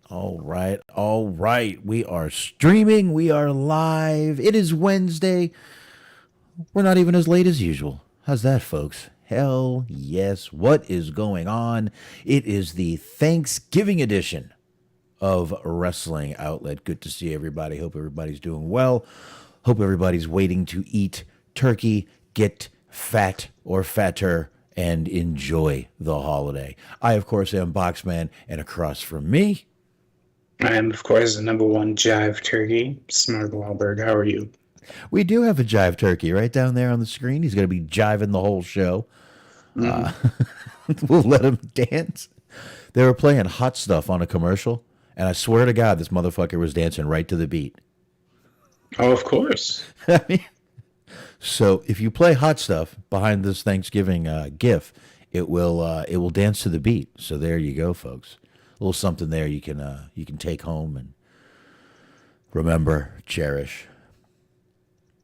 All right, all right. We are streaming. We are live. It is Wednesday. We're not even as late as usual. How's that, folks? Hell yes. What is going on? It is the Thanksgiving edition of Wrestling Outlet. Good to see everybody. Hope everybody's doing well. Hope everybody's waiting to eat turkey, get fat or fatter, and enjoy the holiday. I, of course, am Boxman, and across from me, I am, of course, the number one jive turkey, Smart Wahlberg. How are you? we do have a jive turkey right down there on the screen. He's going to be jiving the whole show. Mm. We'll let him dance. They were playing hot stuff on a commercial, and I swear to God, this motherfucker was dancing right to the beat. Oh, of course. I mean, so if you play hot stuff behind this Thanksgiving it will dance to the beat. So there you go, folks. A little something there you can take home and remember, cherish.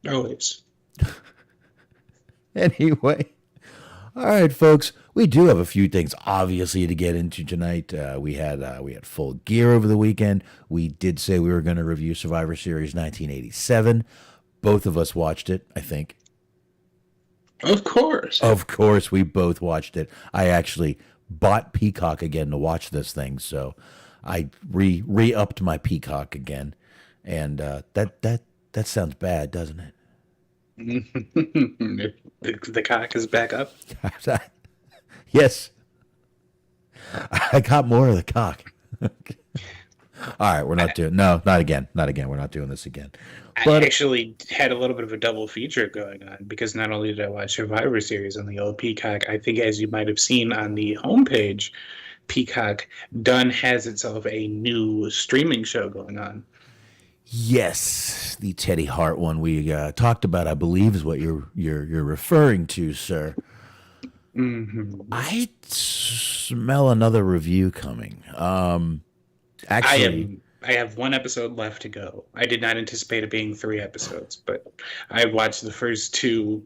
Always. Anyway, all right, folks. We do have a few things, obviously, to get into tonight. We had Full Gear over the weekend. We did say we were going to review Survivor Series 1987. Both of us watched it, I think. Of course. Of course, we both watched it. I actually bought Peacock again to watch this thing, so I re upped my Peacock again, and that sounds bad, doesn't The cock is back up. it? Yes, I got more of the cock. All right, we're not doing not again, not again. We're not doing this again. I But actually had a little bit of a double feature going on because not only did I watch Survivor Series on the old Peacock, I think as you might have seen on the homepage, Peacock done has itself a new streaming show going on. yes, the Teddy Hart one we talked about, I believe, is what you're referring to, sir. Hmm I smell another review coming. I Actually, am. I have one episode left to go. I did not anticipate it being three episodes, but I watched the first two,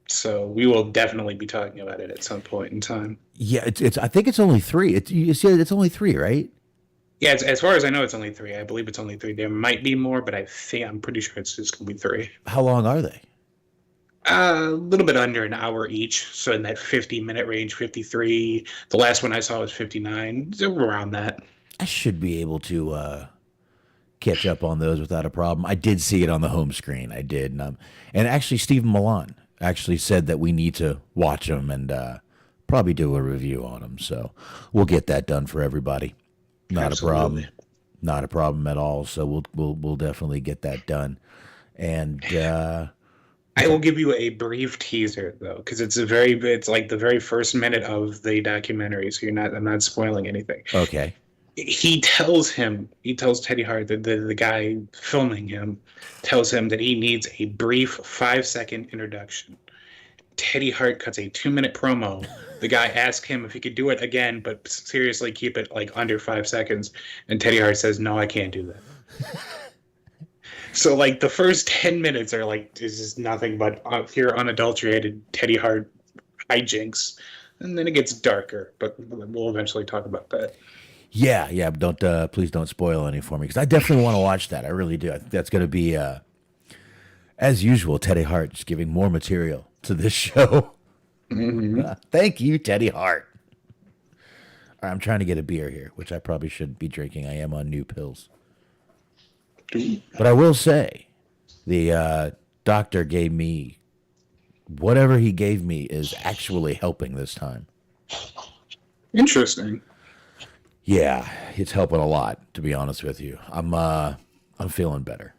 so we will definitely be talking about it at some point in time. yeah, it's. I think it's only three. You said it's only three, right? Yeah, as far as I know, it's only three. I believe it's only three. There might be more, but I'm pretty sure it's just gonna be three. How long are they? A little bit under an hour each, so in that 50-minute range, 53. The last one I saw was 59, so around that. I should be able to catch up on those without a problem. I did see it on the home screen. I did, and actually, Stephen Milan actually said that we need to watch them and probably do a review on them. So we'll get that done for everybody. Not a problem. Absolutely. Not a problem at all. So we'll definitely get that done. And I will give you a brief teaser though, because it's like the very first minute of the documentary, so I'm not spoiling anything. okay, He tells Teddy Hart that the guy filming him tells him that he needs a brief 5-second introduction. Teddy Hart cuts a 2-minute promo. The guy asks him if he could do it again, but seriously keep it like under 5 seconds. And Teddy Hart says, "No, I can't do that." So like the first 10 minutes are like this is nothing but pure unadulterated Teddy Hart hijinks, and then it gets darker. But we'll eventually talk about that. yeah, yeah. Don't please don't spoil any for me because I definitely want to watch that. I really do. I think that's going to be as usual. Teddy Hart just giving more material to this show. Hmm Thank you, Teddy Hart. All right, I'm trying to get a beer here, which I probably shouldn't be drinking. I am on new pills, but I will say the doctor gave me whatever he gave me is actually helping this time. Interesting. Yeah, it's helping a lot, to be honest with you. I'm feeling better.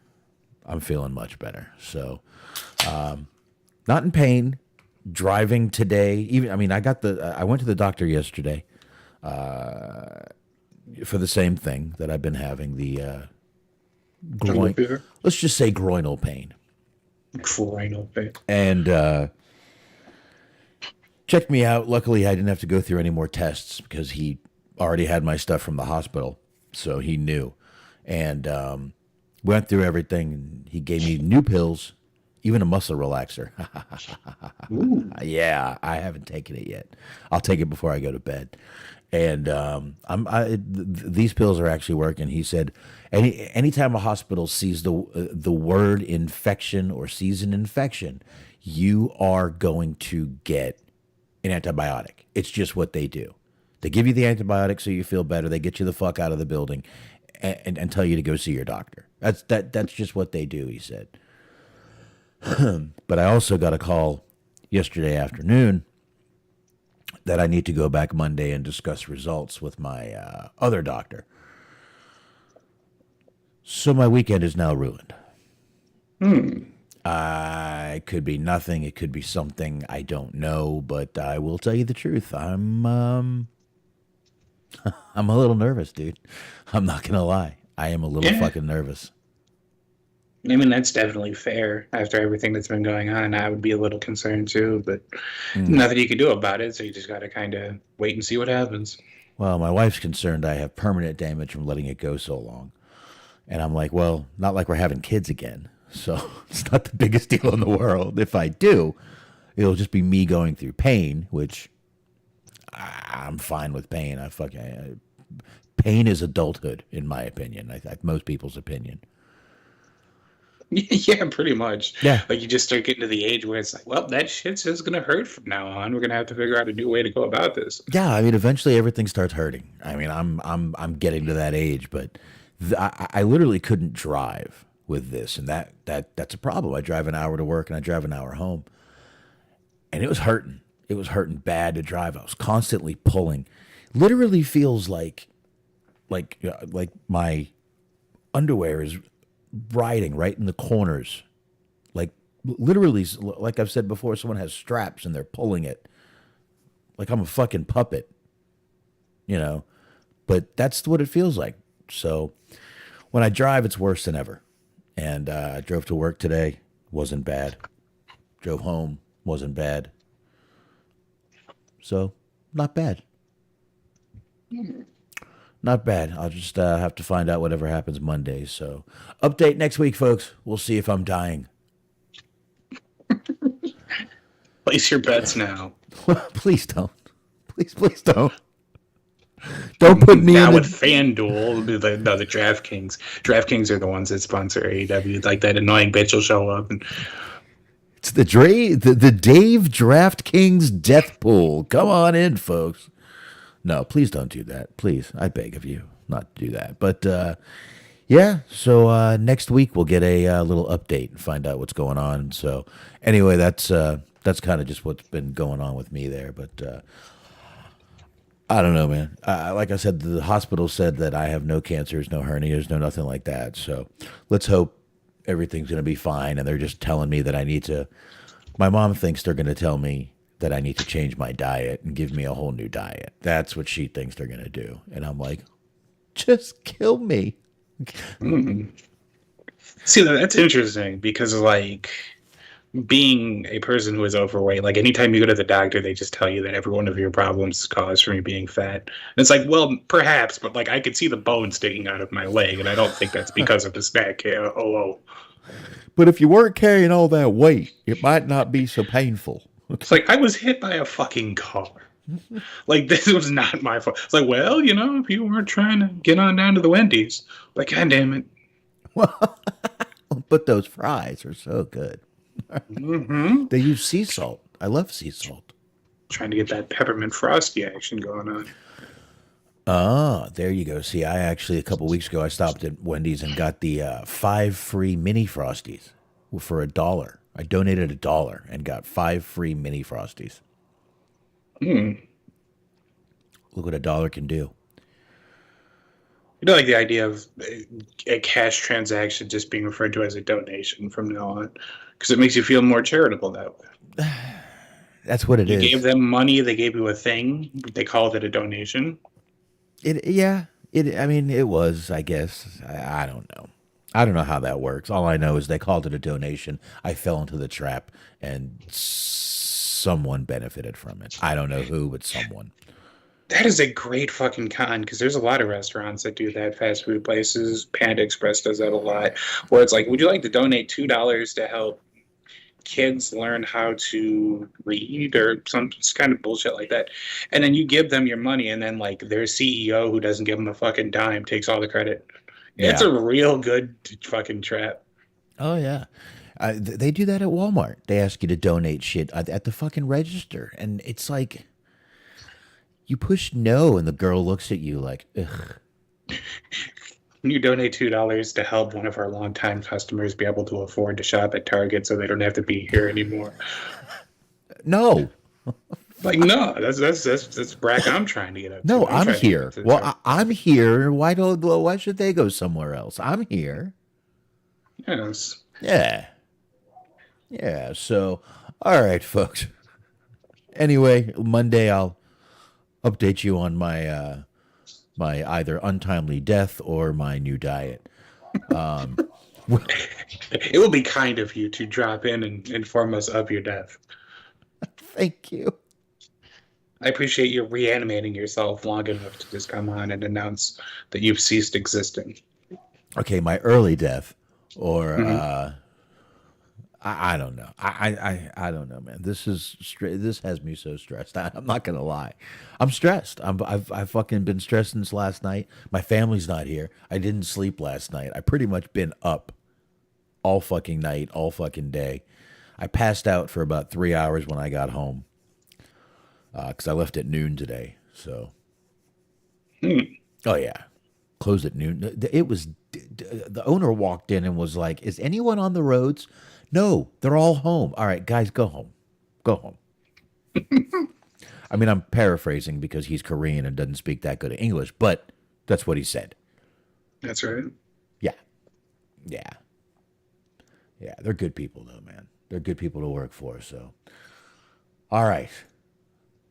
I'm feeling much better. So, not in pain. Driving today, even I mean, I went to the doctor yesterday for the same thing that I've been having the Jungle groin. fever. Let's just say groinal pain, Groinal pain. and checked me out. Luckily, I didn't have to go through any more tests because he already had my stuff from the hospital, so he knew, and went through everything. He gave me new pills, even a muscle relaxer. Ooh. Yeah, I haven't taken it yet. I'll take it before I go to bed. And these pills are actually working. He said, anytime a hospital sees the word infection or sees an infection, you are going to get an antibiotic. It's just what they do. They give you the antibiotic so you feel better. They get you the fuck out of the building, and tell you to go see your doctor. That's just what they do. He said. But I also got a call yesterday afternoon that I need to go back Monday and discuss results with my other doctor. So my weekend is now ruined. It could be nothing. It could be something I don't know. But I will tell you the truth. I'm a little nervous, dude. I'm not gonna lie. I am a little fucking nervous. I mean, that's definitely fair. After everything that's been going on, I would be a little concerned too, but nothing you can do about it, so you just got to kind of wait and see what happens. Well, my wife's concerned I have permanent damage from letting it go so long. And I'm like, well, not like we're having kids again. So it's not the biggest deal in the world. If I do, it'll just be me going through pain, which I'm fine with pain. Pain is adulthood, in my opinion. Most people's opinion. Yeah, pretty much. Yeah. Like you just start getting to the age where it's like, well, that shit's just gonna hurt from now on. We're gonna have to figure out a new way to go about this. Yeah, I mean, eventually everything starts hurting. I mean, I'm getting to that age, but I literally couldn't drive with this, and that's a problem. I drive an hour to work and I drive an hour home, and it was hurting. It was hurting bad to drive. I was constantly pulling. Literally feels like my underwear is riding right in the corners. Like literally, like I've said before, someone has straps and they're pulling it. Like I'm a fucking puppet, you know. But that's what it feels like. So when I drive, it's worse than ever. And I drove to work today, wasn't bad. Drove home, wasn't bad. So not bad. Not bad. I'll just have to find out whatever happens Monday. So, update next week, folks. We'll see if I'm dying. Place your bets now. Please don't. Please don't. Don't put me now in with FanDuel, the DraftKings. DraftKings are the ones that sponsor AEW. Like that annoying bitch will show up and it's the Dave DraftKings death pool. Come on in, folks. No, please don't do that. Please, I beg of you not to do that. But yeah, so next week we'll get a little update and find out what's going on. So anyway, that's kind of just what's been going on with me there. But I don't know, man. Like I said, the hospital said that I have no cancers, no hernias, no nothing like that. So let's hope everything's going to be fine. And they're just telling me that I need to. My mom thinks they're going to tell me that I need to change my diet and give me a whole new diet. That's what she thinks they're going to do. And I'm like, just kill me. See, that's interesting because, like, being a person who is overweight, like, anytime you go to the doctor, they just tell you that every one of your problems is caused from you being fat. And it's like, well, perhaps, but, like, I could see the bone sticking out of my leg, and I don't think that's because of the snack. But if you weren't carrying all that weight, it might not be so painful. It's like, I was hit by a fucking car. Like, this was not my fault. It's like, well, if you weren't trying to get on down to the Wendy's. Like, God damn it. But those fries are so good. They use sea salt. I love sea salt. Trying to get that peppermint frosty action going on. Oh, there you go. See, I actually, a couple weeks ago, I stopped at Wendy's and got the 5 free mini Frosties for $1. I donated $1 and got 5 free mini Frosties. Look what $1 can do. Like the idea of a cash transaction just being referred to as a donation from now on, because it makes you feel more charitable that way. That's what it is. You gave them money, they gave you a thing, they called it a donation. I mean, it was, I guess. I don't know. I don't know how that works. All I know is they called it a donation. I fell into the trap, and someone benefited from it. I don't know who, but someone. That is a great fucking con, because there's a lot of restaurants that do that, fast food places. Panda Express does that a lot, where it's like, would you like to donate $2 to help kids learn how to read or some kind of bullshit like that. And then you give them your money, and then like their CEO, who doesn't give them a fucking dime, takes all the credit. It's Yeah. a real good fucking trap. Oh yeah. They do that at Walmart. They ask you to donate shit at the fucking register, and it's like you push no, and the girl looks at you like, ugh. You donate $2 to help one of our longtime customers be able to afford to shop at Target so they don't have to be here anymore. No, Like, no, that's brack I'm trying to get up no, to. I'm I'm trying to get up here. to the Well, top. I'm here. Why should they go somewhere else? I'm here. Yes. Yeah, yeah. So, all right, folks. Anyway, Monday I'll update you on my either untimely death or my new diet. It will be kind of you to drop in and inform us of your death. Thank you. I appreciate you reanimating yourself long enough to just come on and announce that you've ceased existing. Okay, my early death, or Mhm. I don't know. I don't know, man. This has me so stressed. I'm not gonna lie. I'm stressed. I've fucking been stressed since last night. My family's not here. I didn't sleep last night. I pretty much been up all fucking night, all fucking day. I passed out for about 3 hours when I got home because I left at noon today. So, Hmm. oh yeah, closed at noon. It was the owner walked in and was like, "Is anyone on the roads?" No, they're all home. All right, guys, go home. Go home. I mean, I'm paraphrasing because he's Korean and doesn't speak that good of English, but that's what he said. That's right. Yeah, yeah, yeah. They're good people, though, man. They're good people to work for. So, all right,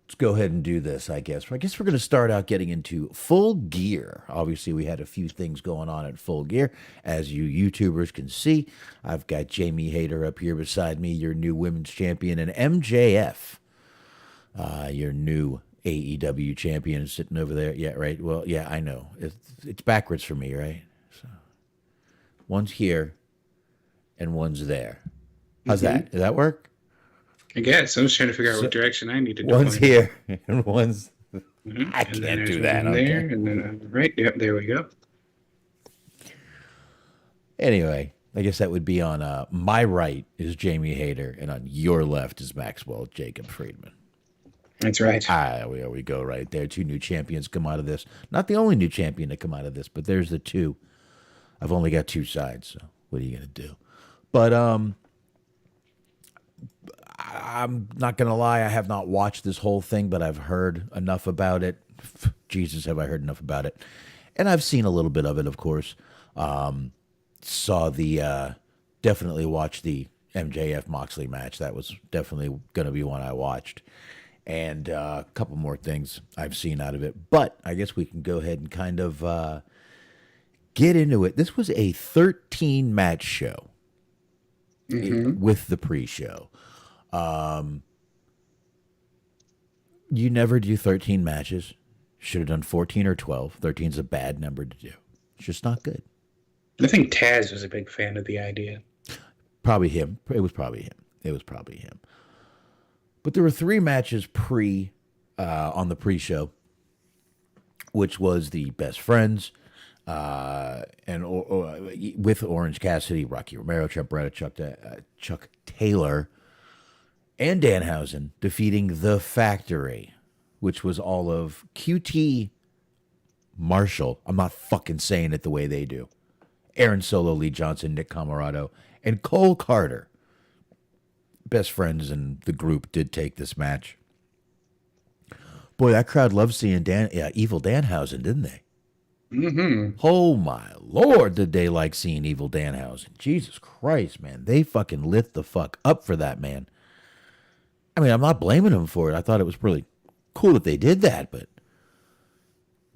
let's go ahead and do this. I guess. I guess we're going to start out getting into Full Gear. Obviously, we had a few things going on at Full Gear, as you YouTubers can see. I've got Jamie Hayter up here beside me, your new women's champion, and MJF. Your new AEW champion sitting over there. Yeah, right. Well, yeah, I know. It's backwards for me, right? So one's here and one's there. How's Hmm. that? Does that work? I guess I was trying to figure out So what direction I needed to one's point in. here and one's. I And then can't there's do that. one there, Okay. and then right. Yep, there we go. Anyway, I guess that would be on my right is Jamie Hayter, and on your left is Maxwell Jacob Friedman. That's right. Ah, there we go, right there. Two new champions come out of this. Not the only new champion to come out of this, but there's the two. I've only got two sides, so what are you gonna do? But I'm not gonna lie, I have not watched this whole thing, but I've heard enough about it. Jesus, have I heard enough about it? And I've seen a little bit of it, of course. Saw the definitely watched the MJF Moxley match. That was definitely gonna be one I watched. And a couple more things I've seen out of it. But I guess we can go ahead and kind of get into it. This was a 13 match show Hmm. with the pre show. You never do 13 matches. Should have done 14 or 12. 13 is a bad number to do. It's just not good. I think Taz was a big fan of the idea. Probably him. It was probably him. It was probably him. But there were three matches on the pre-show, which was the Best Friends, with Orange Cassidy, Rocky Romero, Trent Beretta, Chuck Taylor, and Danhausen defeating The Factory, which was all of QT Marshall. I'm not fucking saying it the way they do. Aaron Solo, Lee Johnson, Nick Camarado, and Cole Carter. Best Friends in the group did take this match. Boy, that crowd loved seeing Evil Danhausen, didn't they? Hmm. Oh my lord, did they like seeing Evil Danhausen? Jesus Christ, man. They fucking lit the fuck up for that man. I mean, I'm not blaming them for it. I thought it was really cool that they did that, but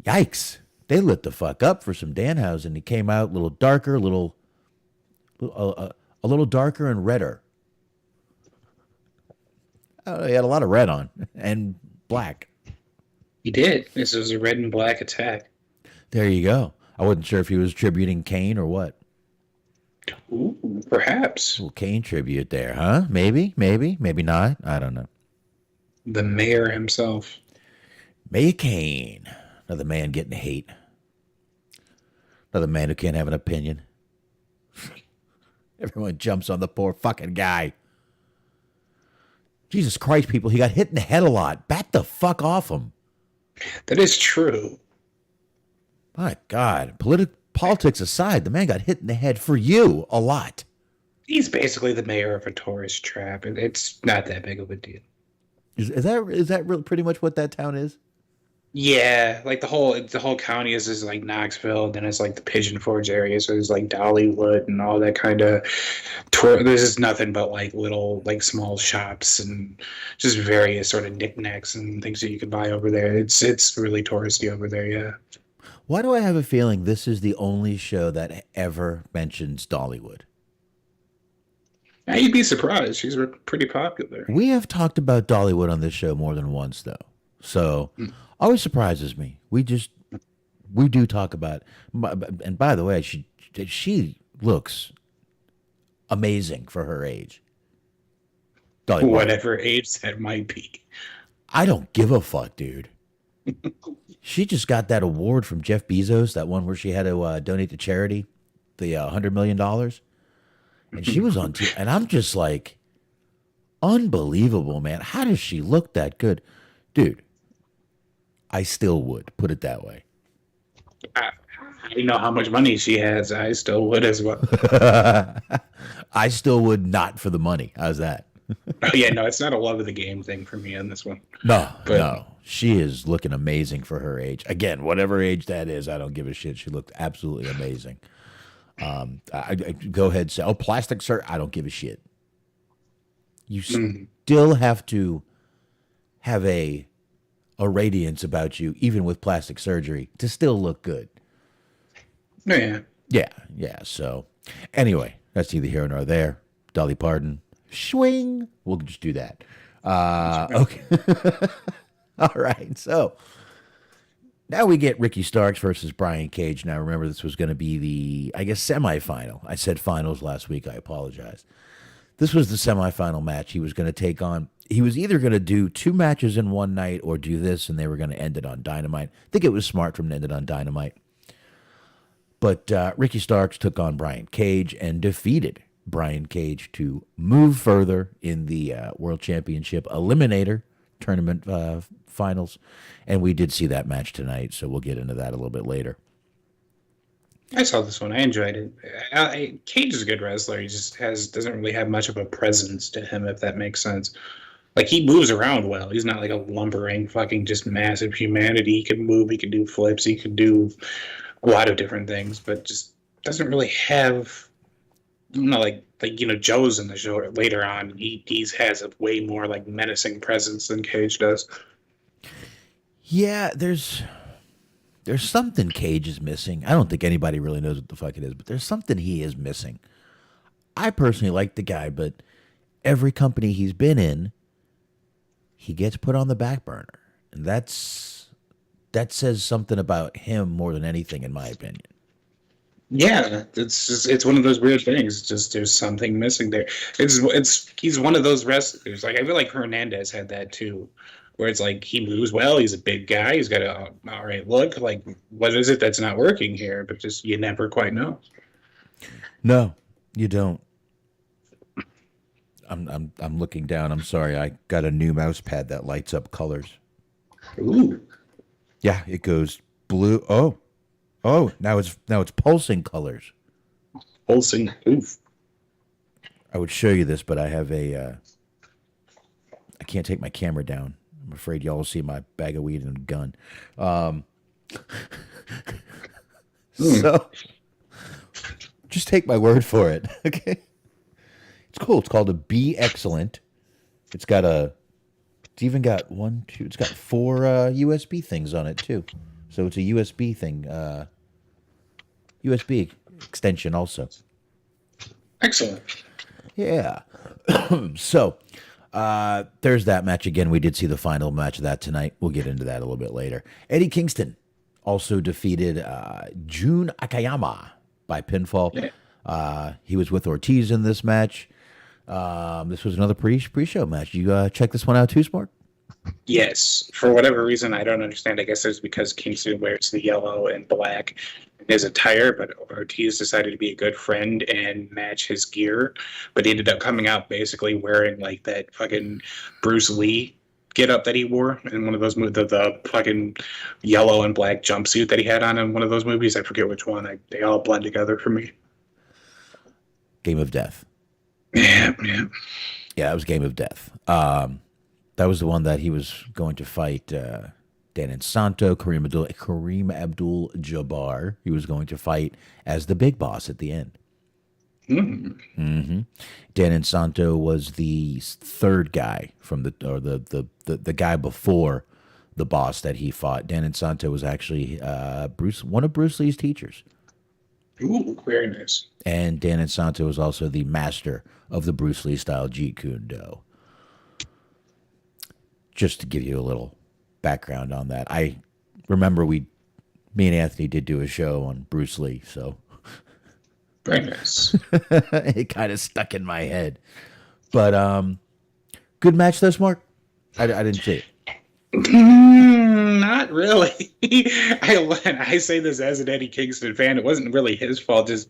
yikes. They lit the fuck up for some Danhausen. He came out a little darker, a little darker and redder. Oh, he had a lot of red on and black. He did. This was a red and black attack. There you go. I wasn't sure if he was tributing Kane or what. Ooh, perhaps. Little Kane tribute there, huh? Maybe, maybe not. I don't know. The mayor himself. Mayor Kane, another man getting hate. Another man who can't have an opinion. Everyone jumps on the poor fucking guy. Jesus Christ, people, he got hit in the head a lot. Back the fuck off him. That is true. My God. Politics aside, the man got hit in the head for you a lot. He's basically the mayor of a tourist trap. It's not that big of a deal. Is that really pretty much what that town is? Yeah, like the whole county is just like Knoxville, then it's like the Pigeon Forge area, so there's like Dollywood and all that kind of tour. There's just nothing but like little like small shops and just various sort of knickknacks and things that you can buy over there. It's really touristy over there, yeah. Why do I have a feeling this is the only show that ever mentions Dollywood? Now, you'd be surprised. She's pretty popular. We have talked about Dollywood on this show more than once, though. So always surprises me. We do talk about it. And by the way, she looks amazing for her age. Dolly Parton. Whatever age that might be. I don't give a fuck, dude. She just got that award from Jeff Bezos, that one where she had to donate to charity, the $100 million. And she was on TV. And I'm just like, unbelievable, man. How does she look that good? Dude, I still would, put it that way. I know how much money she has. I still would as well. I still would not for the money. How's that? Oh, yeah, no, it's not a love of the game thing for me on this one. No. She is looking amazing for her age. Again, whatever age that is, I don't give a shit. She looked absolutely amazing. I go ahead and say, oh, plastic surgery. I don't give a shit. You still have to have a radiance about you, even with plastic surgery, to still look good. Yeah. Yeah. So, anyway, that's neither here nor there. Dolly Parton, swing. We'll just do that. Okay. All right. So now we get Ricky Starks versus Brian Cage. Now, remember, this was going to be the, I guess, semifinal. I said finals last week. I apologize. This was the semifinal match he was going to take on. He was either going to do 2 matches in one night or do this, and they were going to end it on Dynamite. I think it was smart for him to end it on Dynamite. But Ricky Starks took on Brian Cage and defeated Brian Cage to move further in the World Championship Eliminator Tournament finals. And we did see that match tonight, so we'll get into that a little bit later. I saw this one. I enjoyed it. Cage is a good wrestler. He just doesn't really have much of a presence to him, if that makes sense. Like, he moves around well. He's not like a lumbering, fucking just massive humanity. He can move. He can do flips. He can do a lot of different things, but just doesn't really have, like Joe's in the show later on. He has a way more like menacing presence than Cage does. Yeah, there's something Cage is missing. I don't think anybody really knows what the fuck it is, but there's something he is missing. I personally like the guy, but every company he's been in, he gets put on the back burner. And that says something about him more than anything, in my opinion. Yeah, it's one of those weird things. Just there's something missing there. He's one of those wrestlers. Like, I feel like Hernandez had that too, where it's like he moves well. He's a big guy. He's got a all right look. Like, what is it that's not working here? But just you never quite know. No, you don't. I'm looking down. I'm sorry. I got a new mouse pad that lights up colors. Ooh. Yeah, it goes blue. Oh, now it's pulsing colors. Pulsing. Oof. I would show you this, but I have I can't take my camera down. I'm afraid y'all will see my bag of weed and gun. So just take my word for it, okay? It's cool. It's called a Be Excellent. It's even got 4 USB things on it too. So it's a USB thing, USB extension also. Excellent. Yeah. So there's that match again. We did see the final match of that tonight. We'll get into that a little bit later. Eddie Kingston also defeated Jun Akiyama by pinfall. Yeah. He was with Ortiz in this match. This was another pre-show match. You check this one out too, Smart? Yes, for whatever reason, I don't understand. I guess it's because Kingston wears the yellow and black in his attire, but Ortiz decided to be a good friend and match his gear. But he ended up coming out basically wearing like that fucking Bruce Lee get up that he wore in one of those movies, the fucking yellow and black jumpsuit that he had on in one of those movies. I forget which one. They all blend together for me. Game of Death. Yeah. Yeah, that was Game of Death. That was the one that he was going to fight Dan Santo, Kareem Abdul-Jabbar. He was going to fight as the big boss at the end. Dan Santo was the third guy from the guy before the boss that he fought. Dan Santo was actually one of Bruce Lee's teachers. Ooh, very nice. And Dan Santo was also the master of the Bruce Lee style Jeet Kune Do. Just to give you a little background on that, I remember me and Anthony did do a show on Bruce Lee, so very nice. It kind of stuck in my head. But good match though, Mark. I didn't see it. Not really. I say this as an Eddie Kingston fan. It wasn't really his fault. Just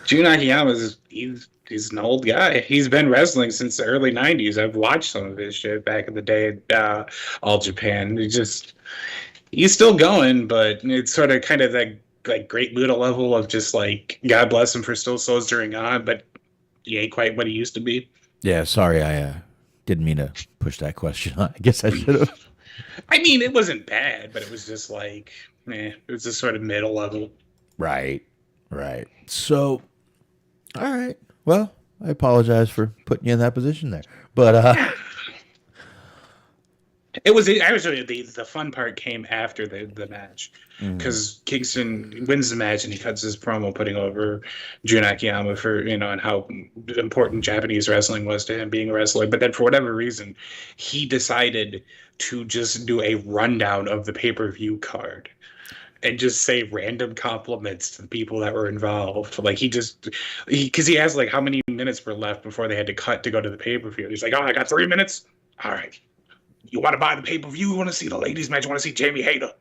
Jun Akiyama's he's an old guy. He's been wrestling since the early '90s. I've watched some of his shit back in the day at All Japan. He's still going, but it's sort of kind of that like Great Muta level of just like God bless him for still soldiering on, but he ain't quite what he used to be. Yeah, sorry, I didn't mean to push that question. I guess I should have. I mean, it wasn't bad, but it was just like, it was just sort of middle level. Right. So, all right. Well, I apologize for putting you in that position there, but it was actually the fun part came after the match because Kingston wins the match and he cuts his promo putting over Jun Akiyama for and how important Japanese wrestling was to him being a wrestler. But then for whatever reason, he decided to just do a rundown of the pay-per-view card and just say random compliments to the people that were involved. Like because he asked like how many minutes were left before they had to cut to go to the pay-per-view. He's like, oh, I got 3 minutes. All right. You want to buy the pay-per-view? You want to see the ladies match? You want to see Jamie Hayter?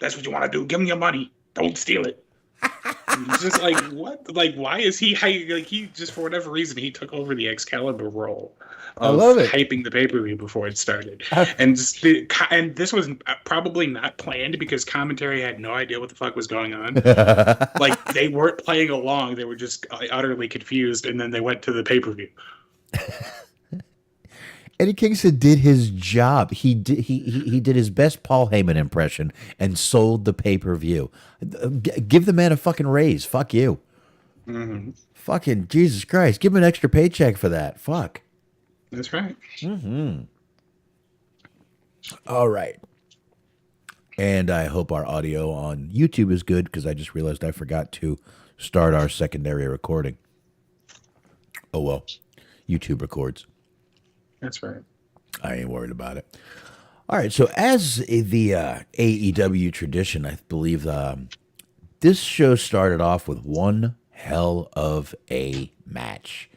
That's what you want to do. Give him your money. Don't steal it. It's just like, what? Like, why is he like he just for whatever reason he took over the Excalibur role of I love it. hyping the pay-per-view before it started, and this was probably not planned because commentary had no idea what the fuck was going on. Like they weren't playing along; they were just utterly confused, and then they went to the pay-per-view. Eddie Kingston did his job. He did his best Paul Heyman impression and sold the pay-per-view. Give the man a fucking raise. Fuck you. Mm-hmm. Fucking Jesus Christ. Give him an extra paycheck for that. Fuck. That's right. All right. And I hope our audio on YouTube is good because I just realized I forgot to start our secondary recording. Oh, well. YouTube records. That's right. I ain't worried about it. All right. So as the AEW tradition, I believe this show started off with one hell of a match.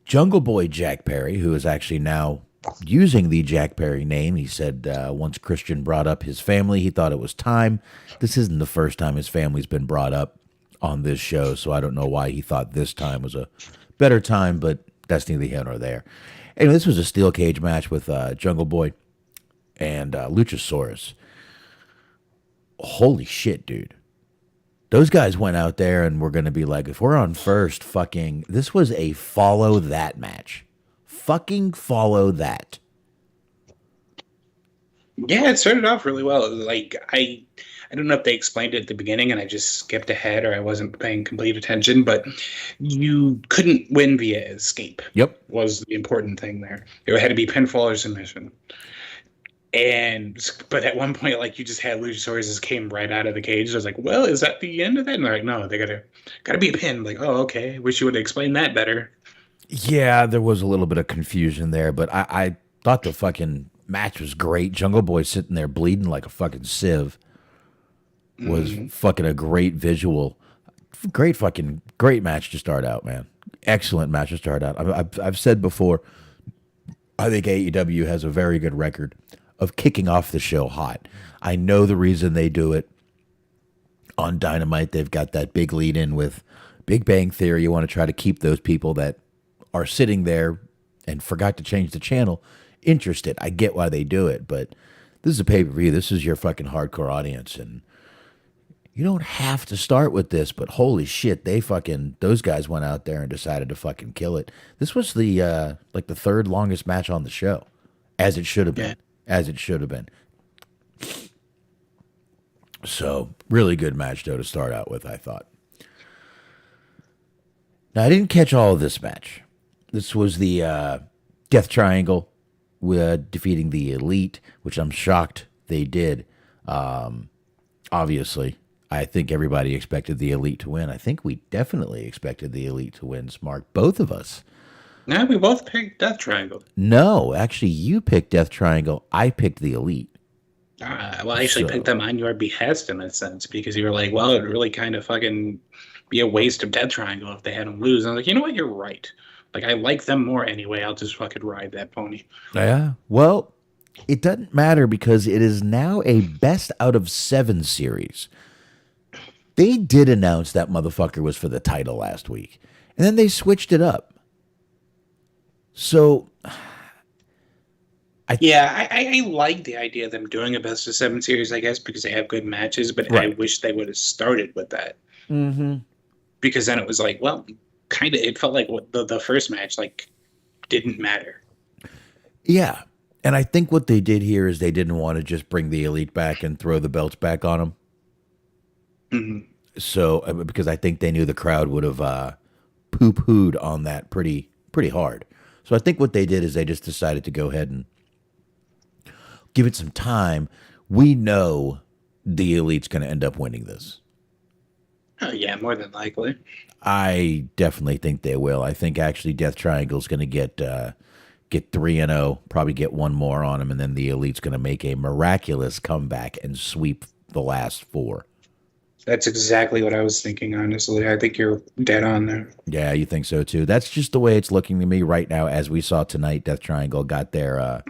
Jungle Boy Jack Perry, who is actually now using the Jack Perry name, he said once Christian brought up his family, he thought it was time. This isn't the first time his family's been brought up on this show, so I don't know why he thought this time was a better time, but that's neither here nor there. Anyway, this was a steel cage match with Jungle Boy and Luchasaurus. Holy shit, dude. Those guys went out there and were going to be like, if we're on first, this was a follow that match. Fucking follow that. Yeah, it started off really well. Like, I don't know if they explained it at the beginning and I just skipped ahead or I wasn't paying complete attention, but you couldn't win via escape. Yep. Was the important thing there. It had to be pinfall or submission. But at one point, like, you just had Luchasaurus just came right out of the cage. I was like, well, is that the end of that? And they're like, no, they gotta be a pin. Like, oh, okay. Wish you would have explained that better. Yeah, there was a little bit of confusion there, but I thought the fucking match was great. Jungle Boy sitting there bleeding like a fucking sieve was fucking a great visual. Great match to start out, man. Excellent match to start out. I've said before, I think AEW has a very good record of kicking off the show hot. I know the reason they do it. On Dynamite, they've got that big lead in with Big Bang Theory. You want to try to keep those people that are sitting there and forgot to change the channel interested. I get why they do it, but this is a pay-per-view. This is your fucking hardcore audience, and you don't have to start with this, but holy shit, those guys went out there and decided to fucking kill it. This was the like the third longest match on the show, as it should have been. Yeah. As it should have been. So, really good match, though, to start out with, I thought. Now, I didn't catch all of this match. This was the Death Triangle defeating the Elite, which I'm shocked they did. Obviously, I think everybody expected the Elite to win. I think we definitely expected the Elite to win, Smark. Both of us. No, we both picked Death Triangle. No, actually, you picked Death Triangle. I picked the Elite. Well, I actually picked them on your behest in a sense because you were like, well, it'd really kind of fucking be a waste of Death Triangle if they had them lose. And I was like, you know what? You're right. Like, I like them more anyway. I'll just fucking ride that pony. Yeah. Well, it doesn't matter because it is now a best out of 7 series. They did announce that motherfucker was for the title last week, and then they switched it up. So, I like the idea of them doing a best of 7 series, I guess, because they have good matches, but right. I wish they would have started with that. Mm-hmm. Because then it was like, well, kind of, it felt like the first match, like, didn't matter. Yeah. And I think what they did here is they didn't want to just bring the Elite back and throw the belts back on them. Mm-hmm. So, because I think they knew the crowd would have poo-pooed on that pretty hard. So I think what they did is they just decided to go ahead and give it some time. We know the Elite's going to end up winning this. Oh, yeah, more than likely. I definitely think they will. I think actually Death Triangle's going to get 3-0, probably get one more on them, and then the Elite's going to make a miraculous comeback and sweep the last 4. That's exactly what I was thinking, honestly. I think you're dead on there. Yeah, you think so too. That's just the way it's looking to me right now. As we saw tonight, Death Triangle got their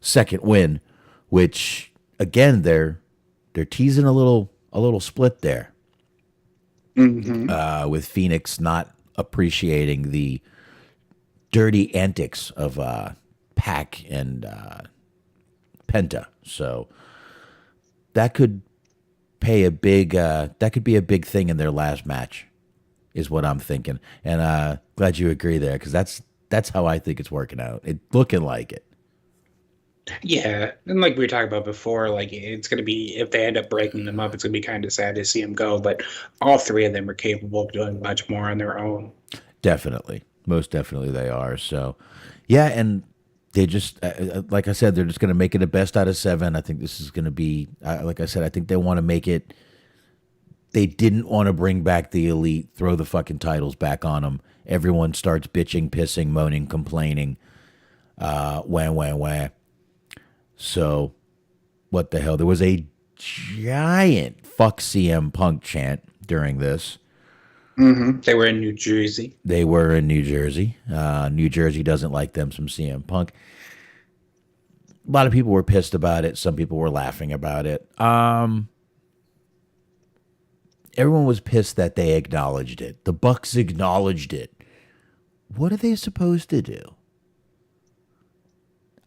second win, which again they're teasing a little split there. Mm-hmm. With Phoenix not appreciating the dirty antics of Pac and Penta. So that could be a big thing in their last match, is what I'm thinking. And glad you agree there, because that's how I think it's working out. It's looking like it. Yeah, and like we were talking about before, like it's going to be, if they end up breaking them up, it's going to be kind of sad to see them go, but all 3 of them are capable of doing much more on their own. Definitely. Most definitely they are. So, yeah, and they just, like I said, they're just going to make it a best out of 7. I think this is going to be, like I said, I think they want to make it, they didn't want to bring back the Elite, throw the fucking titles back on them. Everyone starts bitching, pissing, moaning, complaining. Wah. So, what the hell? There was a giant fuck CM Punk chant during this. Mm-hmm. They were in New Jersey. New Jersey doesn't like them some CM Punk. A lot of people were pissed about it. Some people were laughing about it. Everyone was pissed that they acknowledged it. The Bucks acknowledged it. What are they supposed to do?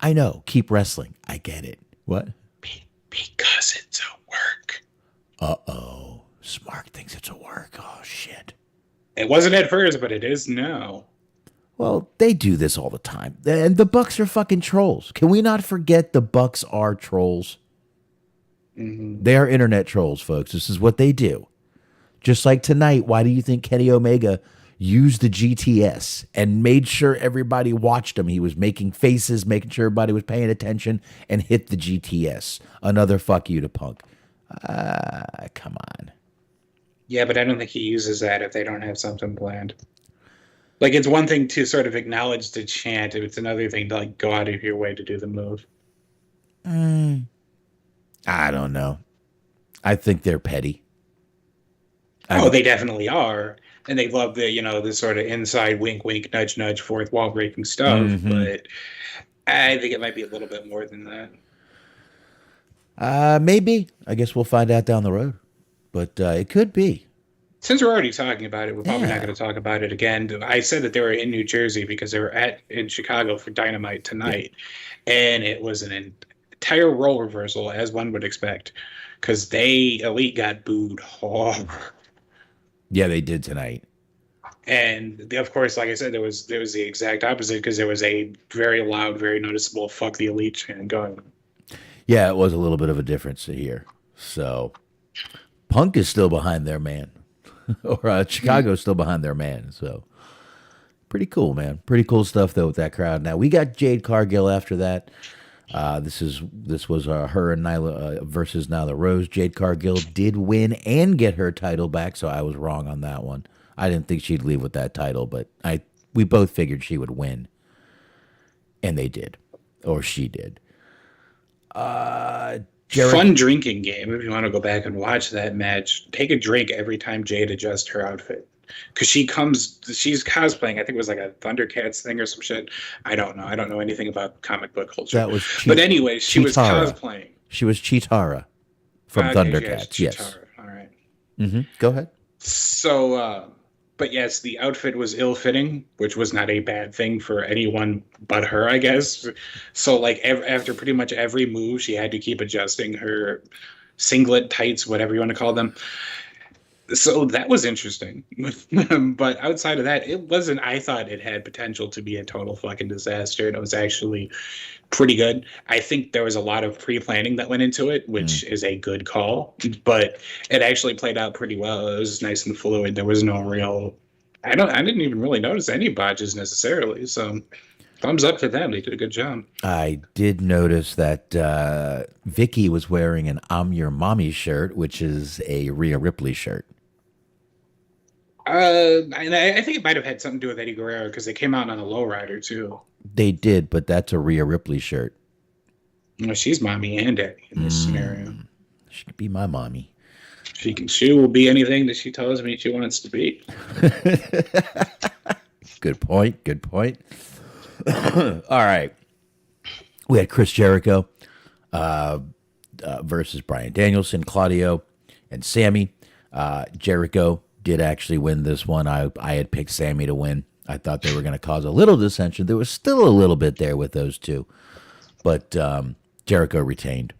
I know. Keep wrestling. I get it. What? Because it's a work. Uh-oh. Smark thinks it's a work. Oh, shit. It wasn't at first, but it is now. Well, they do this all the time. And the Bucks are fucking trolls. Can we not forget the Bucks are trolls? Mm-hmm. They are internet trolls, folks. This is what they do. Just like tonight, why do you think Kenny Omega used the GTS and made sure everybody watched him? He was making faces, making sure everybody was paying attention, and hit the GTS. Another fuck you to Punk. Come on. Yeah, but I don't think he uses that if they don't have something planned. Like, it's one thing to sort of acknowledge the chant. It's another thing to, like, go out of your way to do the move. I don't know. I think they're petty. I Oh, mean, they definitely are. And they love the, the sort of inside wink, wink, nudge, nudge, fourth wall breaking stuff. hmm But I think it might be a little bit more than that. maybe. I guess we'll find out down the road. But it could be. Since we're already talking about it, we're probably not Yeah. going to talk about it again. I said that they were in New Jersey because they were in Chicago for Dynamite Yeah. tonight, and it was an entire role reversal, as one would expect, because they Elite got booed hard. Yeah, they did tonight. And of course, like I said, there was the exact opposite because there was a very loud, very noticeable "fuck the Elite" chant going. Yeah, it was a little bit of a difference here. So Punk is still behind their man, or Chicago's still behind their man. So pretty cool, man. Pretty cool stuff though with that crowd. Now we got Jade Cargill after that. This was her and Nyla versus Nyla Rose. Jade Cargill did win and get her title back, so I was wrong on that one. I didn't think she'd leave with that title, but we both figured she would win, and they did, or she did. Jericho. Fun drinking game. If you want to go back and watch that match, take a drink every time Jade adjusts her outfit. Because she's cosplaying. I think it was like a Thundercats thing or some shit. I don't know. I don't know anything about comic book culture. That was But anyway, she was Cheetara. cosplaying. She was Cheetara from Okay, Thundercats. Yes. Cheetara. All right. Go ahead. So, but yes, the outfit was ill-fitting, which was not a bad thing for anyone but her, I guess. So, like, after pretty much every move, she had to keep adjusting her singlet, tights, whatever you want to call them. So that was interesting. But outside of that, it wasn't. I thought it had potential to be a total fucking disaster, and it was actually pretty good. I think there was a lot of pre-planning that went into it, which is a good call, but it actually played out pretty well. It was nice and fluid. There was no real. I didn't even really notice any botches necessarily. So thumbs up to them. They did a good job. I did notice that Vicky was wearing an "I'm Your Mommy" shirt, which is a Rhea Ripley shirt. And I think it might have had something to do with Eddie Guerrero because they came out on a lowrider too. They did, but that's a Rhea Ripley shirt. You know, she's mommy and daddy in this scenario. She could be my mommy. She will be anything that she tells me she wants to be. Good point. Good point. All right. We had Chris Jericho versus Bryan Danielson, Claudio, and Sammy. Jericho did actually win this one. I had picked Sammy to win. I thought they were going to cause a little dissension. There was still a little bit there with those two, but Jericho retained.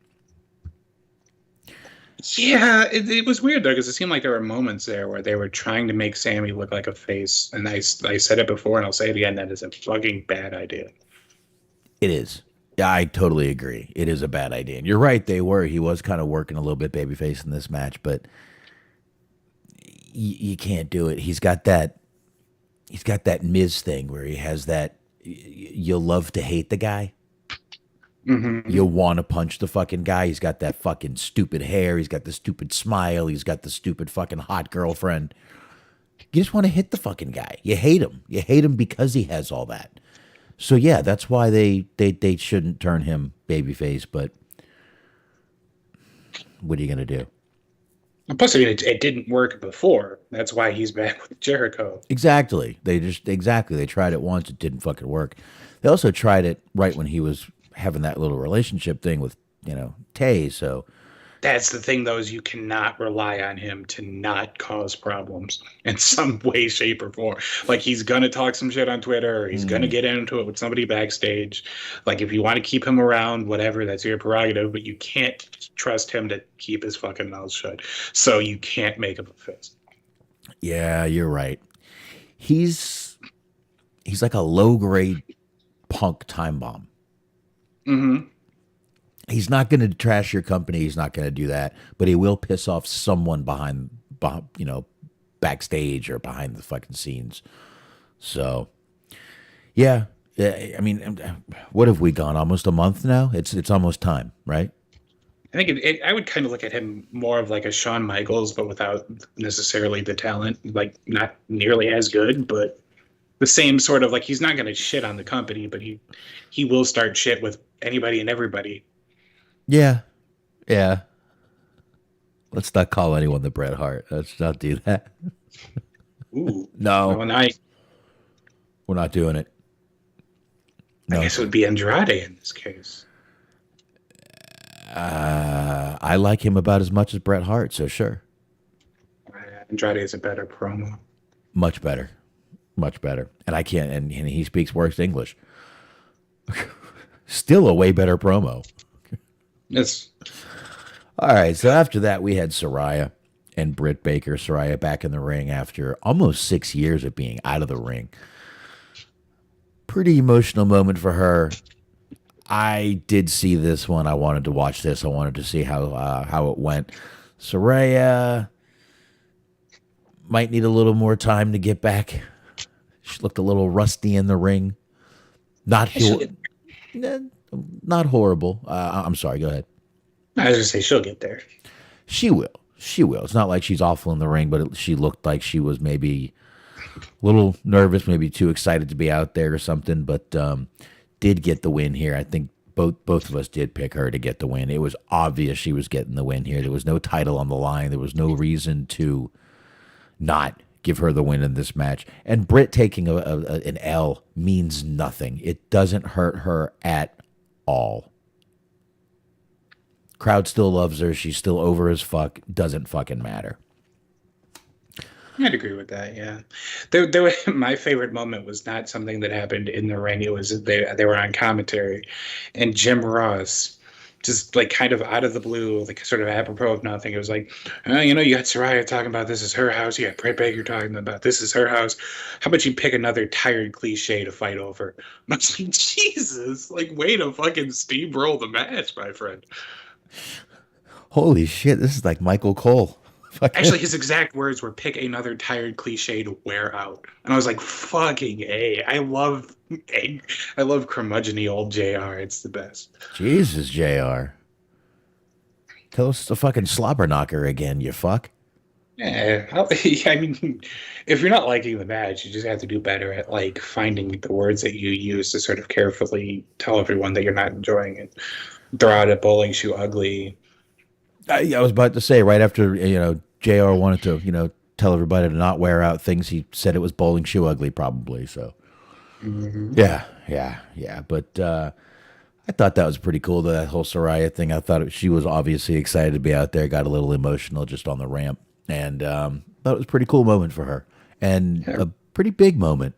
Yeah, it was weird though because it seemed like there were moments there where they were trying to make Sammy look like a face, and I said it before and I'll say it again. That is a fucking bad idea. It is. Yeah, I totally agree. It is a bad idea. And you're right, they were. He was kind of working a little bit babyface in this match, but you can't do it. He's got that Miz thing where he has that you'll love to hate the guy. Mm-hmm. You'll want to punch the fucking guy. He's got that fucking stupid hair. He's got the stupid smile. He's got the stupid fucking hot girlfriend. You just want to hit the fucking guy. You hate him. You hate him because he has all that. So yeah, that's why they shouldn't turn him babyface. But what are you gonna do? And plus, I mean, it didn't work before. That's why he's back with Jericho. Exactly. They tried it once. It didn't fucking work. They also tried it right when he was having that little relationship thing with Tay. So That's the thing, though, is you cannot rely on him to not cause problems in some way, shape, or form. Like, he's going to talk some shit on Twitter, or he's going to get into it with somebody backstage. Like, if you want to keep him around, whatever, that's your prerogative, but you can't trust him to keep his fucking mouth shut. So you can't make him a fist. yeah, you're right. He's like a low grade Punk time bomb. Mm-hmm. He's not going to trash your company. He's not going to do that, but he will piss off someone behind, backstage or behind the fucking scenes. So, yeah. I mean, what have we gone? Almost a month now. It's almost time, right? I think I would kind of look at him more of like a Shawn Michaels, but without necessarily the talent. Like, not nearly as good, but the same sort of, like, he's not going to shit on the company, but he will start shit with anybody and everybody. Yeah, yeah. Let's not call anyone the Bret Hart. Let's not do that. Ooh. No, Well, now we're not doing it. I No. guess it would be Andrade in this case. I like him about as much as Bret Hart, so sure. Andrade is a better promo. Much better. Much better. And I can't, and he speaks worse English. Still a way better promo. Yes. All right, so after that, we had Saraya and Britt Baker. Saraya back in the ring after almost 6 years of being out of the ring. Pretty emotional moment for her. I did see this one. I wanted to watch this. I wanted to see how it went. Saraya might need a little more time to get back. She looked a little rusty in the ring. Not not horrible. I'm sorry. Go ahead. I was gonna say she'll get there. She will. She will. It's not like she's awful in the ring, but she looked like she was maybe a little nervous, maybe too excited to be out there or something. But did get the win here. I think both of us did pick her to get the win. It was obvious she was getting the win here. There was no title on the line. There was no reason to not give her the win in this match. And Britt taking an L means nothing. It doesn't hurt her at all. Crowd still loves her. She's still over as fuck. Doesn't fucking matter. I'd agree with that. Yeah, my favorite moment was not something that happened in the ring. It was they were on commentary, and Jim Ross, just like kind of out of the blue, like sort of apropos of nothing. It was like, you got Saraya talking about this is her house. You got Britt Baker talking about this is her house. How about you pick another tired cliche to fight over? And I was like, Jesus, like way to fucking steamroll the match, my friend. Holy shit, this is like Michael Cole. Actually, his exact words were "pick another tired cliche to wear out," and I was like, "Fucking A!" I love curmudgeon-y old JR. It's the best. Jesus, JR. Tell us the fucking slobber knocker again, you fuck. Yeah, I mean, if you're not liking the match, you just have to do better at like finding the words that you use to sort of carefully tell everyone that you're not enjoying it. Throw out a bowling shoe ugly. I was about to say right after JR wanted to tell everybody to not wear out things. He said it was bowling shoe ugly, probably. So yeah. But I thought that was pretty cool. That whole Saraya thing. I thought she was obviously excited to be out there. Got a little emotional just on the ramp, and thought it was a pretty cool moment for her, and a pretty big moment.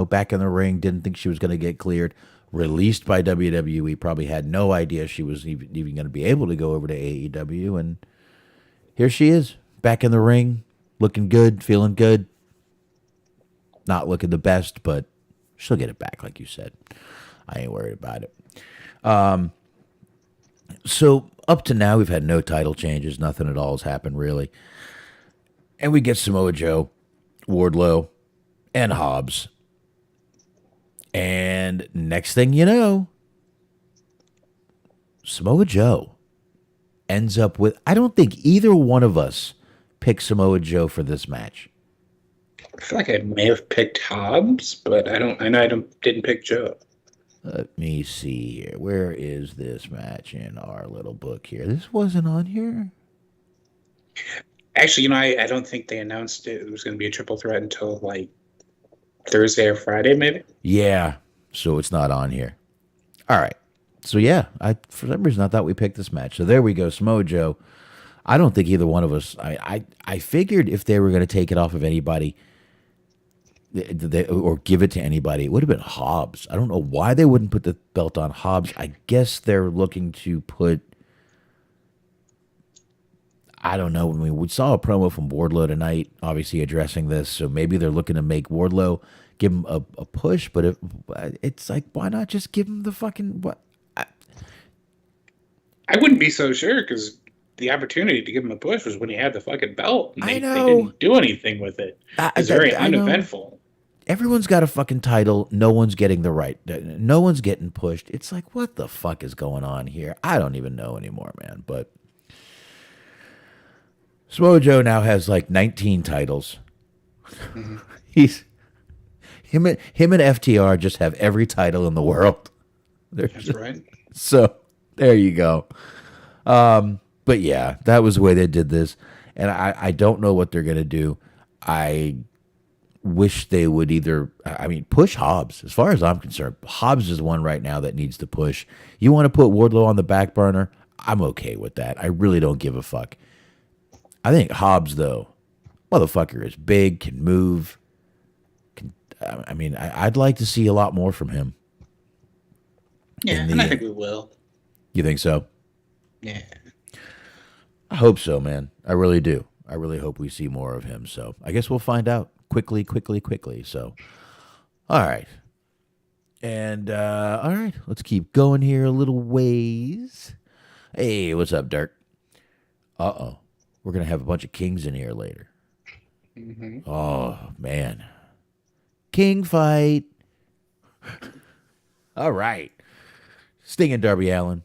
Back in the ring. Didn't think she was going to get cleared. Released by WWE, probably had no idea she was even going to be able to go over to AEW, and here she is, back in the ring, looking good, feeling good. Not looking the best, but she'll get it back, like you said. I ain't worried about it. So up to now, we've had no title changes. Nothing at all has happened, really. And we get Samoa Joe, Wardlow, and Hobbs. And next thing you know, Samoa Joe ends up with, I don't think either one of us picked Samoa Joe for this match. I feel like I may have picked Hobbs, but I didn't pick Joe. Let me see here. Where is this match in our little book here? This wasn't on here. Actually, I don't think they announced it was going to be a triple threat until like Thursday or Friday, maybe. Yeah, so it's not on here. All right. So yeah, for some reason I thought we picked this match. So there we go, Samoa Joe. I don't think either one of us. I figured if they were going to take it off of anybody, or give it to anybody, it would have been Hobbs. I don't know why they wouldn't put the belt on Hobbs. I guess they're looking to put. I don't know. I mean, we saw a promo from Wardlow tonight, obviously addressing this. So maybe they're looking to make Wardlow give him a push. But it's like, why not just give him the fucking what? I wouldn't be so sure because the opportunity to give him a push was when he had the fucking belt. And I know. They didn't do anything with it. It's very uneventful. Everyone's got a fucking title. No one's getting the right. No one's getting pushed. It's like, what the fuck is going on here? I don't even know anymore, man. But Samoa Joe now has like 19 titles. Mm-hmm. Him and FTR just have every title in the world. That's right. So there you go. But yeah, that was the way they did this. And I don't know what they're going to do. I wish they would either, I mean, push Hobbs. As far as I'm concerned, Hobbs is one right now that needs to push. You want to put Wardlow on the back burner? I'm okay with that. I really don't give a fuck. I think Hobbs, though, motherfucker is big, can move. I mean, I'd like to see a lot more from him. Yeah, In and I the, think we will. you think so? Yeah. I hope so, man. I really do. I really hope we see more of him. So I guess we'll find out quickly, quickly, quickly. So, all right. And, all right, let's keep going here a little ways. Hey, what's up, Dirk? Uh oh. We're going to have a bunch of kings in here later. Hmm. Oh, man. King fight. All right. Sting and Darby Allin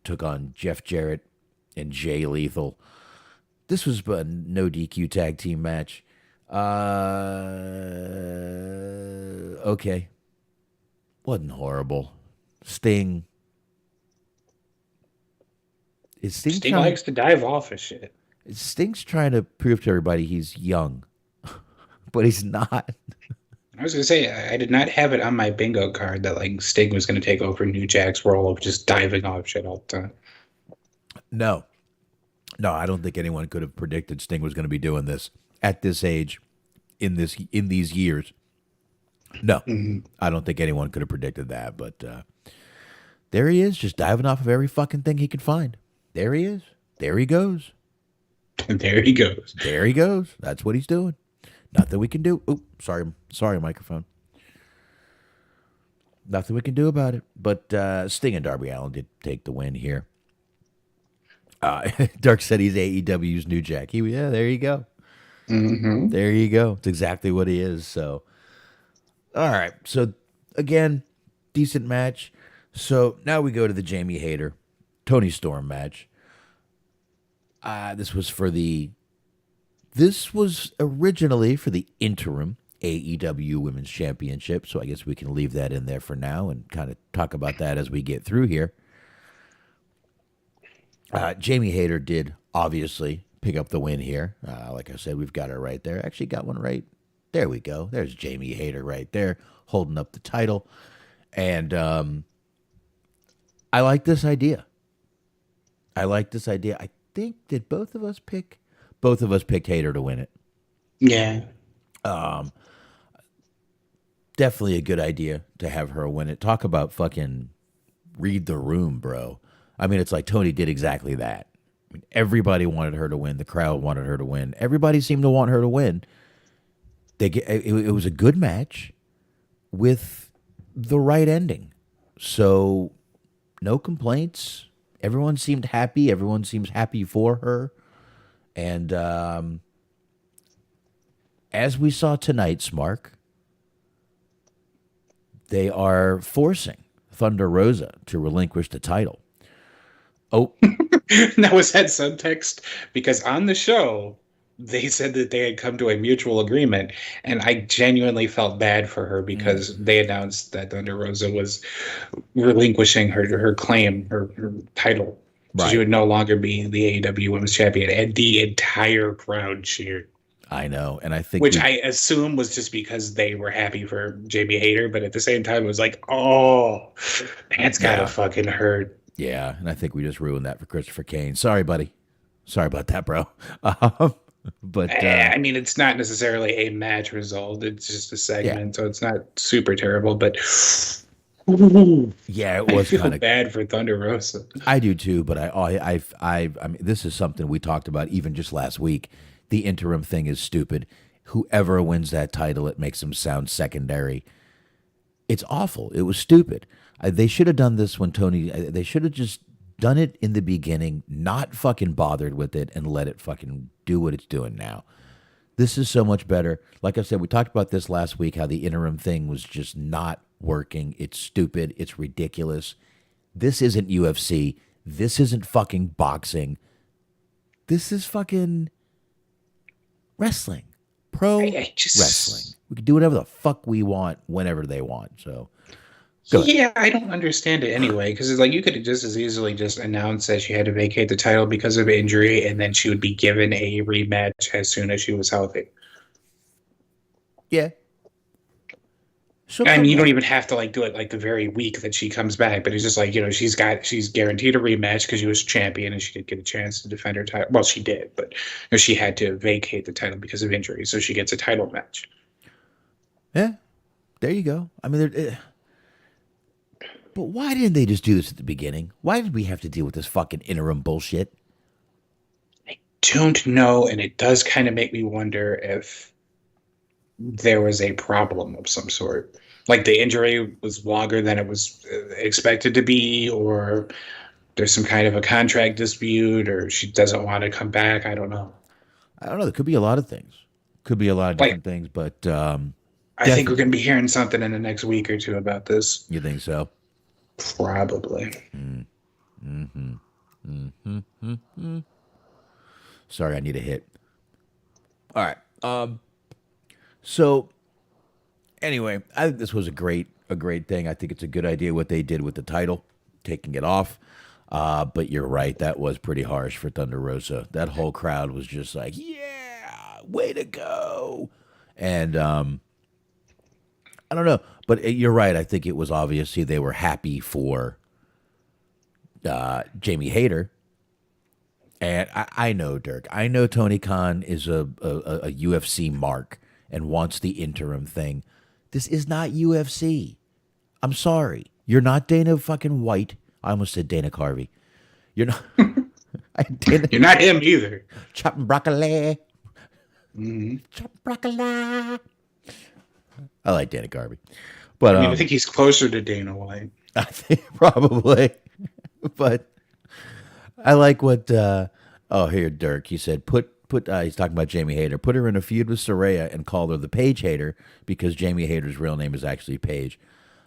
took on Jeff Jarrett and Jay Lethal. This was a no DQ tag team match. Okay. Wasn't horrible. Sting. Is Sting Sting trying? likes to dive off of shit. Sting's trying to prove to everybody he's young, but he's not. I was gonna say I did not have it on my bingo card that like Sting was gonna take over New Jack's role of just diving off shit all the time. No, no, I don't think anyone could have predicted Sting was going to be doing this at this age, in these years. No, Hmm. I don't think anyone could have predicted that. But there he is, just diving off of every fucking thing he could find. There he is. There he goes. And there he goes. There he goes. That's what he's doing. Nothing we can do. Oh, sorry, microphone. Nothing we can do about it. But Sting and Darby Allin did take the win here. Dark said he's AEW's New Jack. Yeah, there you go. Hmm. There you go. It's exactly what he is. So, all right. So, again, decent match. So now we go to the Jamie Hayter, Tony Storm match. This was for the. This was originally for the interim AEW Women's Championship. So I guess we can leave that in there for now and kind of talk about that as we get through here. Jamie Hayter did obviously pick up the win here. Like I said, we've got her right there. Actually, got one right. There we go. There's Jamie Hayter right there holding up the title. And I like this idea. I think, did both of us pick? Both of us picked Hayter to win it. Yeah. Definitely a good idea to have her win it. Talk about fucking read the room, bro. I mean, it's like Tony did exactly that. I mean, everybody wanted her to win. The crowd wanted her to win. Everybody seemed to want her to win. It was a good match with the right ending. So, no complaints. Everyone seemed happy. Everyone seems happy for her. And as we saw tonight, Smark, they are forcing Thunder Rosa to relinquish the title. Oh, Now, was that subtext? Because on the show, they said that they had come to a mutual agreement, and I genuinely felt bad for her because they announced that Thunder Rosa was relinquishing her claim, her title. So she right. would no longer be the AEW Women's Champion, and the entire crowd cheered. I know. And I think Which I assume was just because they were happy for Jamie Hayter, but at the same time, it was like, oh, that's gotta Yeah. fucking hurt. yeah, and I think we just ruined that for Christopher Kane. Sorry, buddy. Sorry about that, bro. But I mean, it's not necessarily a match result; it's just a yeah, segment, so it's not super terrible. But yeah, it I was feel kind of. bad for Thunder Rosa. I do too, but I mean, this is something we talked about even just last week. The interim thing is stupid. Whoever wins that title, it makes them sound secondary. It's awful. It was stupid. They should have done this when Tony. They should have just done it in the beginning, not fucking bothered with it, and let it fucking do what it's doing now. This is so much better. Like I said, we talked about this last week, how the interim thing was just not working. It's stupid. It's ridiculous. This isn't UFC. This isn't fucking boxing. This is fucking wrestling. Pro I just wrestling. We can do whatever the fuck we want whenever they want. So Go ahead. Yeah, I don't understand it anyway, because it's like you could have just as easily just announced that she had to vacate the title because of injury, and then she would be given a rematch as soon as she was healthy. Yeah. She'll I come mean, you don't back. even have to like do it like the very week that she comes back, but it's just like, she's guaranteed a rematch because she was champion and she did get a chance to defend her title. Well, she did, but she had to vacate the title because of injury, so she gets a title match. Yeah. There you go. I mean, but why didn't they just do this at the beginning? Why did we have to deal with this fucking interim bullshit? Don't know, and it does kind of make me wonder if there was a problem of some sort. Like the injury was longer than it was expected to be, or there's some kind of a contract dispute, or she doesn't want to come back. I don't know. I don't know. There could be a lot of things. Could be a lot of Like, different things, but I think we're definitely. going to be hearing something in the next week or two about this. You think so? Probably. Sorry, I need a hit. All right. So anyway, I think this was a great thing. I think it's a good idea what they did with the title, taking it off. But you're right, that was pretty harsh for Thunder Rosa. That whole crowd was just like, "Yeah, way to go!" And I don't know, but you're right. I think it was obviously they were happy for Jamie Hayter. And I know Dirk. I know Tony Khan is a UFC mark and wants the interim thing. This is not UFC. I'm sorry. You're not Dana fucking White. I almost said Dana Carvey. You're not. I Dana You're not him either. chopping broccoli. Mhm. Chop broccoli. I like Dana Carvey, but I mean, I think he's closer to Dana White. I think probably. But I like what. Oh, here, Dirk. He said, "Put." He's talking about Jamie Hayter. Put her in a feud with Soraya and call her the Page Hater because Jamie Hayter's real name is actually Paige.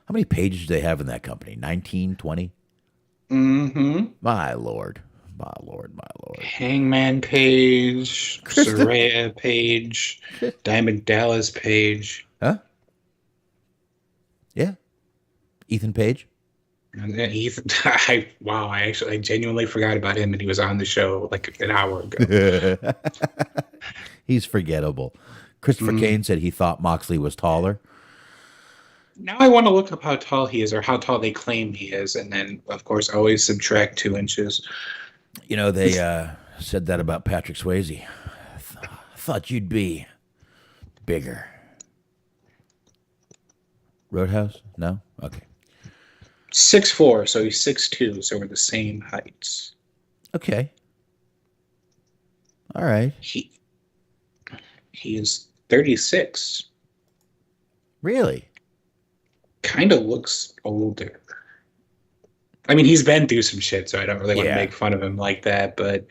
How many pages do they have in that company? 19, 20? Mm-hmm. My lord, my lord, my lord. Hangman Page, Krista, Soraya Page, Diamond Dallas Page. huh? Yeah, Ethan Page. And then I genuinely forgot about him, and he was on the show like an hour ago. He's forgettable. Christopher Mm. Kane said he thought Moxley was taller. Now I want to look up how tall he is, or how tall they claim he is, and then of course always subtract 2 inches. You know, they said that about Patrick Swayze. Thought you'd be bigger. Roadhouse? No? Okay. 6'4", so he's 6'2", so we're the same heights. Okay. All right. He he is 36. Really? Kind of looks older. I mean, he's been through some shit, so I don't really want to Yeah. make fun of him like that, but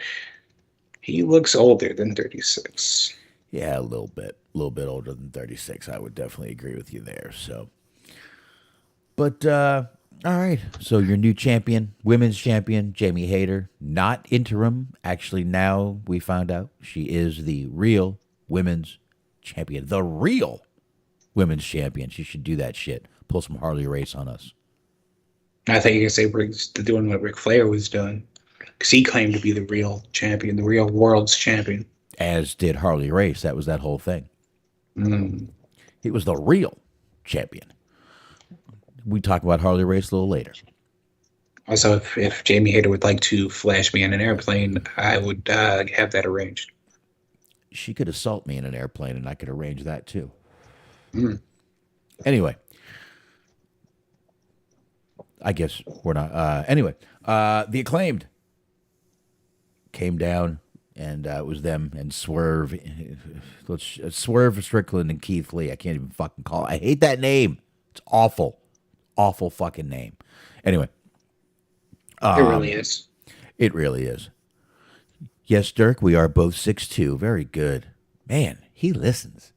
he looks older than 36. Yeah, a little bit. A little bit older than 36. I would definitely agree with you there. So, but all right. So your new champion, women's champion, Jamie Hayter, not interim. Actually, now we found out she is the real women's champion. The real women's champion. She should do that shit. Pull some Harley Race on us. I think you can say Rick's doing what Ric Flair was doing, because he claimed to be the real champion, the real world's champion. As did Harley Race. That was that whole thing. Mm. He was the real champion. We talk about Harley Race a little later. Also, if Jamie Hayter would like to flash me on an airplane, I would have that arranged. She could assault me in an airplane and I could arrange that too. Mm. Anyway, I guess we're not. Anyway, the Acclaimed came down and it was them and Swerve. Swerve Strickland and Keith Lee. I can't even fucking call it. I hate that name. It's awful. Awful fucking name. Anyway, It really is. it really is. Yes, Dirk, we are both 6'2". Very good. Man, he listens.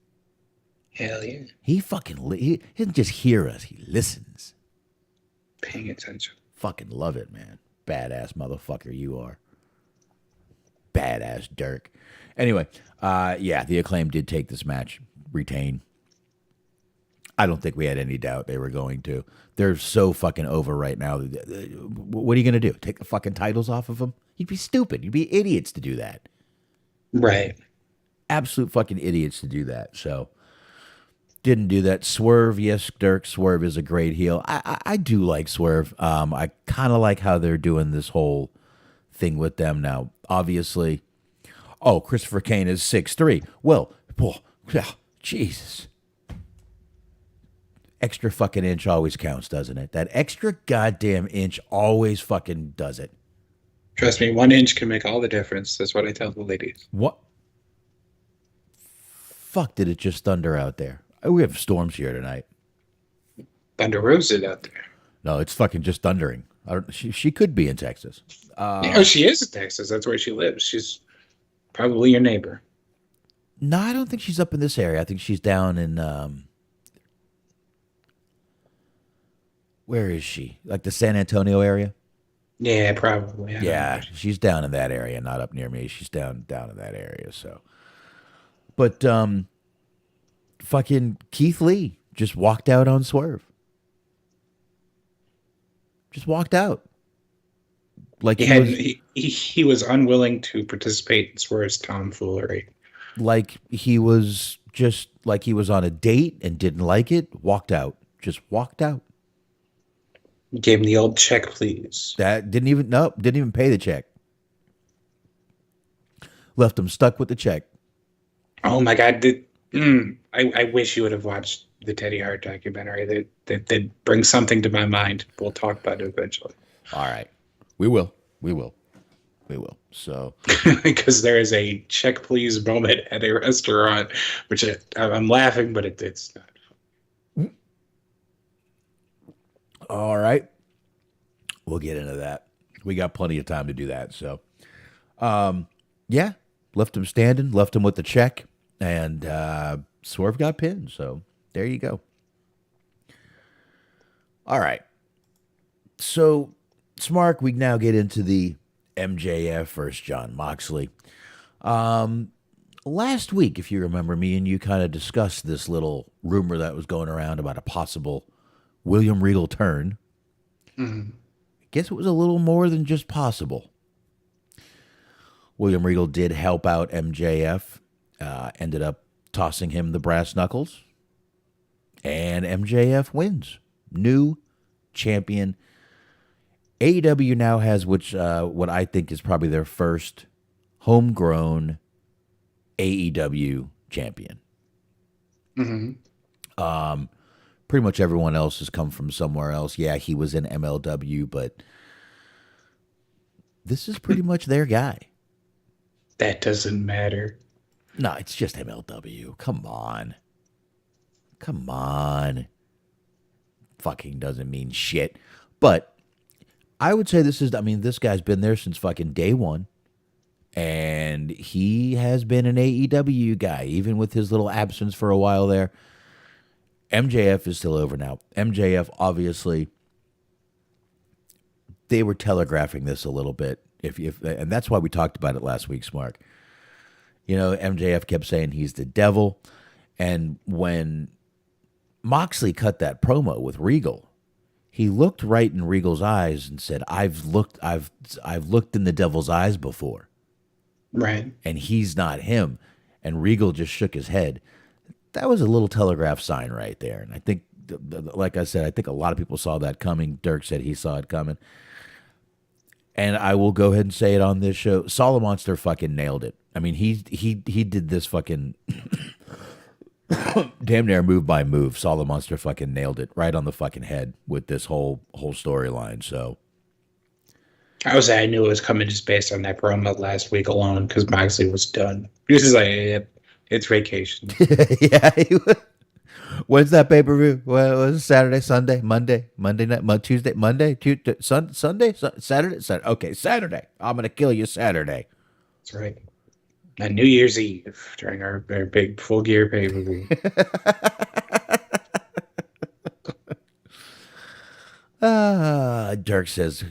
Hell yeah. He fucking he doesn't just hear us. He listens. Paying attention. Fucking love it, man. Badass motherfucker you are. Badass Dirk. Anyway, yeah, the Acclaim did take this match, retain. I don't think we had any doubt they were going to. They're so fucking over right now. What are you going to do? Take the fucking titles off of them? You'd be stupid. You'd be idiots to do that. Right. Absolute fucking idiots to do that. So didn't do that. Swerve, yes, Dirk. Swerve is a great heel. I do like Swerve. I kind of like how they're doing this whole thing with them now. Obviously, oh, Christopher Kane is 6'3". Well, oh, Jesus. Extra fucking inch always counts, doesn't it? That extra goddamn inch always fucking does it. Trust me, 1 inch can make all the difference. That's what I tell the ladies. What? Fuck, did it just thunder out there? Oh, we have storms here tonight. Thunder roasted out there. No, it's fucking just thundering. She could be in Texas. Yeah, she is in Texas. That's where she lives. She's probably your neighbor. No, I don't think she's up in this area. I think she's down in where is she? Like the San Antonio area? Yeah, probably. Yeah, she's down in that area, not up near me. She's down in that area. So, but fucking Keith Lee just walked out on Swerve. Just walked out. Like he was unwilling to participate in Swerve's tomfoolery. Like he was just like he was on a date and didn't like it. Walked out. Just walked out. Gave him the old check, please. That didn't even pay the check. Left him stuck with the check. Oh my God! I wish you would have watched the Teddy Hart documentary. That brings something to my mind. We'll talk about it eventually. All right, we will. So, because there is a check, please moment at a restaurant, which I'm laughing, but it's not. All right. We'll get into that. We got plenty of time to do that. So, yeah, left him standing, left him with the check, and Swerve got pinned. So, there you go. All right. So, Smark, we now get into the MJF versus Jon Moxley. Last week, if you remember, me and you kind of discussed this little rumor that was going around about a possible William Regal turn. Mm-hmm. I guess it was a little more than just possible. William Regal did help out MJF, ended up tossing him the brass knuckles, and MJF wins. New champion. AEW now has what I think is probably their first homegrown AEW champion. Mm-hmm. Pretty much everyone else has come from somewhere else. Yeah, he was in MLW, but this is pretty much their guy. That doesn't matter. No, it's just MLW. Come on. Fucking doesn't mean shit. But I would say this guy's been there since fucking day one. And he has been an AEW guy, even with his little absence for a while there. MJF is still over now. MJF, obviously, they were telegraphing this a little bit. And that's why we talked about it last week, Smark. You know, MJF kept saying he's the devil. And when Moxley cut that promo with Regal, he looked right in Regal's eyes and said, I've looked in the devil's eyes before. Right. And he's not him. And Regal just shook his head. That was a little telegraph sign right there. And I think, like I said, I think a lot of people saw that coming. Dirk said he saw it coming. And I will go ahead and say it on this show. Solid Monster fucking nailed it. I mean, he did this fucking damn near move by move. Solid Monster fucking nailed it right on the fucking head with this whole storyline. So I knew it was coming just based on that promo last week alone because Moxley was done. He was just like, it's vacation. Yeah. When's that pay-per-view? What was it? Saturday, Sunday, Monday night, Tuesday, Monday, Sunday, Saturday. Okay, Saturday. I'm going to kill you Saturday. That's right. On New Year's Eve during our big Full Gear pay-per-view. Dirk says,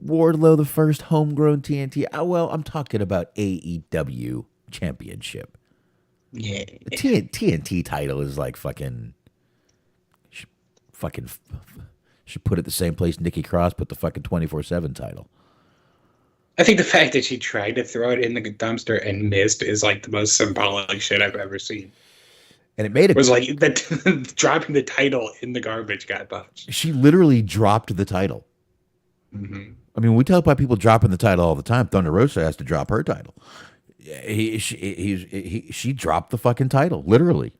Wardlow the first homegrown TNT. Well, I'm talking about AEW Championship. Yeah. The TNT title is like fucking Fucking should put it the same place Nikki Cross put the fucking 24/7 title. I think the fact that she tried to throw it in the dumpster and missed is like the most symbolic shit I've ever seen. And it made It was like that dropping the title in the garbage got botched. she literally dropped the title. Mm-hmm. I mean, we talk about people dropping the title all the time. Thunder Rosa has to drop her title. She dropped the fucking title, literally.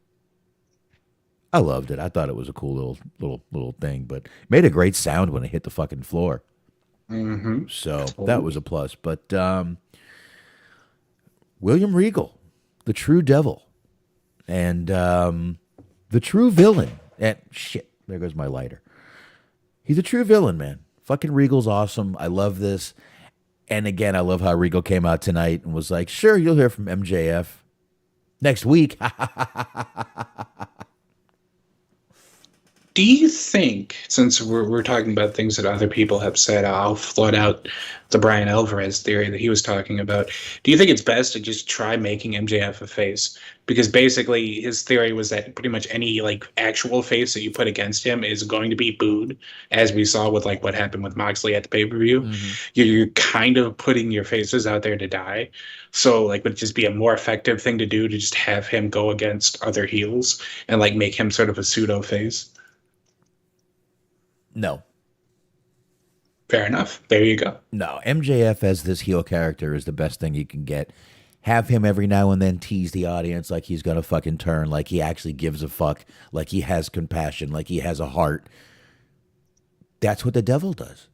I loved it. I thought it was a cool little thing, but it made a great sound when it hit the fucking floor. Mm-hmm. So that was a plus. But William Regal, the true devil, and the true villain. And shit, there goes my lighter. He's a true villain, man. Fucking Regal's awesome. I love this. And again, I love how Regal came out tonight and was like, sure, you'll hear from MJF next week. Do you think, since we're talking about things that other people have said, I'll float out the Brian Alvarez theory that he was talking about. Do you think it's best to just try making MJF a face? Because basically his theory was that pretty much any like actual face that you put against him is going to be booed, as we saw with like what happened with Moxley at the pay-per-view. Mm-hmm. You're kind of putting your faces out there to die. So like would it just be a more effective thing to do to just have him go against other heels and like make him sort of a pseudo face? No. Fair enough. There you go. No, MJF as this heel character is the best thing you can get. Have him every now and then tease the audience like he's going to fucking turn, like he actually gives a fuck, like he has compassion, like he has a heart. That's what the devil does.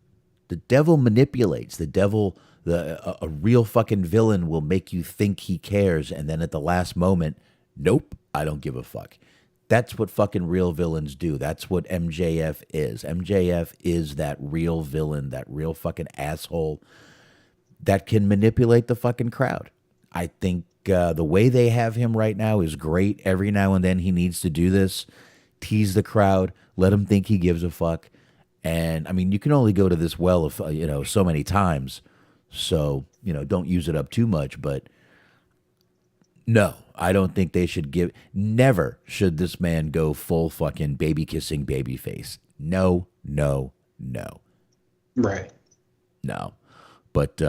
The devil manipulates. The devil, a real fucking villain will make you think he cares, and then at the last moment, nope, I don't give a fuck. That's what fucking real villains do. That's what MJF is. MJF is that real villain, that real fucking asshole that can manipulate the fucking crowd. I think the way they have him right now is great. Every now and then he needs to do this, tease the crowd, let him think he gives a fuck. And I mean, you can only go to this well of so many times. So, don't use it up too much, but no, I don't think they should give. Never should this man go full fucking baby kissing baby face. No, no, no. Right. No. But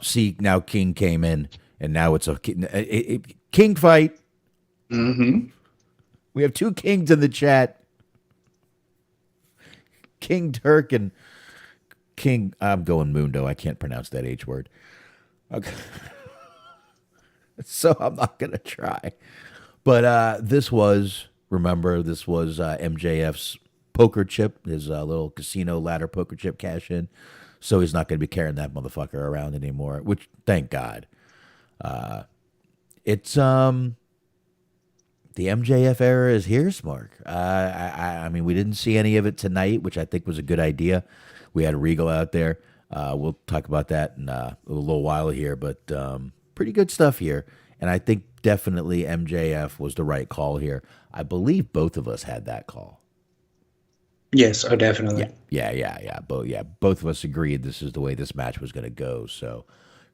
see, now King came in, and now it's a King fight. Mm-hmm. We have two Kings in the chat. King Turk and King. I'm going Mundo. I can't pronounce that H word. Okay. So I'm not going to try. But this was MJF's poker chip, his little casino ladder poker chip cash in. So he's not going to be carrying that motherfucker around anymore, which, thank God. It's the MJF era is here, Smark. I mean, we didn't see any of it tonight, which I think was a good idea. We had Regal out there. We'll talk about that in a little while here, but pretty good stuff here. And I think definitely MJF was the right call here. I believe both of us had that call. Yes, oh, definitely. Yeah. Both of us agreed this is the way this match was going to go. So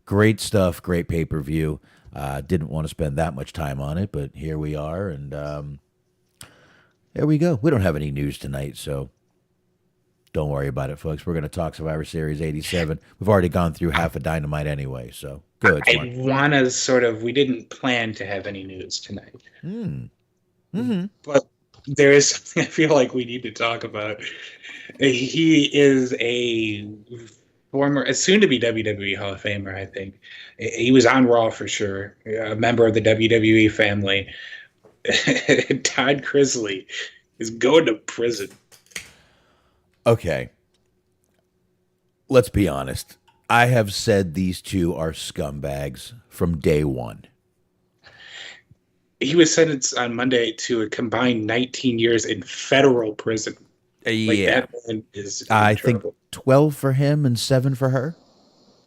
great stuff, great pay-per-view. Didn't want to spend that much time on it, but here we are, and there we go. We don't have any news tonight, so don't worry about it, folks. We're going to talk Survivor Series 87. We've already gone through half a Dynamite anyway, so good. I want to we didn't plan to have any news tonight. Mm-hmm. But there is something I feel like we need to talk about. He is a former, soon-to-be WWE Hall of Famer, I think. He was on Raw for sure, a member of the WWE family. Todd Crisley is going to prison. Okay. Let's be honest. I have said these two are scumbags from day one. He was sentenced on Monday to a combined 19 years in federal prison. Yeah. That man is I think 12 for him and 7 for her.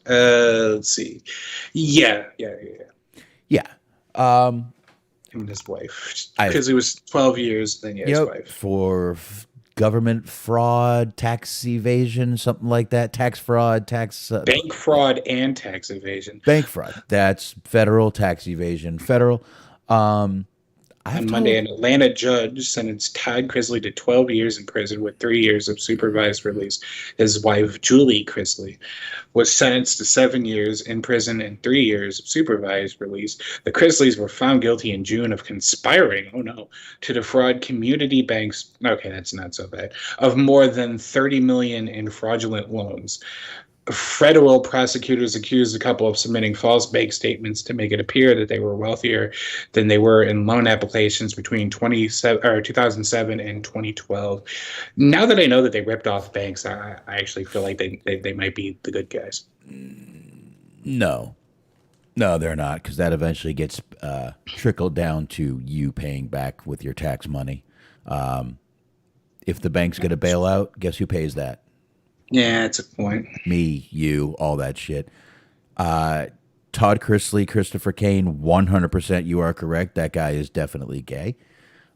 Let's see. Yeah. Yeah. Him and his wife. Because he was 12 years, then his wife. For government fraud, tax evasion, something like that. Tax fraud, bank fraud and tax evasion. Bank fraud. That's federal, tax evasion, federal. I've On Monday, told an Atlanta judge sentenced Todd Chrisley to 12 years in prison with 3 years of supervised release. His wife, Julie Chrisley, was sentenced to 7 years in prison and 3 years of supervised release. The Chrisleys were found guilty in June of conspiring, oh no, to defraud community banks. Okay, that's not so bad. Of more than 30 million in fraudulent loans. Federal prosecutors accused the couple of submitting false bank statements to make it appear that they were wealthier than they were in loan applications between 2007 and 2012. Now that I know that they ripped off banks, I actually feel like they might be the good guys. no, no, they're not, because that eventually gets trickled down to you paying back with your tax money. If the bank's going to bail out, guess who pays that? Yeah, it's a point. Me, you, all that shit. Todd Chrisley, Christopher Kane, 100% you are correct. That guy is definitely gay.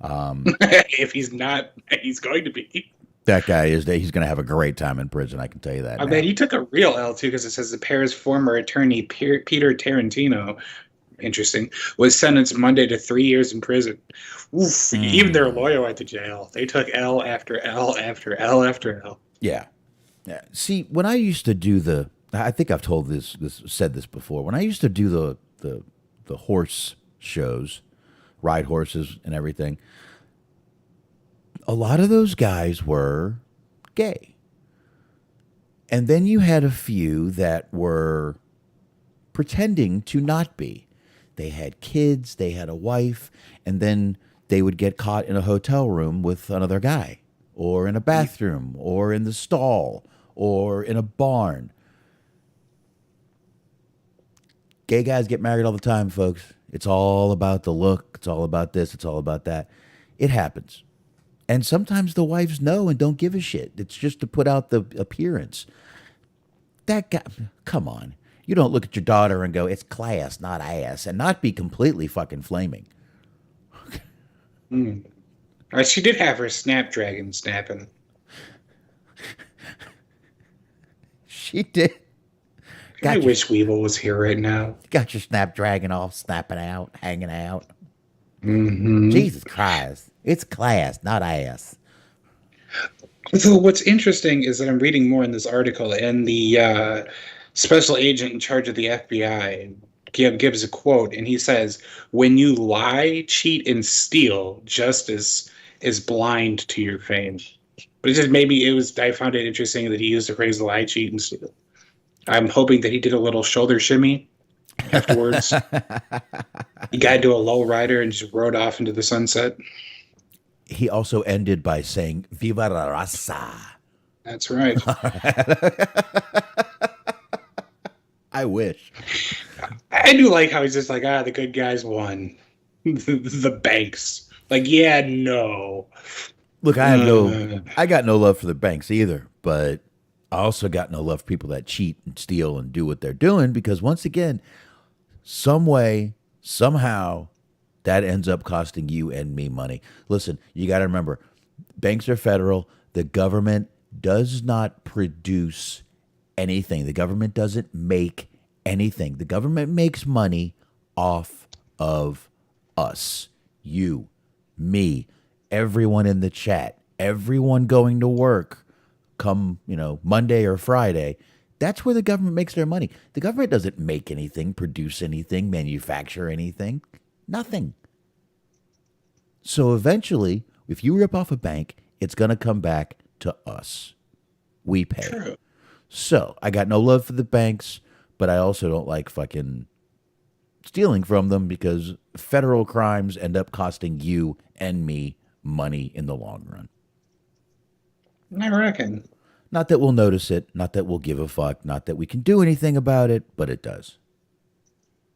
If he's not, he's going to be. That guy is, he's going to have a great time in prison, I can tell you that. I now. bet he took a real L too, because it says the pair's former attorney, Peter Tarantino, interesting, was sentenced Monday to 3 years in prison. Oof, even their lawyer went to jail. They took L after L after L after L. Yeah. Yeah. See, when I used to do I think I've told said this before. When I used to do the horse shows, ride horses and everything, a lot of those guys were gay. And then you had a few that were pretending to not be. They had kids, they had a wife, and then they would get caught in a hotel room with another guy, or in a bathroom, or in the stall, or in a barn. Gay guys get married all the time, folks. It's all about the look. It's all about this. It's all about that. It happens. And sometimes the wives know and don't give a shit. It's just to put out the appearance. That guy, come on. You don't look at your daughter and go, it's class, not ass, and not be completely fucking flaming. She did have her Snapdragon snapping. She did. I wish Weevil was here right now. Got your Snapdragon all snapping out, hanging out. Mm-hmm. Jesus Christ. It's class, not ass. So what's interesting is that I'm reading more in this article, and the special agent in charge of the FBI gives a quote, and he says, "When you lie, cheat, and steal, justice is blind to your fame." But it just I found it interesting that he used the phrase lie, cheat, and steal. I'm hoping that he did a little shoulder shimmy afterwards. He got into a low rider and just rode off into the sunset. He also ended by saying, Viva la raza. That's right. I wish. I do like how he's just like, the good guys won. The banks. Like, yeah, no. Look, I got no love for the banks either, but I also got no love for people that cheat and steal and do what they're doing, because once again, some way, somehow, that ends up costing you and me money. Listen, you got to remember, banks are federal. The government does not produce anything. The government doesn't make anything. The government makes money off of us, you, me, everyone in the chat, everyone going to work come, Monday or Friday. That's where the government makes their money. The government doesn't make anything, produce anything, manufacture anything. Nothing. So eventually, if you rip off a bank, it's going to come back to us. We pay. True. So I got no love for the banks, but I also don't like fucking stealing from them, because federal crimes end up costing you and me money in the long run. I reckon. Not that we'll notice it, not that we'll give a fuck, not that we can do anything about it, but it does.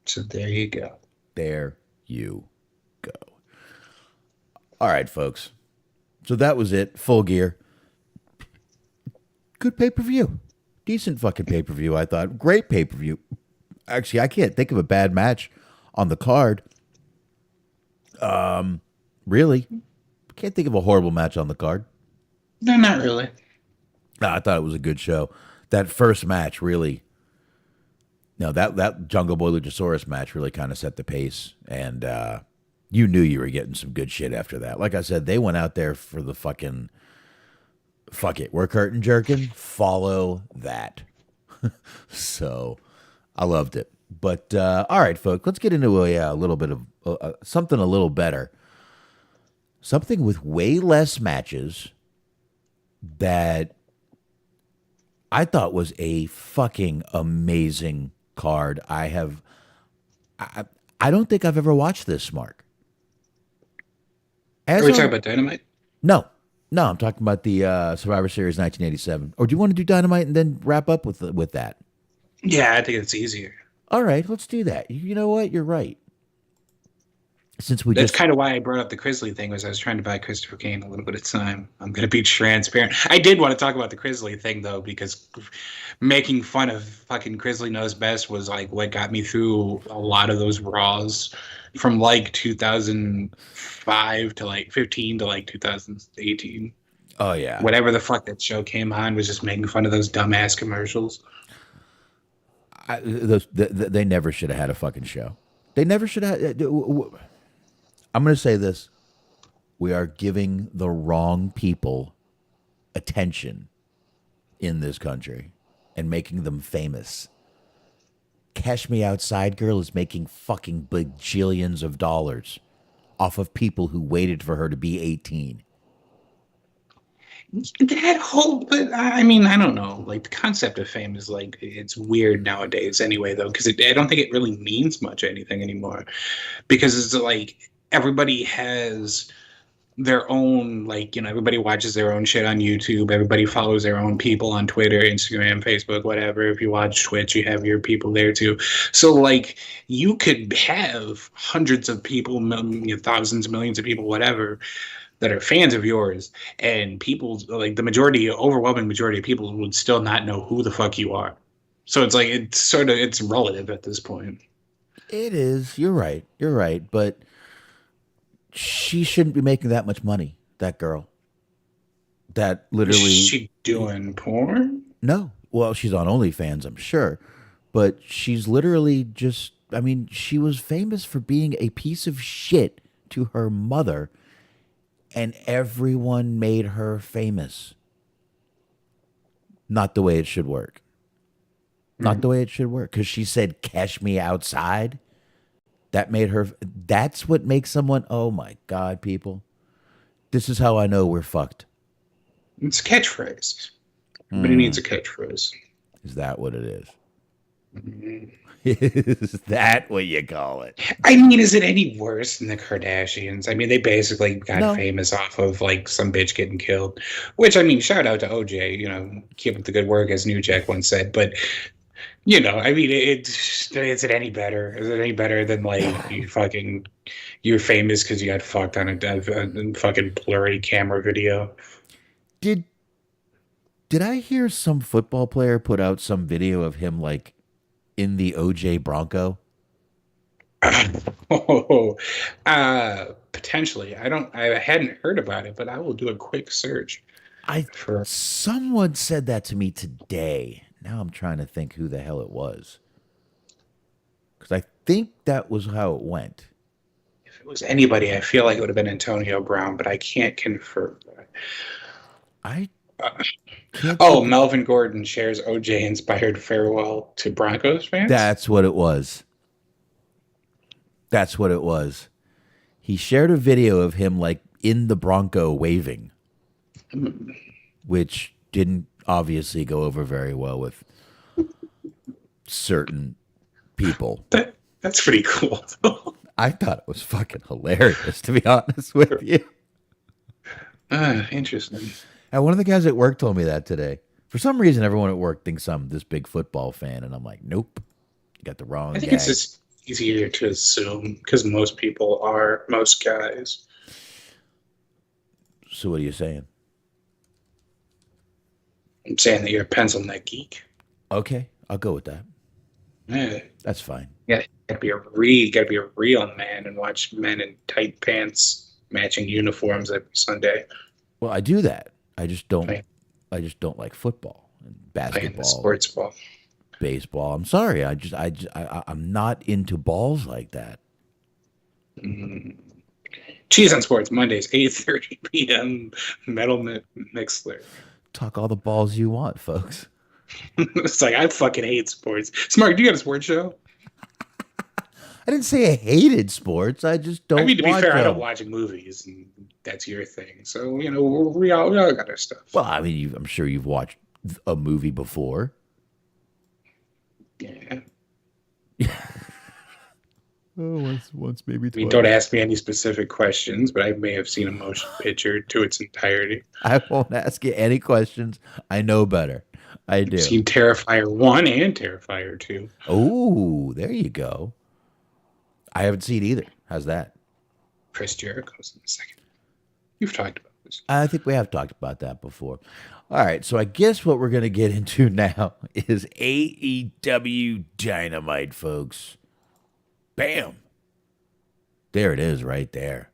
So there you go. There you go. All right, folks. So that was it. Full Gear. Good pay-per-view. Decent fucking pay-per-view, I thought. Great pay-per-view. Actually, I can't think of a bad match on the card. Really? Can't think of a horrible match on the card. No, not really. No, I thought it was a good show. That first match really... No, that Jungle Boy Luchasaurus match really kind of set the pace. And You knew you were getting some good shit after that. Like I said, they went out there for the fucking fuck it. We're curtain jerking. Follow that. So I loved it. But all right, folks, let's get into a little bit of something a little better. Something with way less matches that I thought was a fucking amazing card. I, I don't think I've ever watched this, Mark. Are As we talking a about Dynamite? no, no, I'm talking about the Survivor Series 1987. Or do you want to do Dynamite and then wrap up with that? Yeah, I think it's easier. All right, let's do that. You know what? You're right. Since we That's just kind of why I brought up the Grizzly thing, was I was trying to buy Christopher Kane a little bit of time. I'm going to be transparent. I did want to talk about the Grizzly thing, though, because making fun of fucking Grizzly Knows Best was like what got me through a lot of those Raws from like 2005 to like 15 to like 2018. oh yeah, Whatever the fuck that show came on was just making fun of those dumbass commercials. they never should have had a fucking show. They never should have. I'm going to say this: we are giving the wrong people attention in this country and making them famous. Cash Me Outside Girl is making fucking bajillions of dollars off of people who waited for her to be 18. That whole, but I mean, I don't know. Like the concept of fame is like it's weird nowadays, anyway. Though, because I don't think it really means much anything anymore. Because it's like everybody has their own, like, everybody watches their own shit on YouTube. Everybody follows their own people on Twitter, Instagram, Facebook, whatever. If you watch Twitch, you have your people there too. So like you could have hundreds of people, thousands, millions of people, whatever, that are fans of yours, and people, like the majority, overwhelming majority of people would still not know who the fuck you are. So it's like it's relative at this point. It is. You're right. You're right. But she shouldn't be making that much money. That girl. That Is literally. she doing porn? No. Well, she's on OnlyFans, I'm sure. But she's literally just. I mean, she was famous for being a piece of shit to her mother, and everyone made her famous. Not the way it should work. Not the way it should work. Because she said, "Cash me outside." That made her. That's what makes someone. Oh my God, people. This is how I know we're fucked. It's a catchphrase. Everybody needs a catchphrase. Is that what it is? Is that what you call it? I mean, is it any worse than the Kardashians? I mean, they basically got No. famous off of like some bitch getting killed. Which, I mean, shout out to OJ. Keep up the good work, as New Jack once said. But I mean, is it any better? Is it any better than like you're famous because you got fucked on a fucking blurry camera video? Did I hear some football player put out some video of him like in the OJ Bronco? Oh, potentially. I hadn't heard about it, but I will do a quick search for. Someone said that to me today. Now I'm trying to think who the hell it was. Because I think that was how it went. If it was anybody, I feel like it would have been Antonio Brown, but I can't confirm that. I Uh, can't oh, think- Melvin Gordon shares OJ inspired farewell to Broncos fans. That's what it was. That's what it was. He shared a video of him like in the Bronco waving, which didn't obviously go over very well with certain people. That's pretty cool. I thought it was fucking hilarious, to be honest with you. Interesting. And one of the guys at work told me that today. For some reason, everyone at work thinks I'm this big football fan, and I'm like, nope, you got the wrong I think guy. it's just easier to assume because most people are, most guys. So what are you saying? I'm saying that you're a pencil neck geek. Okay, I'll go with that. Yeah. That's fine. Gotta be a real man and watch men in tight pants matching uniforms every Sunday Well, I do that. I just don't. Right. I just don't like football and playing the basketball, sports ball. baseball. I'm sorry. I'm not into balls like that. Mm. Cheese on Sports, Mondays, 8:30 p.m. Metal Mixler. Talk all the balls you want, folks. It's like, I fucking hate sports. Smark, do you got a sports show? I didn't say I hated sports. I just don't I mean, to be watch fair, I don't them. watch movies, and that's your thing. So, you know, we all got our stuff. Well, I mean, I'm sure you've watched a movie before. Yeah. Oh, once maybe I mean, twice. don't ask me any specific questions, but I may have seen a motion picture to its entirety. I won't ask you any questions. I know better. I do. I've seen Terrifier 1 and Terrifier 2. Oh, there you go. I haven't seen either. How's that? Chris Jericho's in the second. You've talked about this. I think we have talked about that before. All right, so I guess what we're going to get into now is AEW Dynamite, folks. Bam. There it is right there.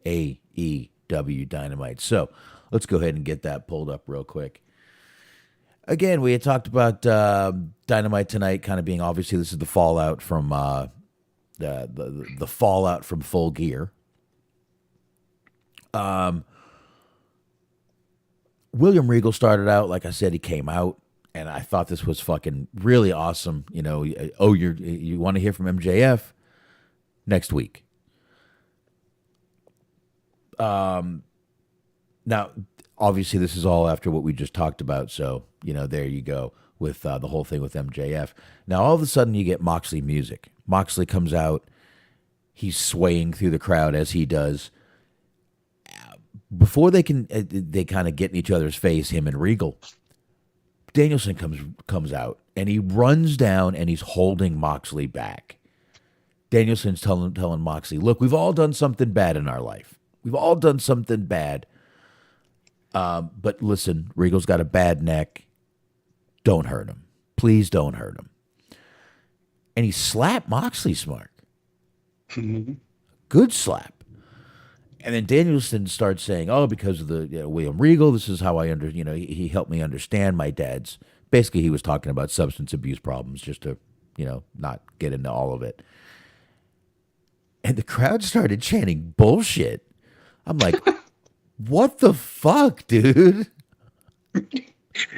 AEW Dynamite. So let's go ahead and get that pulled up real quick. Again, we had talked about Dynamite tonight kind of being, obviously, this is the fallout from the fallout from Full Gear. William Regal started out, like I said, he came out, and I thought this was fucking really awesome. You know, oh, you want to hear from MJF next week. Now, obviously, this is all after what we just talked about, so you know, there you go with the whole thing with MJF. Now, all of a sudden, you get Moxley music. Moxley comes out, he's swaying through the crowd as he does. Before they kind of get in each other's face, him and Regal, Danielson comes out and he runs down and he's holding Moxley back. Danielson's telling Moxley, look, we've all done something bad in our life. We've all done something bad. But listen, Regal's got a bad neck. Don't hurt him. Please don't hurt him. And he slapped Moxley, Smart. Good slap. And then Danielson starts saying, "Oh, because of the William Regal, this is how I he helped me understand my dad's." Basically, he was talking about substance abuse problems, just to not get into all of it. And the crowd started chanting bullshit. I'm like, "What the fuck, dude?"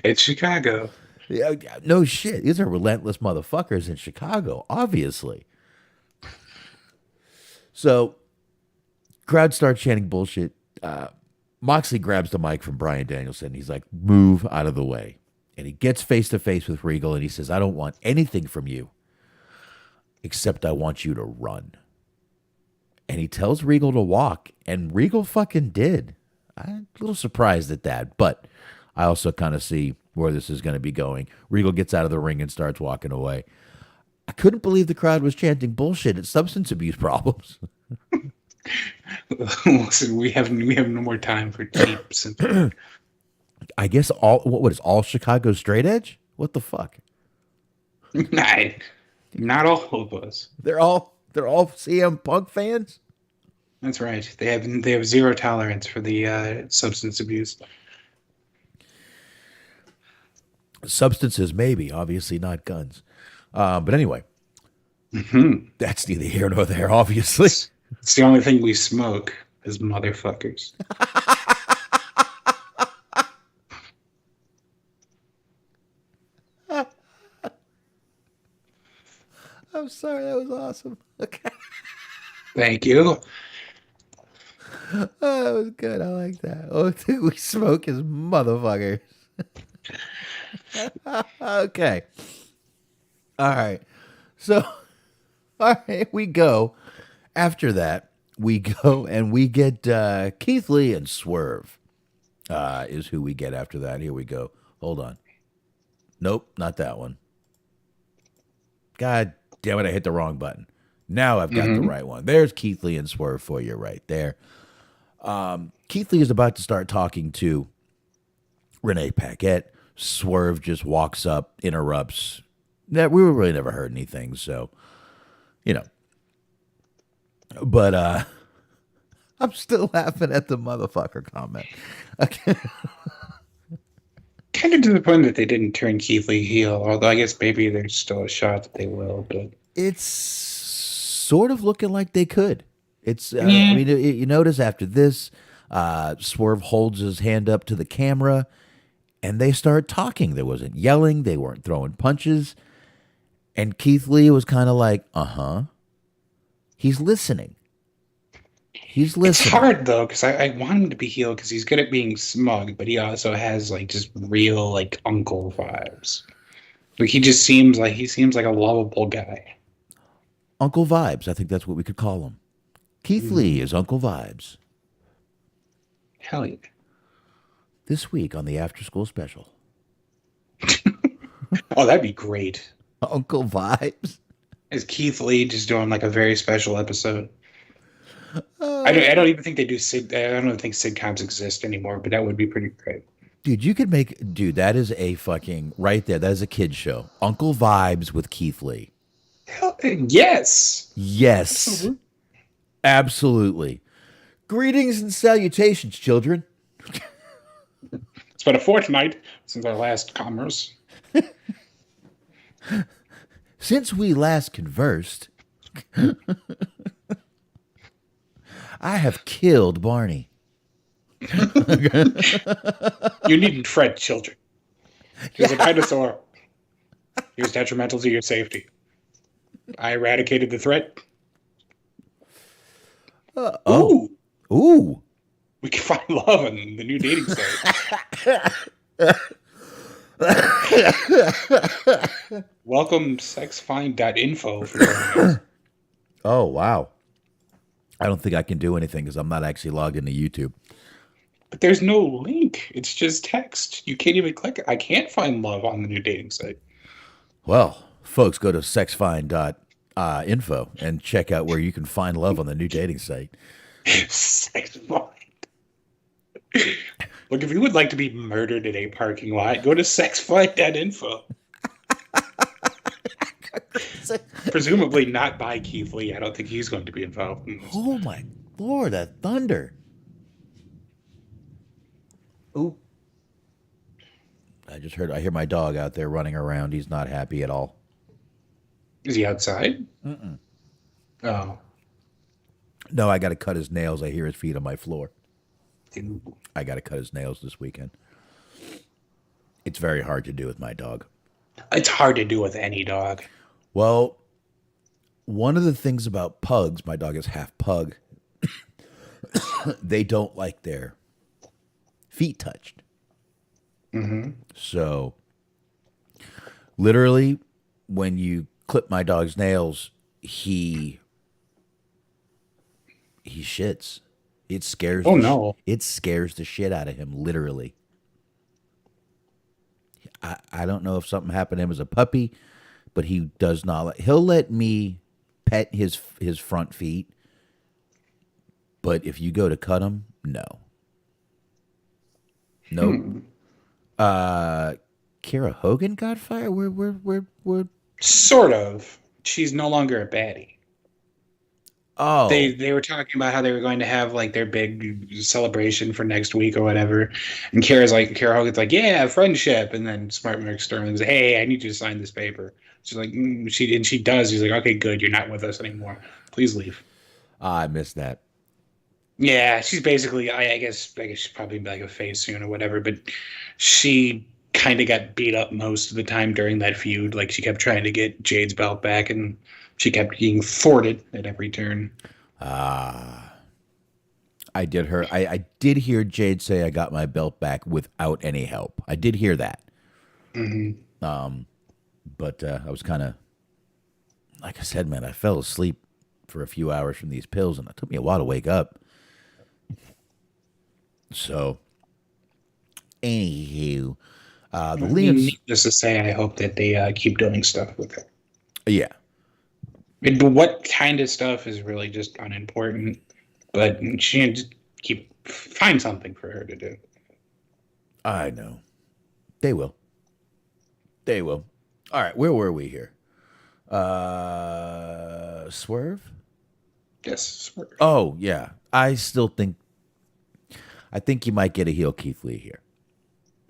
It's Chicago. Yeah, no shit. These are relentless motherfuckers in Chicago, obviously. So, crowd starts chanting bullshit. Moxley grabs the mic from Bryan Danielson. He's like, move out of the way. And he gets face to face with Regal and he says, I don't want anything from you except I want you to run. And he tells Regal to walk, and Regal fucking did. I'm a little surprised at that, but I also kind of see where this is going to be going. Regal gets out of the ring and starts walking away. I couldn't believe the crowd was chanting bullshit at substance abuse problems. Listen, we have no more time for cheap sympathy. I guess all Chicago straight edge? What the fuck? Not all of us. They're all CM Punk fans? That's right. They have zero tolerance for the substance abuse. Substances, maybe. Obviously not guns. But anyway, that's neither here nor there, obviously. It's the only thing we smoke as motherfuckers. I'm sorry, that was awesome. Okay. Thank you. Oh, that was good. I like that. Oh, we smoke as motherfuckers. Okay. All right. So, all right, we go. After that, we go and we get Keith Lee and Swerve is who we get after that. Here we go. Hold on. Nope, not that one. God damn it, I hit the wrong button. Now I've got the right one. There's Keith Lee and Swerve for you right there. Keith Lee is about to start talking to Renee Paquette. Swerve just walks up, interrupts. We really never heard anything, so, But I'm still laughing at the motherfucker comment. Okay. Kind of disappointed that they didn't turn Keith Lee heel, although I guess maybe there's still a shot that they will. But It's sort of looking like they could. It's, I Yeah. mean, you notice after this, Swerve holds his hand up to the camera and they start talking. There wasn't yelling, they weren't throwing punches. And Keith Lee was kind of like, he's listening. He's It's listening. hard though, because I want him to be healed because he's good at being smug, but he also has like just real like uncle vibes. Like he seems like a lovable guy. Uncle Vibes, I think that's what we could call him. Keith Lee is Uncle Vibes. Hell yeah. This week on the After School Special. Oh, that'd be great. Uncle Vibes? Is Keith Lee just doing like a very special episode? I don't even think they do I don't think sitcoms exist anymore, but that would be pretty great. Dude, dude, that is a fucking, right there, that is a kid's show. Uncle Vibes with Keith Lee. Hell, yes. Yes. Absolutely. Absolutely. Greetings and salutations, children. It's been a fortnight since our last commerce. Since we last conversed, I have killed Barney. You needn't fret, children. He's a dinosaur. He was detrimental to your safety. I eradicated the threat. Oh. Ooh. We can find love on the new dating site. Welcome sexfind.info for joining us. Oh, wow. I don't think I can do anything because I'm not actually logged into YouTube. But there's no link. It's just text. You can't even click it. I can't find love on the new dating site. Well, folks, go to sexfind.info and check out where you can find love on the new dating site. Sexfind. Look, if you would like to be murdered in a parking lot, go to sexfind.info. Presumably not by Keith Lee. I don't think he's going to be involved in this. Oh, my Lord, that thunder. Ooh. I hear my dog out there running around. He's not happy at all. Is he outside? Oh. No, I got to cut his nails. I hear his feet on my floor. Ooh. I got to cut his nails this weekend. It's very hard to do with my dog. It's hard to do with any dog. Well, one of the things about pugs, my dog is half pug, they don't like their feet touched. Mm-hmm. So, literally, when you clip my dog's nails, he shits. It scares. Oh, no. It scares the shit out of him. Literally. I don't know if something happened to him as a puppy, but he does not. He'll let me pet his front feet, but if you go to cut him, no. Nope. Kara Hogan got fired. We're Sort of. She's no longer a baddie. Oh, They were talking about how they were going to have like their big celebration for next week or whatever, and Kara Hogan's like, yeah, friendship, and then Smart Mark Sterling's, hey, I need you to sign this paper. She's like, she does. He's like, okay, good, you're not with us anymore. Please leave. I missed that. Yeah, she's basically, I guess she's probably like a face soon or whatever, but she kind of got beat up most of the time during that feud. Like she kept trying to get Jade's belt back, and she kept being thwarted at every turn. I did hear Jade say I got my belt back without any help. I did hear that. Mm-hmm. But I was kind of, like I said, man, I fell asleep for a few hours from these pills, and it took me a while to wake up. So, anywho, the Liam's, Needless to say, I hope that they keep doing stuff with her. yeah. But what kind of stuff is really just unimportant, but she just find something for her to do. I know. They will. They will. All right, where were we here? Swerve? Yes. Oh, yeah. I think you might get a heel Keith Lee here.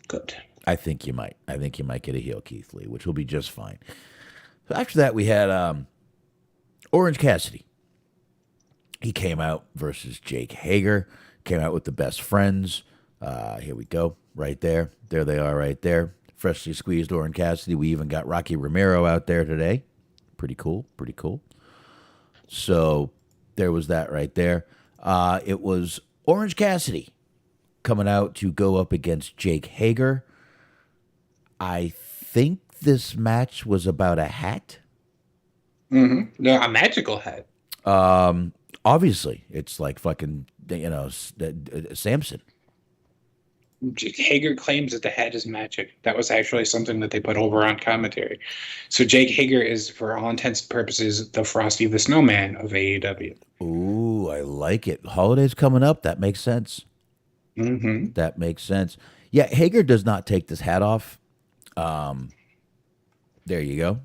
Good. I think you might get a heel Keith Lee, which will be just fine. So after that, we had Orange Cassidy He came out versus Jake Hager, came out with the best friends. Here we go, right there. There they are, right there. Freshly squeezed Orange Cassidy. We even got Rocky Romero out there today. Pretty cool, pretty cool. So there was that right there. It was Orange Cassidy coming out to go up against Jake Hager. I think this match was about a hat. No, a magical hat. Obviously, it's like fucking, Samson. Hager claims that the hat is magic. That was actually something that they put over on commentary. So Jake Hager is, for all intents and purposes, the Frosty the Snowman of AEW. Ooh, I like it. Holidays coming up. That makes sense. Mm-hmm. That makes sense. Yeah, Hager does not take this hat off. There you go.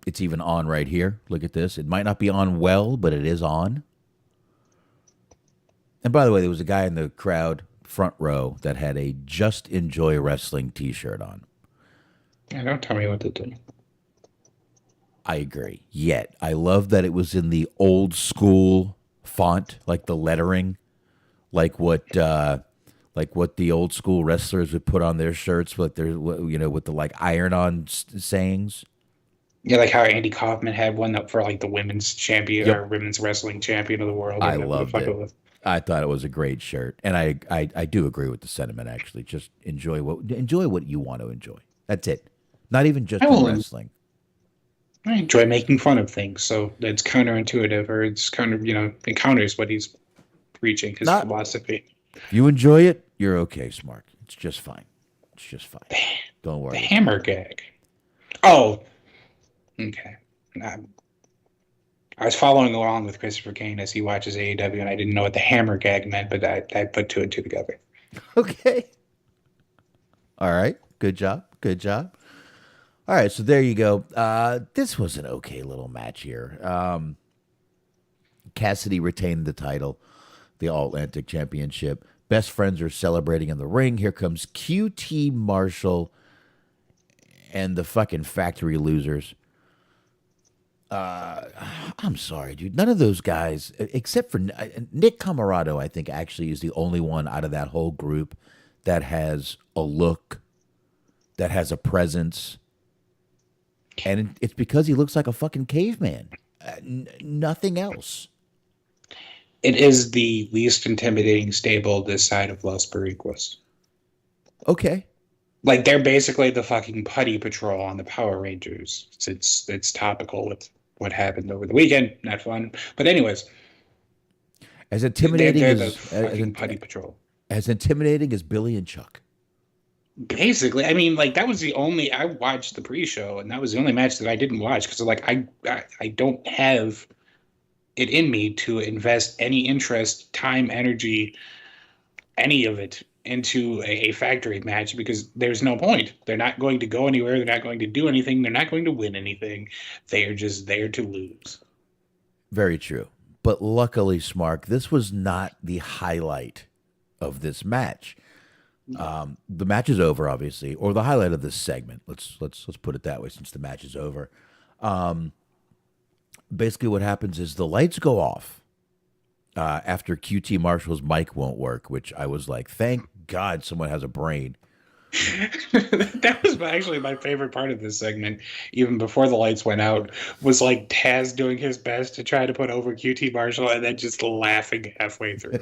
It's even on right here. Look at this. It might not be on well, but it is on. And by the way, there was a guy in the crowd, front row, that had a Just Enjoy Wrestling t-shirt on. Yeah, don't tell me what to do. I agree. Yet, I love that it was in the old school font, like the lettering, like what the old school wrestlers would put on their shirts, with their with the like iron-on sayings. Yeah, like how Andy Kaufman had one up for like the women's champion Yep, or women's wrestling champion of the world or I whatever the loved fuck it. it was. I thought it was a great shirt, and I do agree with the sentiment. Actually, just enjoy what you want to enjoy. That's it. Not even I just in will. wrestling. I enjoy making fun of things, so it's counterintuitive, or it's kind of it counters what he's preaching, his Not philosophy. If you enjoy it, you're okay, Smark. It's just fine. It's just fine. The, Don't the worry. hammer gag. Oh, okay. I was following along with Christopher Kane as he watches AEW, and I didn't know what the hammer gag meant, but I put two and two together. Okay. All right. Good job. Good job. All right. So there you go. This was an okay little match here. Cassidy retained the title, the All Atlantic Championship. Best friends are celebrating in the ring. Here comes QT Marshall and the fucking factory losers. I'm sorry, dude. None of those guys, except for Nick Camarado, I think actually is the only one out of that whole group that has a look, that has a presence. And it's because he looks like a fucking caveman. Nothing else. It is the least intimidating stable this side of Los Barriquas. Okay. Like they're basically the fucking putty patrol on the Power Rangers. It's topical with what happened over the weekend. Not fun, but anyways, As intimidating they're the as fucking putty patrol. as intimidating as Billy and Chuck. Basically, I mean, like that was the only I watched the pre-show, and that was the only match that I didn't watch because like I don't have it in me to invest any interest, time, energy, any of it into a factory match because there's no point. They're not going to go anywhere. They're not going to do anything. They're not going to win anything. They are just there to lose. Very true. But luckily, Smark, this was not the highlight of this match. The match is over, obviously, or the highlight of this segment. Let's put it that way, since the match is over. Basically, what happens is the lights go off after QT Marshall's mic won't work, which I was like, thank God someone has a brain. That was actually my favorite part of this segment, even before the lights went out, was like Taz doing his best to try to put over QT Marshall and then just laughing halfway through.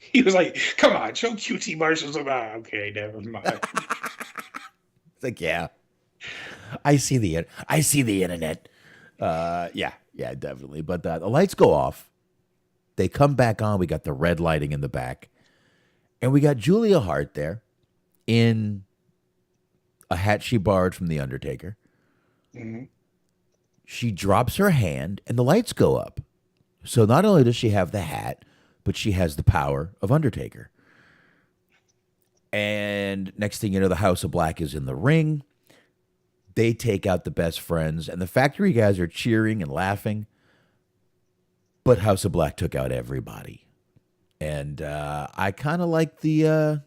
He was like, come on, show QT Marshall some. Okay, never mind. It's like, yeah, I see the internet. Yeah, definitely. But the lights go off. They come back on. We got the red lighting in the back. And we got Julia Hart there in a hat she borrowed from The Undertaker. Mm-hmm. She drops her hand and the lights go up. So not only does she have the hat, but she has the power of Undertaker. And next thing you know, the House of Black is in the ring. They take out the best friends, and the factory guys are cheering and laughing. But House of Black took out everybody. And I kind of like the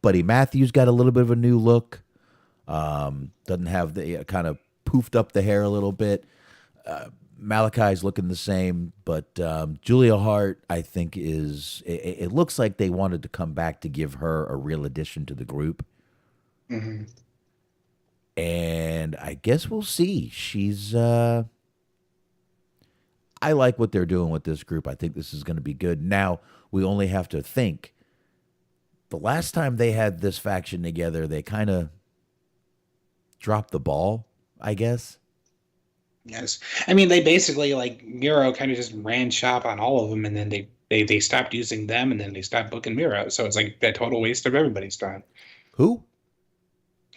Buddy Matthews got a little bit of a new look. Doesn't have the kind of poofed up the hair a little bit. Malachi's looking the same, but Julia Hart, I think, it looks like they wanted to come back to give her a real addition to the group. Hmm. And I guess we'll see. I like what they're doing with this group. I think this is going to be good. Now, we only have to think the last time they had this faction together, they kind of dropped the ball, I guess. Yes, I mean they basically like Miro kind of just ran shop on all of them, and then they stopped using them, and then they stopped booking Miro. So it's like a total waste of everybody's time. Who?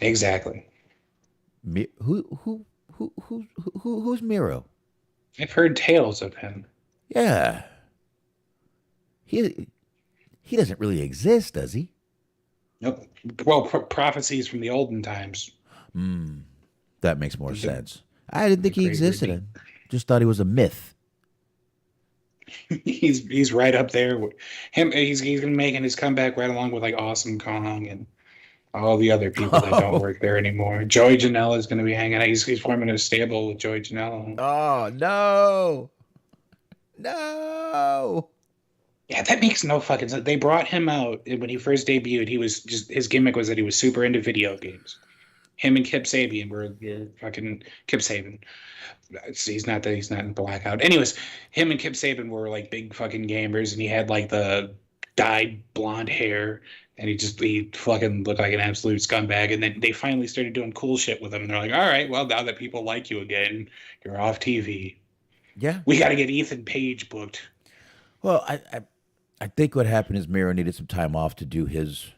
Exactly. Who's Miro? I've heard tales of him. Yeah. He he doesn't really exist, does he? Nope. Well, prophecies from the olden times. That makes more The, sense. I didn't the think he great existed. I redeemer. just thought he was a myth. He's right up there with him. He's gonna be making his comeback right along with like Awesome Kong and all the other people that don't Oh, work there anymore. Joey Janela is gonna be hanging out. He's forming a stable with Joey Janela. oh no. No. Yeah, that makes no fucking sense. They brought him out when he first debuted. He was just his gimmick was that he was super into video games. Him and Kip Sabian were fucking Kip Sabian. He's not in Blackout. Anyways, him and Kip Sabian were like big fucking gamers, and he had like the dyed blonde hair, and he fucking looked like an absolute scumbag. And then they finally started doing cool shit with him. And they're like, all right, well now that people like you again, you're off TV. Yeah. We got to get Ethan Page booked. Well, I think what happened is Miro needed some time off to do his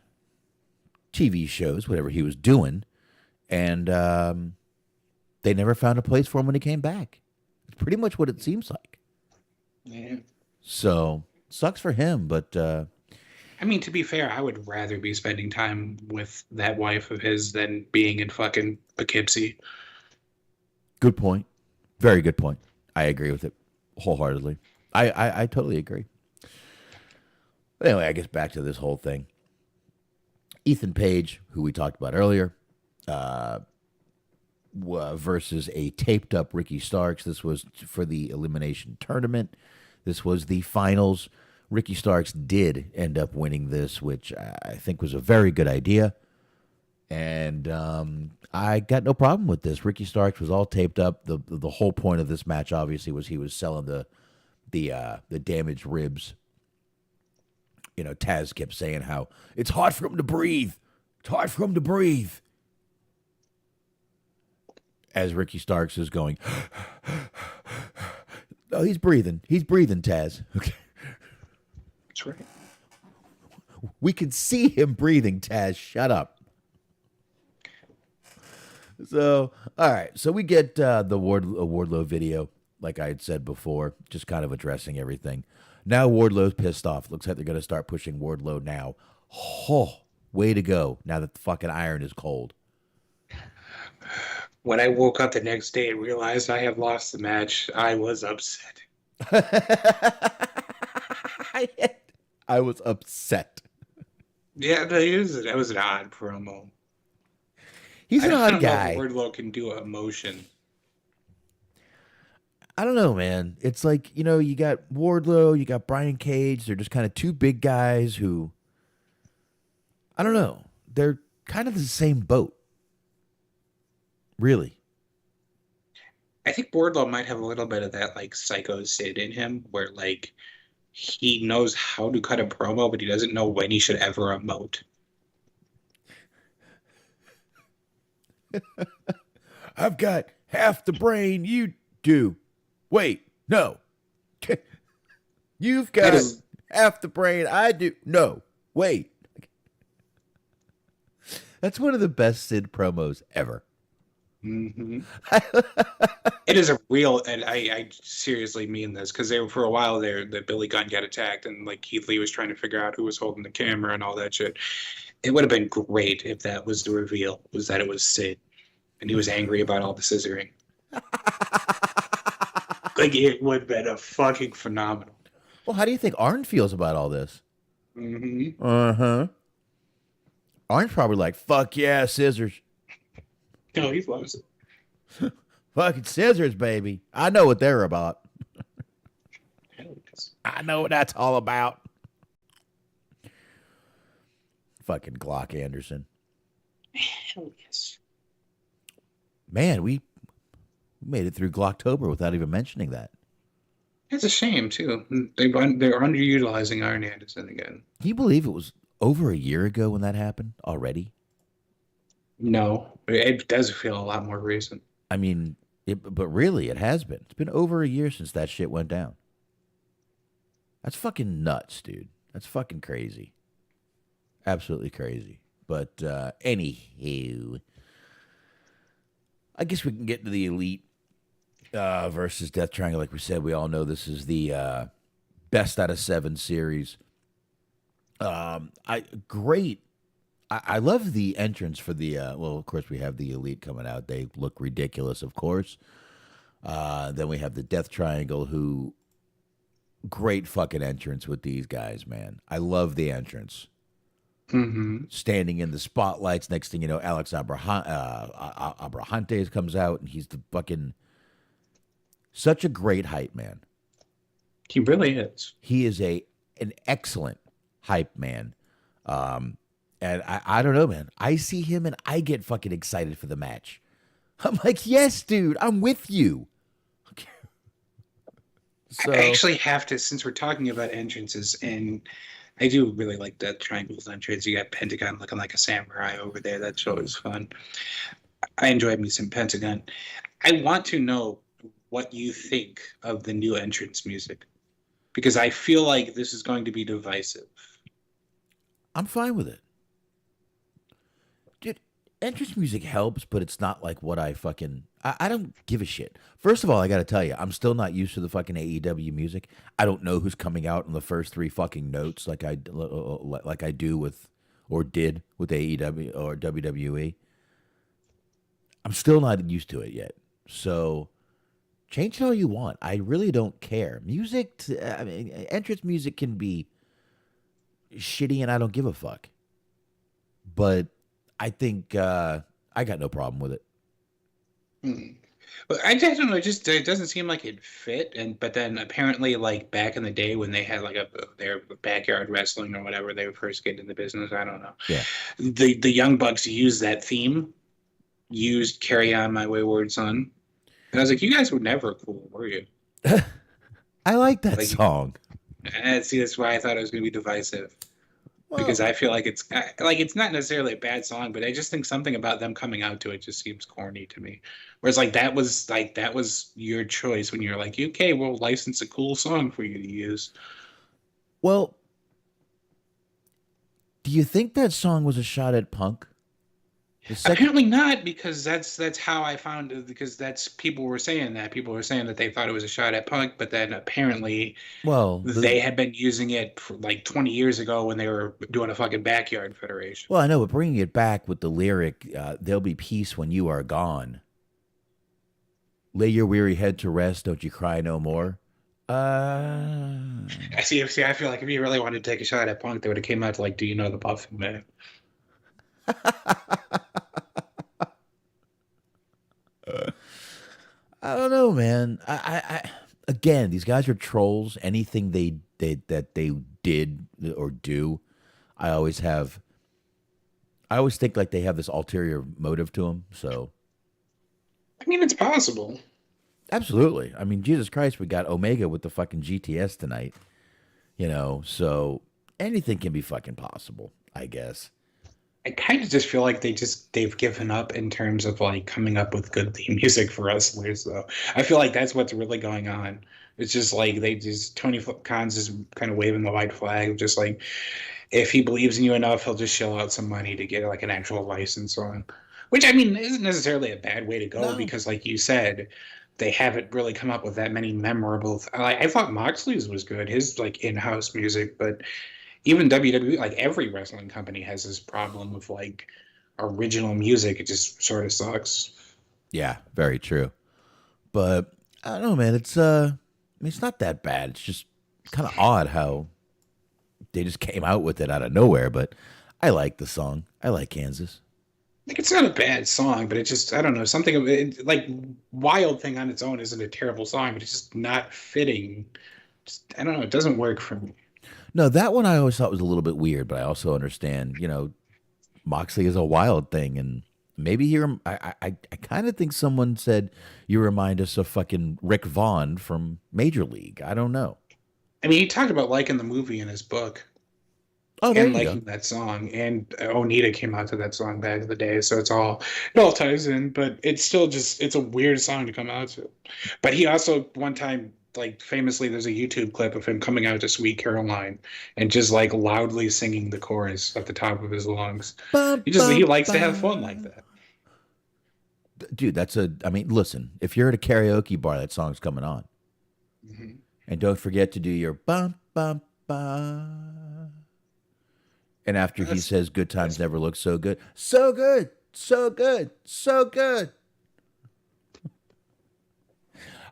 TV shows, whatever he was doing, and they never found a place for him when he came back. It's pretty much what it seems like. Yeah. So sucks for him, but I mean, to be fair, I would rather be spending time with that wife of his than being in fucking Poughkeepsie. good point. Very good point. I agree with it wholeheartedly. I totally agree. But anyway, I guess back to this whole thing. Ethan Page, who we talked about earlier, versus a taped up Ricky Starks. This was for the elimination tournament. This was the finals. Ricky Starks did end up winning this, which I think was a very good idea. And I got no problem with this. Ricky Starks was all taped up. The whole point of this match, obviously, was he was selling the damaged ribs. You know, Taz kept saying how it's hard for him to breathe. It's hard for him to breathe. As Ricky Starks is going, oh, he's breathing. He's breathing, Taz. Okay. That's right. We can see him breathing, Taz. Shut up. So, all right. So we get the Wardlow video, like I had said before, just kind of addressing everything. Now Wardlow's pissed off. Looks like they're going to start pushing Wardlow now. Oh, way to go. Now that the fucking iron is cold. When I woke up the next day and realized I had lost the match, I was upset. I was upset. Yeah, that was an odd promo. He's I an don't, I odd don't know if guy. Wardlow can do emotion. I don't know, man. It's like, you know, you got Wardlow, you got Brian Cage. They're just kind of two big guys who, I don't know. They're kind of the same boat. Really. I think Wardlow might have a little bit of that like Psycho Sid in him, where like he knows how to cut a promo, but he doesn't know when he should ever emote. I've got half the brain you do. Wait, no. You've That got is half the brain I do. No, wait. That's one of the best Sid promos ever. mhm. It is a real, and I seriously mean this because they were for a while there that Billy Gunn got attacked and like Keith Lee was trying to figure out who was holding the camera and all that shit. It would have been great if that was the reveal, was that it was Sid and he was angry about all the scissoring. Like it would have been a fucking phenomenal. Well, how do you think Arn feels about all this? Hmm. Uh-huh. Arn's probably like, fuck yeah, scissors. No, he loves it. Fucking scissors, baby. I know what they're about. Hell yes. I know what that's all about. Fucking Glock Anderson. Hell yes. Man, we made it through Glocktober without even mentioning that. It's a shame too. They're underutilizing Iron Anderson again. Can you believe it was over a year ago when that happened already? No, it does feel a lot more recent. I mean, but really, it has been. It's been over a year since that shit went down. That's fucking nuts, dude. That's fucking crazy. Absolutely crazy. But anywho, I guess we can get to the Elite versus Death Triangle. Like we said, we all know this is the best out of 7 series. I great. I love the entrance for the. Well, of course, we have the Elite coming out. They look ridiculous, of course. Then we have the Death Triangle, who great fucking entrance with these guys, man. I love the entrance. Mm-hmm. Standing in the spotlights. Next thing you know, Alex Abrahantes comes out, and he's the fucking such a great hype man. He really is. He is an excellent hype man. And I don't know, man. I see him and I get fucking excited for the match. I'm like, yes, dude, I'm with you. Okay. So I actually have to, since we're talking about entrances, and I do really like that Triangle's entrance. You got Pentagon looking like a samurai over there. That's always fun. I enjoyed me some Pentagon. I want to know what you think of the new entrance music, because I feel like this is going to be divisive. I'm fine with it. Dude, entrance music helps, but it's not like what I don't give a shit. First of all, I got to tell you, I'm still not used to the fucking AEW music. I don't know who's coming out in the first 3 fucking notes like I do with or did with AEW or WWE. I'm still not used to it yet. So change it all you want. I really don't care. I mean, entrance music can be shitty and I don't give a fuck. But I think I got no problem with it. Hmm. But I just don't know. It doesn't seem like it fit. But then apparently, like back in the day when they had like their backyard wrestling or whatever, they were first getting into business. I don't know. Yeah. The Young Bucks used that theme, used "Carry On My Wayward Son," and I was like, you guys were never cool, were you? I like that Like, song. see, that's why I thought it was going to be divisive. Well, Because I feel like it's not necessarily a bad song, but I just think something about them coming out to it just seems corny to me. Whereas that was your choice when you're like, okay, we'll license a cool song for you to use. well, do you think that song was a shot at Punk? The second, Apparently not, because that's how I found it. Because that's people were saying that they thought it was a shot at Punk, but then apparently well, they had been using it for like 20 years ago when they were doing a fucking backyard federation. I know, but bringing it back with the lyric, "There'll be peace when you are gone. Lay your weary head to rest. Don't you cry no more." I see. See, I feel like if you really wanted to take a shot at Punk, they would have came out to like, "Do you know the Muffin Man?" I don't know, man. Again, these guys are trolls. Anything that they did or do, I always have. I always think like they have this ulterior motive to them. So I mean, it's possible. absolutely. I mean, Jesus Christ, we got Omega with the fucking GTS tonight. So anything can be fucking possible, I guess. I kind of just feel like they've given up in terms of like coming up with good theme music for wrestlers, though. I feel like that's what's really going on. It's just like Tony Khan's just kind of waving the white flag, just like if he believes in you enough, he'll just shell out some money to get like an actual license on. Which I mean isn't necessarily a bad way to go No. because, like you said, they haven't really come up with that many memorable. I thought Moxley's was good, his like in-house music, but even WWE, like every wrestling company has this problem of like original music. It just sort of sucks. Yeah, very true. But I don't know, man. I mean, it's not that bad. It's just kind of odd how they just came out with it out of nowhere. But I like the song. I like Kansas. Like it's not a bad song, but it just I don't know something like Wild Thing on its own isn't a terrible song, but it's just not fitting. Just, I don't know. It doesn't work for me. No, that one I always thought was a little bit weird, but I also understand, Moxley is a wild thing, and maybe I kind of think someone said you remind us of fucking Rick Vaughn from Major League. I don't know. I mean, he talked about liking the movie in his book Oh, there and you go. liking that song, and Onita came out to that song back in the day, so it all ties in. But it's still just it's a weird song to come out to. But he also one time like famously there's a YouTube clip of him coming out to Sweet Caroline and just like loudly singing the chorus at the top of his lungs. Bum, He bum, likes to have fun like bum. that. Dude, I mean, listen, if you're at a karaoke bar, that song's coming on. Mhm. And don't forget to do your bum, bum, bum. And after he That's says good times that's never look so good, so good, so good, so good.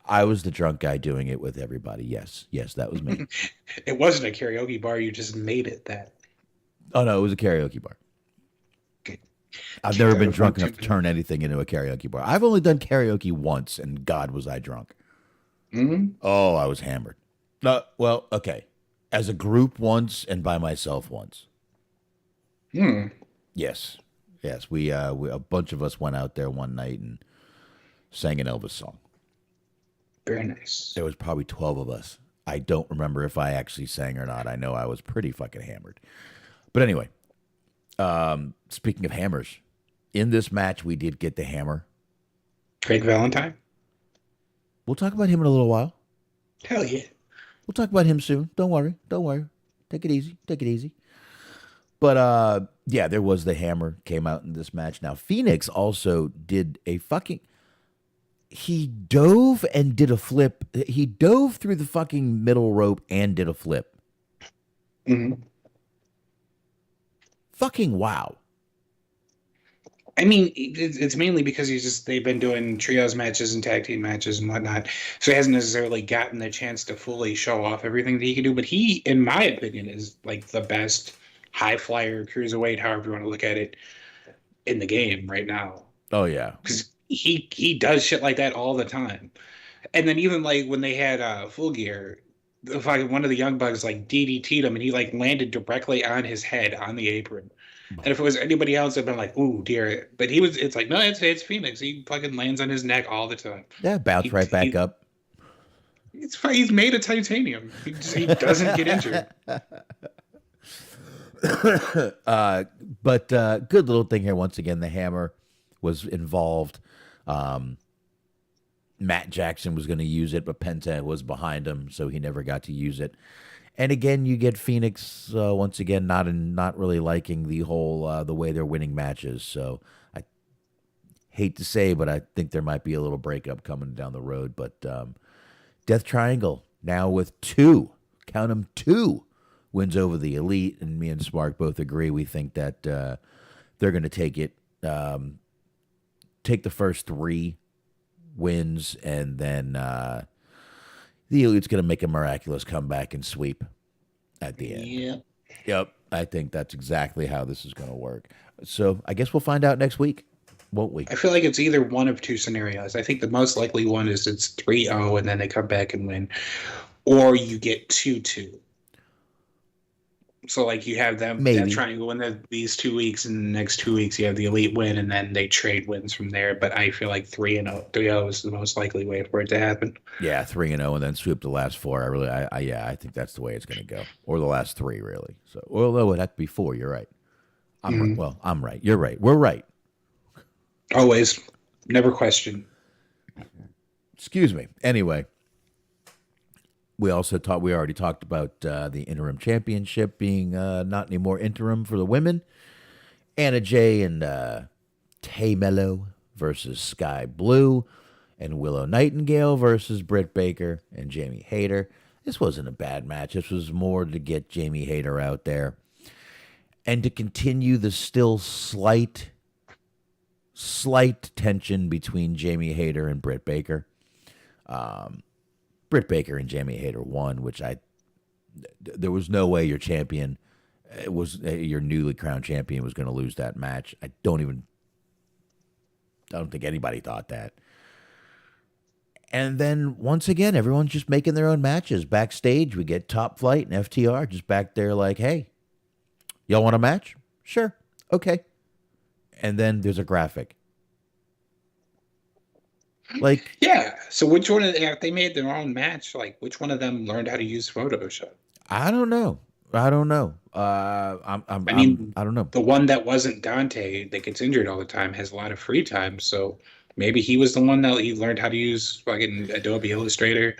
I was the drunk guy doing it with everybody. Yes, yes, that was me. it wasn't a karaoke bar, you just made it that. Oh, no, it was a karaoke bar. I've Kicked never out been of one drunk too enough to many. turn anything into a karaoke bar. I've only done karaoke once, and God, was I drunk. Mm-hmm. Oh, I was hammered. No, well, okay. As a group once and by myself once. Hmm. Yes. Yes, we a bunch of us went out there one night and sang an Elvis song. Very nice. There was probably 12 of us. I don't remember if I actually sang or not. I know I was pretty fucking hammered. But anyway, speaking of hammers, in this match we did get the hammer. Craig Valentine? We'll talk about him in a little while. Hell yeah. We'll talk about him soon. Don't worry. Don't worry. Take it easy. Take it easy. But yeah, there was the hammer came out in this match. Now Phoenix also did a fucking he dove and did a flip. He dove through the fucking middle rope and did a flip. Hmm. Fucking wow. I mean, it's mainly because they've been doing trios matches and tag team matches and whatnot, so he hasn't necessarily gotten the chance to fully show off everything that he can do. But he, in my opinion, is like the best high flyer cruiserweight, however you want to look at it, in the game right now. Oh yeah. Because he does shit like that all the time. And then even like when they had Full Gear, one of the Young Bucks like DDT'd him and he like landed directly on his head on the apron. And if it was anybody else, I'd been like, "Ooh, dear!" But it's like, no, it's Phoenix. He fucking lands on his neck all the time. Yeah, bounce right back He up. it's fine. He's made of titanium. He doesn't get injured. But good little thing here. Once again, the hammer was involved. Um, Matt Jackson was going to use it, but Penta was behind him, so he never got to use it. And again, you get Phoenix once again not really liking the whole the way they're winning matches. So I hate to say, but I think there might be a little breakup coming down the road. But Death Triangle now with count them two wins over the Elite, and me and Smark both agree. We think that they're going to take the first three wins, and then the Elite's going to make a miraculous comeback and sweep at the end. Yeah. Yep, I think that's exactly how this is going to work. So I guess we'll find out next week, won't we? I feel like it's either one of two scenarios. I think the most likely one is it's 3-0 and then they come back and win, or you get 2-2. So like you have them that Maybe. triangle win these 2 weeks, and the next 2 weeks you have the Elite win, and then they trade wins from there. But I feel like 3-0, 3-0 is the most likely way for it to happen. Yeah, 3-0 and then sweep the last four. I think that's the way it's going to go, or the last three really. So, although it had to be four, you're right. Mhm. I'm right. You're right. We're right. Always, never question. Excuse me. Anyway, we already talked about the interim championship being not anymore interim for the women. Anna Jay and Tay Mello versus Sky Blue, and Willow Nightingale versus Britt Baker and Jamie Hayter. This wasn't a bad match. This was more to get Jamie Hayter out there and to continue the still slight tension between Jamie Hayter and Britt Baker. Britt Baker and Jamie Hayter won, which there was no way your champion your newly crowned champion was going to lose that match. I don't even I don't think anybody thought that. And then once again, everyone's just making their own matches. Backstage, we get Top Flight and FTR just back there like, hey, y'all want a match? Sure. Okay. And then there's a graphic. Like, Yeah. So which one of if they made their own match, like which one of them learned how to use Photoshop? I don't know. I don't know. I mean, I don't know. the one that wasn't Dante that gets injured all the time has a lot of free time, so maybe he was the one that he learned how to use fucking Adobe Illustrator,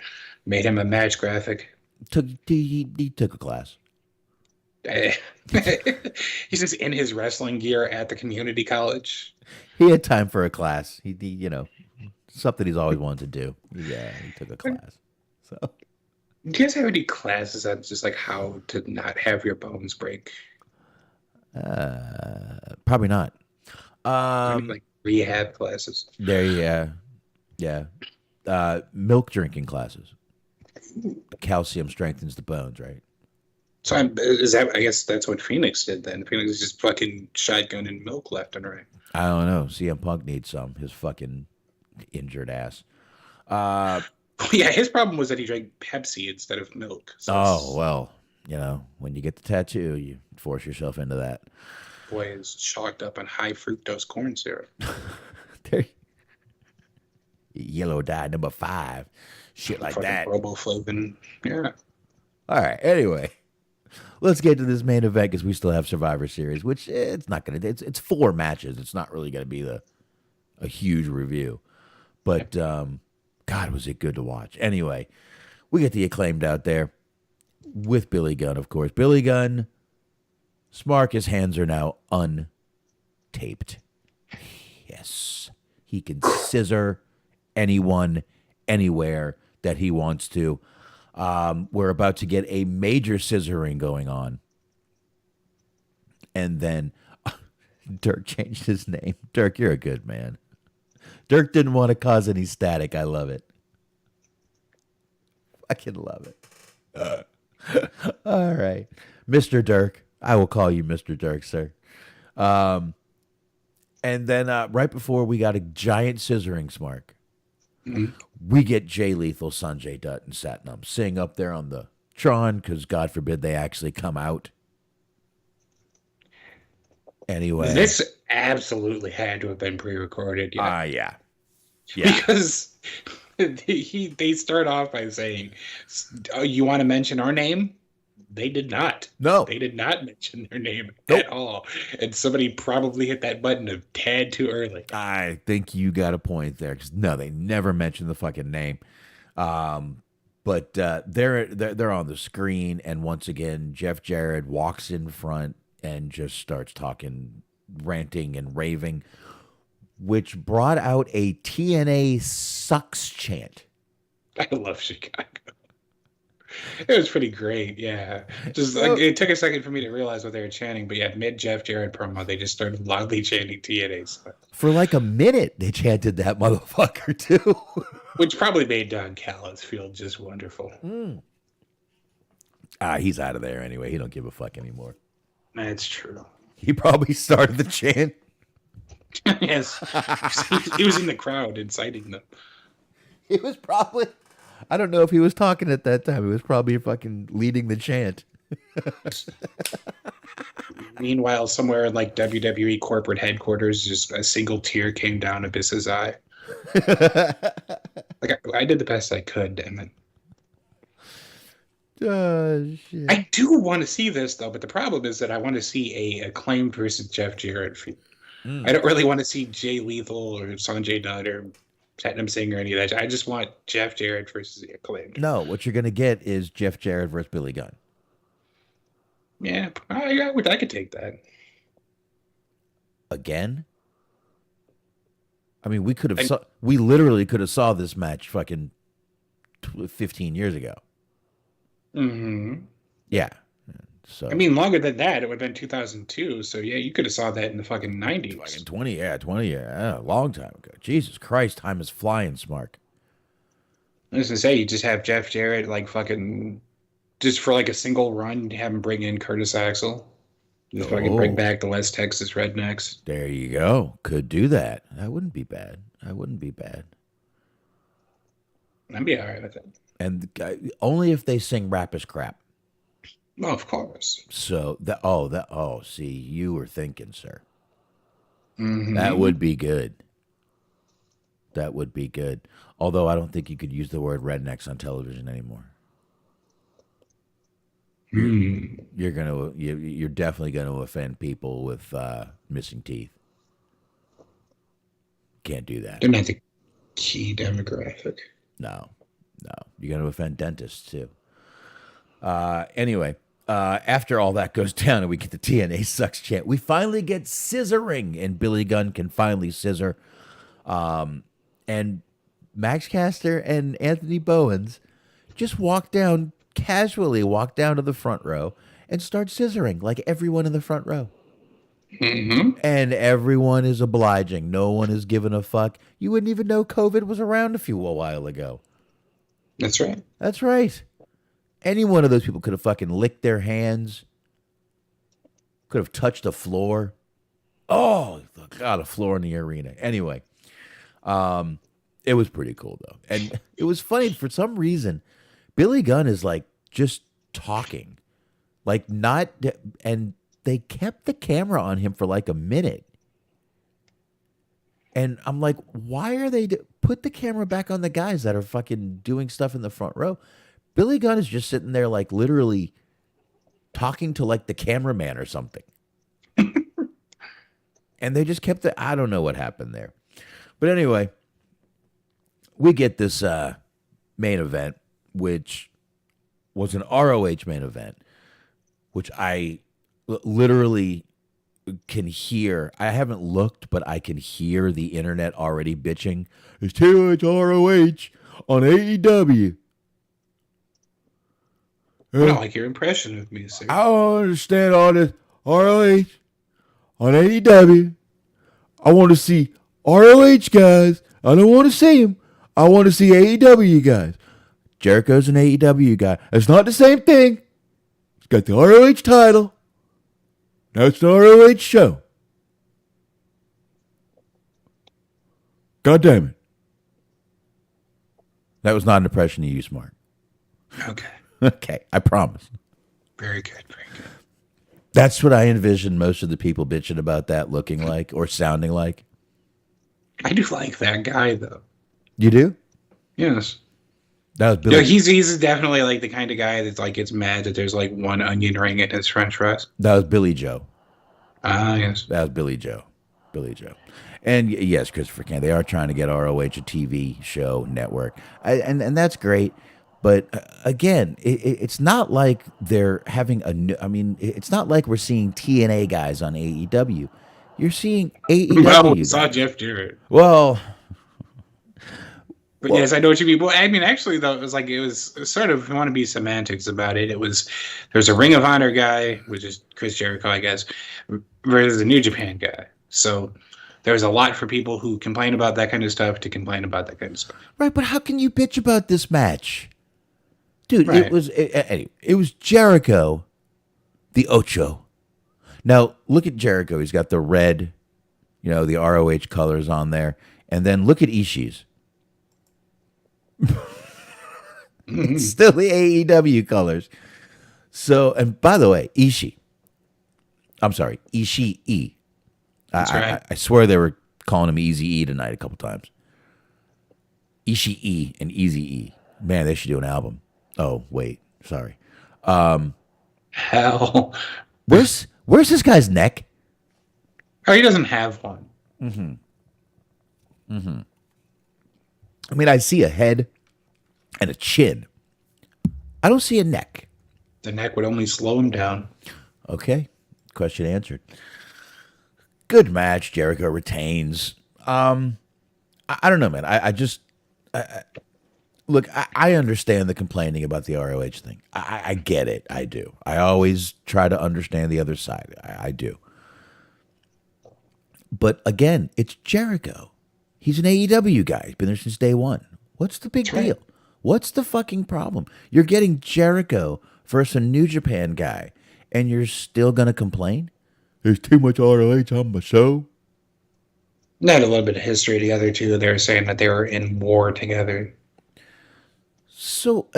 made him a match graphic. He took a class. He's just in his wrestling gear at the community college. He had time for a class. You know, something he's always wanted to do. Yeah, he took a class. So, Do you guys have any classes on just like how to not have your bones break? probably not. Any, like rehab classes? There, yeah. Milk drinking classes. Calcium strengthens the bones, right? So is that? I guess that's what Phoenix did then. Phoenix is just fucking shotgunning milk left and right. I don't know. CM Punk needs some. His fucking injured ass. Yeah, his problem was that he drank Pepsi instead of milk. So Oh, well, you know, when you get the tattoo, you force yourself into that. boy is chalked up on high fructose corn syrup. There, yellow dye number 5. Shit like Fucking that. riboflavin. Yeah. All right. Anyway, let's get to this main event because we still have Survivor Series, which it's not going to, it's 4 matches. It's not really going to be a huge review. But, God, was it good to watch. Anyway, we get the Acclaimed out there with Billy Gunn, of course. Billy Gunn, Smark, his hands are now untaped. Yes. He can scissor anyone, anywhere that he wants to. We're about to get a major scissoring going on. And then Dirk changed his name. Dirk, you're a good man. Dirk didn't want to cause any static. I love it. I can love it. All right. Mr. Dirk. I will call you Mr. Dirk, sir. And then right before we got a giant scissoring Smark, we get Jay Lethal, Sanjay Dutt, and Satnam Singh up there on the Tron because God forbid they actually come out. Anyway. This absolutely had to have been pre-recorded. Yeah. Because they start off by saying, "Oh, you want to mention our name?" They did not. No. They did not mention their name Nope. at all. And somebody probably hit that button a tad too early. I think you got a point there. 'Cause no, they never mentioned the fucking name. But they're on the screen, and once again, Jeff Jarrett walks in front and just starts talking, ranting and raving, which brought out a TNA sucks chant. I love Chicago. It was pretty great, yeah. Just like it took a second for me to realize what they were chanting, but yeah, mid Jeff Jarrett promo, they just started loudly chanting TNA stuff. For like a minute, they chanted that motherfucker too. Which probably made Don Callis feel just wonderful. He's out of there anyway. He don't give a fuck anymore. That's true. He probably started the chant. Yes. He was in the crowd inciting them. He was probably, I don't know if he was talking at that time. He was probably fucking leading the chant. Meanwhile, somewhere in like WWE corporate headquarters, just a single tear came down Abyss's eye. Like I did the best I could, damn it. Shit. I do want to see this though, but the problem is that I want to see a Acclaimed versus Jeff Jarrett feud. I don't really want to see Jay Lethal or Sanjay Dutt or Satnam Singh or any of that. I just want Jeff Jarrett versus the Acclaimed. No, what you're going to get is Jeff Jarrett versus Billy Gunn. Yeah, I could take that. Again? I mean, we literally could have saw this match fucking 15 years ago. Mm-hmm. Yeah. So I mean, longer than that, it would have been 2002. So yeah, you could have saw that in the fucking 90s. fucking 20 a long time ago. Jesus Christ, time is flying, Smark. I was gonna say, you just have Jeff Jarrett like fucking just for like a single run, have him bring in Curtis Axel. If I could bring Oh, back the West Texas Rednecks. there you go. Could do that. That wouldn't be bad. That wouldn't be bad. I'd be all right with it. And only if they sing "Rap is Crap." Well, of course. So see, you were thinking, sir. That Mm-hmm. would be good. That would be good. Although I don't think you could use the word rednecks on television anymore. You're definitely gonna offend people with missing teeth. Can't do that. They're not the key demographic. No, no. You're gonna offend dentists too. Anyway, after all that goes down and we get the TNA sucks chant, we finally get scissoring, and Billy Gunn can finally scissor. And Max Caster and Anthony Bowens just casually walk down to the front row and start scissoring like everyone in the front row. Mm-hmm. And everyone is obliging. No one is giving a fuck. You wouldn't even know COVID was around a while ago. That's right. That's right. Any one of those people could have fucking licked their hands, could have touched the floor. Oh, God, a floor in the arena. Anyway, it was pretty cool, though. And it was funny. For some reason, Billy Gunn is like just talking. Like not, and they kept the camera on him for like a minute. And I'm like, why are they put the camera back on the guys that are fucking doing stuff in the front row? Billy Gunn is just sitting there like literally talking to like the cameraman or something. And they just kept it. I don't know what happened there. But anyway, we get this main event, which was an ROH main event, which I literally can hear. I haven't looked, but I can hear the internet already bitching. It's too much ROH on AEW. I don't like your impression of me, sir. I don't understand all this ROH on AEW. I want to see ROH guys. I don't want to see them. I want to see AEW guys. Jericho's an AEW guy. It's not the same thing. He's got the ROH title. Now it's the ROH show. God damn it. That was not an impression of you, Smark. Okay. Okay, I promise. Very good. Very good. That's what I envision most of the people bitching about that looking like or sounding like. I do like that guy, though. You do? Yes. That was Billy. Yeah, he's definitely like the kind of guy that's like gets mad that there's like one onion ring in his French fries. That was Billy Joe. Ah, yes. That was Billy Joe. Billy Joe. And yes, Christopher Can. They are trying to get ROH a TV show network. And that's great. But again, it's not like they're having a new. I mean, it's not like we're seeing TNA guys on AEW. You're seeing AEW. Well, we guys. saw Jeff Jarrett. Well, But yes, I know what you mean. Well, I mean, actually, though, it was sort of, if you want to be semantics about it, there's a Ring of Honor guy, which is Chris Jericho, I guess, versus a New Japan guy. So there's a lot for people who complain about that kind of stuff to complain about that kind of stuff. right, but how can you bitch about this match? Dude, Right. it was Jericho, the Ocho. Now, look at Jericho. He's got the red, the ROH colors on there. And then look at Ishii's. It's still the AEW colors. So, and by the way, Ishii. I'm sorry, Ishii. That's right. I swear they were calling him Easy E tonight a couple times. Ishii and Easy E. Man, they should do an album. Oh, wait. Sorry. Hell. Where's this guy's neck? Oh, he doesn't have one. I mean, I see a head and a chin. I don't see a neck. The neck would only slow him down. Okay. Question answered. Good match. Jericho retains. I don't know, man. Look, I understand the complaining about the ROH thing. I get it. I do. I always try to understand the other side. I do. But again, it's Jericho. He's an AEW guy. He's been there since day one. What's the big deal? What's the fucking problem? You're getting Jericho versus a New Japan guy, and you're still going to complain? There's too much ROH on my show. Not a little bit of history together too. They were saying that they were in war together. So,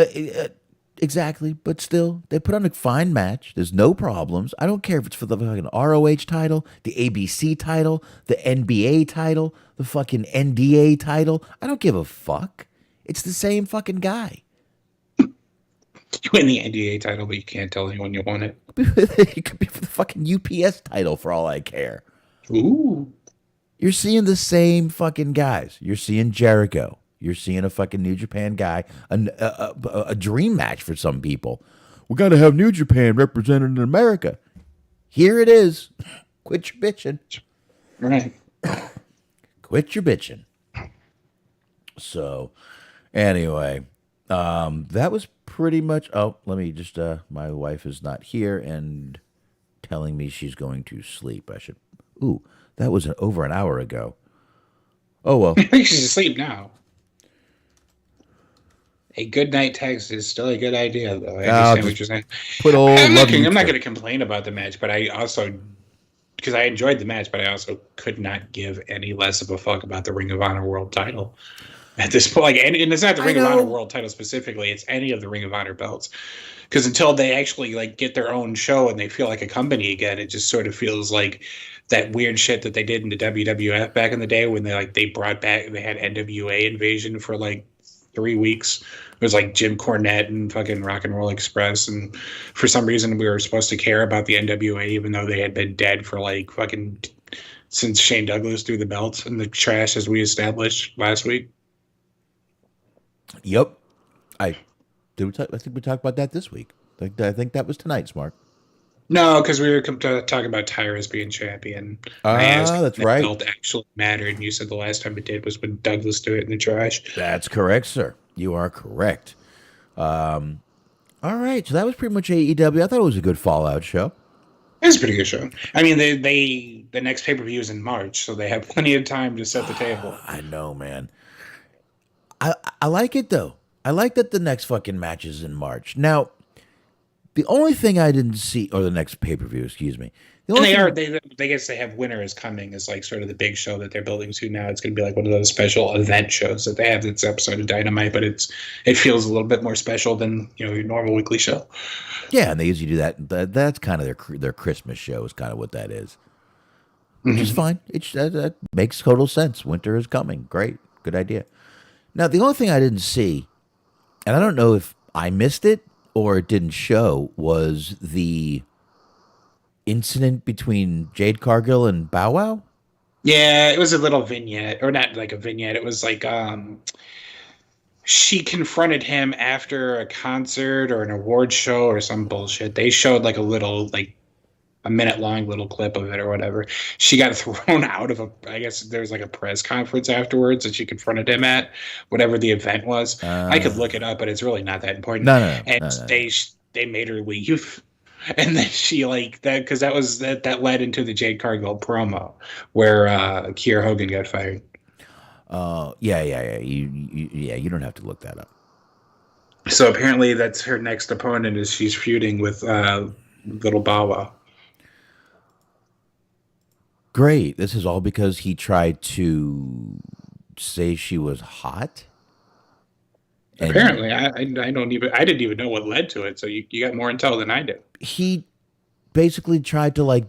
exactly, but still, they put on a fine match. There's no problems. I don't care if it's for the fucking ROH title, the ABC title, the NBA title, the fucking NDA title. I don't give a fuck. It's the same fucking guy. You win the NDA title, but you can't tell anyone you won it. It could be for the fucking UPS title for all I care. Ooh. You're seeing the same fucking guys. You're seeing Jericho. You're seeing a fucking New Japan guy, a dream match for some people. We got to have New Japan represented in America. Here it is. Quit your bitching. Right. Quit your bitching. So, anyway, that was pretty much. Oh, let me just. My wife is not here and telling me she's going to sleep. I should. Ooh, that was over an hour ago. Oh well. She's asleep now. A good night text is still a good idea, though. I understand what you're saying. Put old I'm not love you going to complain about the match, but I also, because I enjoyed the match, but I also could not give any less of a fuck about the Ring of Honor World title at this point. Like, and it's not the Ring of Honor World title specifically; it's any of the Ring of Honor belts. Because until they actually like get their own show and they feel like a company again, it just sort of feels like that weird shit that they did in the WWF back in the day when they brought back, they had NWA Invasion for like 3 weeks. It was like Jim Cornette and fucking Rock and Roll Express, and for some reason we were supposed to care about the NWA even though they had been dead for like fucking since Shane Douglas threw the belt in the trash, as we established last week. Yep, I think we talked about that this week. I think that was tonight, Smark. No, because we were talking about Tyrus being champion. That's right. Belt actually mattered, and you said the last time it did was when Douglas threw it in the trash. That's correct, sir. You are correct. All right, so that was pretty much AEW. I thought it was a good Fallout show. It was a pretty good show. I mean, the next pay per view is in March, so they have plenty of time to set the table. I know, man. I like it though. I like that the next fucking match is in March. Now, the only thing I didn't see, or the next pay per view, excuse me. And they guess they have Winter is Coming as like sort of the big show that they're building to now. It's going to be like one of those special event shows that they have. This episode of Dynamite, but it feels a little bit more special than your normal weekly show. Yeah, and they usually do that. That's kind of their Christmas show is kind of what that is, which is fine. That makes total sense. Winter is coming. Great, good idea. Now, the only thing I didn't see, and I don't know if I missed it or it didn't show, was the incident between Jade Cargill and Bow Wow. Yeah, it was a little vignette, or not like a vignette. It was like she confronted him after a concert or an award show or some bullshit. They showed like a little, like a minute-long little clip of it or whatever. She got thrown out of I guess there was like a press conference afterwards that she confronted him at, whatever the event was. I could look it up, but it's really not that important. No. And they made her leave. And then she like that, because that led into the Jade Cargill promo where Kiera Hogan got fired. Yeah. You don't have to look that up. So apparently that's her next opponent, is she's feuding with Little Bow Wow. Great. This is all because he tried to say she was hot. And apparently, I didn't even know what led to it. So you got more intel than I did. He basically tried to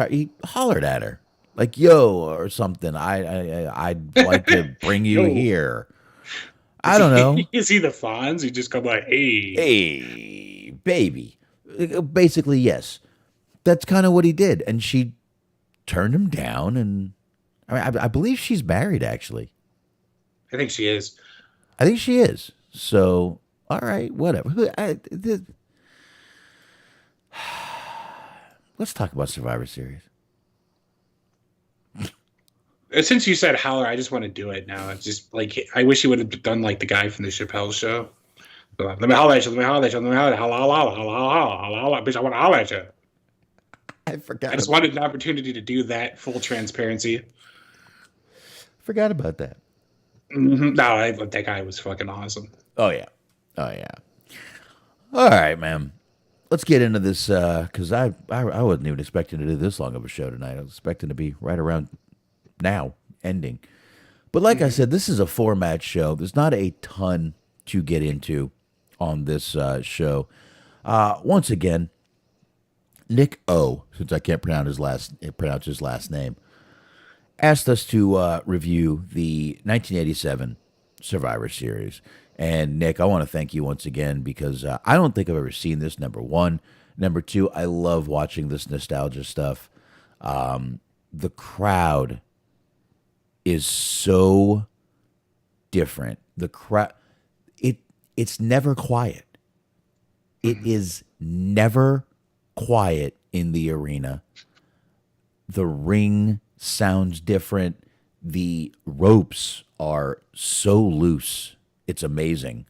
he hollered at her like "yo" or something. I'd like to bring you here. I don't know. Is he the Fonz? He just come like, hey, baby. Basically, yes. That's kind of what he did, and she turned him down. And I believe she's married, actually. I think she is. So, all right, whatever. Let's talk about Survivor Series. Since you said holler, I just want to do it now. It's just like, I wish he would have done like the guy from the Chappelle show. Let me holler at you. Let me holler at you. Let me holler at you. Holla, bitch, I want to holler at you. I forgot. I just wanted an opportunity to do that. Full transparency. Forgot about that. Mm-hmm. No, that guy was fucking awesome. Oh yeah. All right, man. let's get into this because I wasn't even expecting to do this long of a show tonight. I was expecting to be right around now ending. But like I said, this is a 4-match show. There's not a ton to get into on this show. Once again, Nick O, since I can't pronounce his last name, asked us to review the 1987 Survivor Series. And Nick, I want to thank you once again because I don't think I've ever seen this. Number one, number two, I love watching this nostalgia stuff. The crowd is so different. The crowd, it's never quiet. It is never quiet in the arena. The ring sounds different. The ropes are so loose. It's amazing.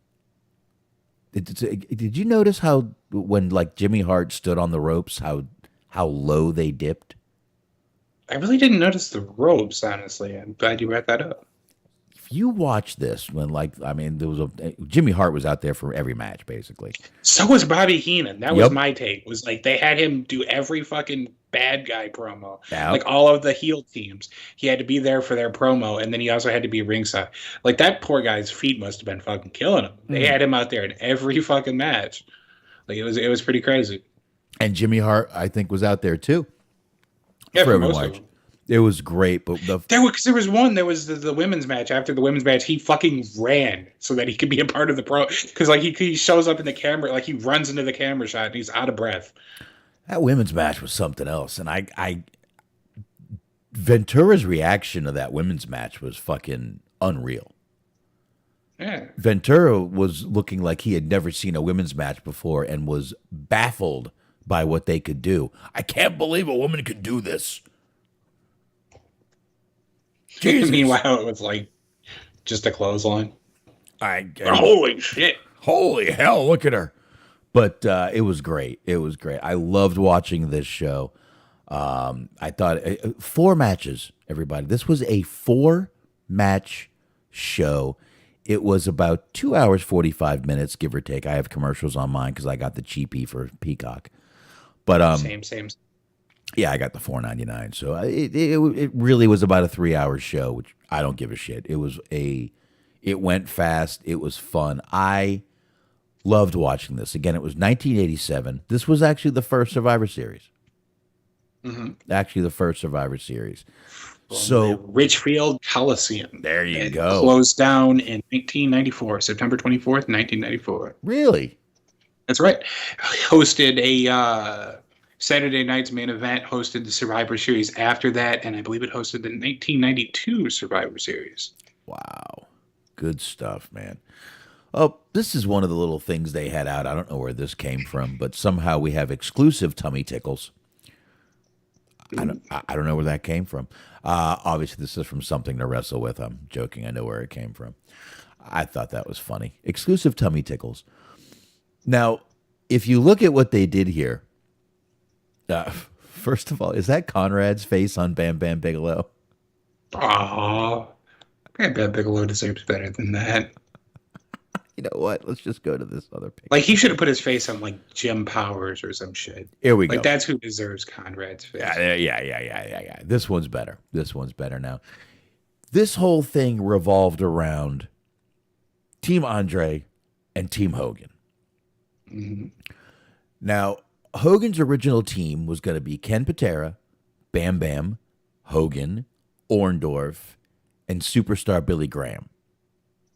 Did you notice how when like Jimmy Hart stood on the ropes, how low they dipped? I really didn't notice the ropes, honestly. I'm glad you brought that up. If you watch this, when there was Jimmy Hart was out there for every match basically. So was Bobby Heenan. That was Yep. my take. Was like they had him do every fucking bad guy promo. Yep. Like all of the heel teams. He had to be there for their promo, and then he also had to be ringside. Like that poor guy's feet must have been fucking killing him. They had him out there in every fucking match. Like it was pretty crazy. And Jimmy Hart, I think, was out there too. Yeah, for for every most of match. them. It was great, but There was the women's match. After the women's match, he fucking ran so that he could be a part of the pro. Because like he shows up in the camera, like he runs into the camera shot and he's out of breath. that women's match was something else. And I Ventura's reaction to that women's match was fucking unreal. Yeah. Ventura was looking like he had never seen a women's match before and was baffled by what they could do. I can't believe a woman could do this. Jesus. Meanwhile, it was like just a clothesline. Holy shit. Holy hell, look at her. But it was great. It was great. I loved watching this show. I thought 4 matches, everybody. This was a 4-match show. It was about 2 hours, 45 minutes, give or take. I have commercials on mine because I got the cheapie for Peacock. But Same. yeah, I got the $4.99. So it really was about a 3-hour show, which I don't give a shit. It went fast. It was fun. I loved watching this. Again, it was 1987. This was actually the first Survivor Series. Actually, the first Survivor Series. So Richfield Coliseum. There you it go. Closed down in 1994, September 24th, 1994. Really? That's right. Hosted a Saturday night's main event, hosted the Survivor Series after that, and I believe it hosted the 1992 Survivor Series. Wow. Good stuff, man. Oh, this is one of the little things they had out. I don't know where this came from, but somehow we have exclusive tummy tickles. I don't know where that came from. Obviously, this is from Something to Wrestle With. I'm joking. I know where it came from. I thought that was funny. Exclusive tummy tickles. Now, if you look at what they did here, first of all, is that Conrad's face on Bam Bam Bigelow? Aw. Bam Bam Bigelow deserves better than that. You know what? Let's just go to this other picture. Like, he should have put his face on, like, Jim Powers or some shit. Here we go. Like, that's who deserves Conrad's face. Yeah. This one's better. This one's better now. This whole thing revolved around Team Andre and Team Hogan. Mm-hmm. Now, Hogan's original team was going to be Ken Patera, Bam Bam, Hogan, Orndorff, and superstar Billy Graham.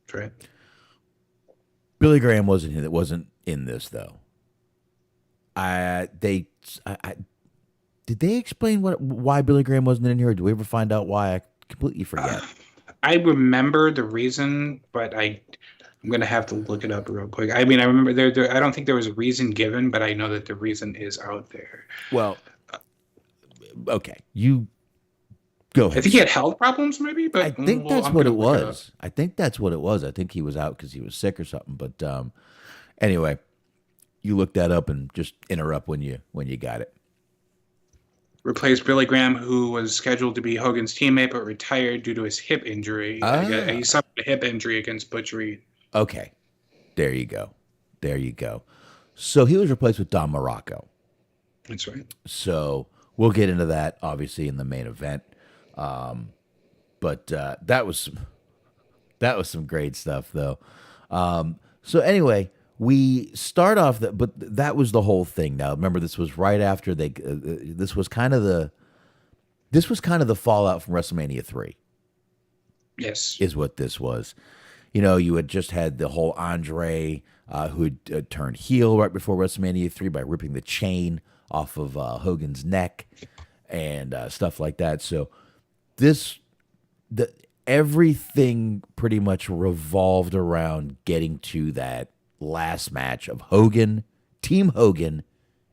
That's right. Billy Graham wasn't in this though. Did they explain why Billy Graham wasn't in here? Or do we ever find out why? I completely forget. I remember the reason, but I'm gonna have to look it up real quick. I mean, I remember there. I don't think there was a reason given, but I know that the reason is out there. Well, okay, you go ahead. I think he had health problems, maybe. But I think that's what it was. I think that's what it was. I think he was out because he was sick or something. But anyway, you look that up and just interrupt when you got it. Replaced Billy Graham, who was scheduled to be Hogan's teammate but retired due to his hip injury. He suffered a hip injury against Butch Reed. Okay, there you go. So he was replaced with Don Morocco. That's right. So we'll get into that obviously in the main event. But that was some great stuff though. So anyway, we start off that, but that was the whole thing. Now remember, this was right after they. This was kind of the fallout from WrestleMania 3, Yes. is what this was. You know, you had just had the whole Andre who had turned heel right before WrestleMania 3 by ripping the chain off of Hogan's neck and stuff like that. So this, the everything pretty much revolved around getting to that last match of Team Hogan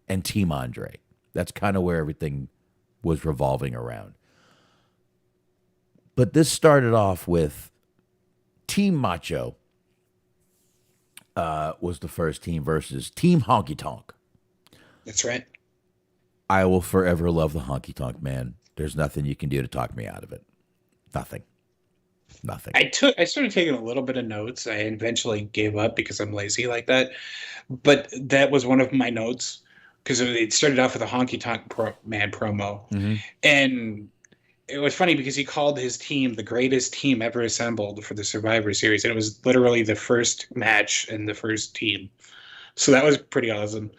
and Team Andre. That's kind of where everything was revolving around. But this started off with Team Macho was the first team versus Team Honky Tonk. That's right. I will forever love the Honky Tonk Man. There's nothing you can do to talk me out of it. Nothing. Nothing. I started taking a little bit of notes. I eventually gave up because I'm lazy like that. But that was one of my notes because it started off with a Honky Tonk Man promo. Mm-hmm. And it was funny because he called his team the greatest team ever assembled for the Survivor Series. And it was literally the first match and the first team. So that was pretty awesome.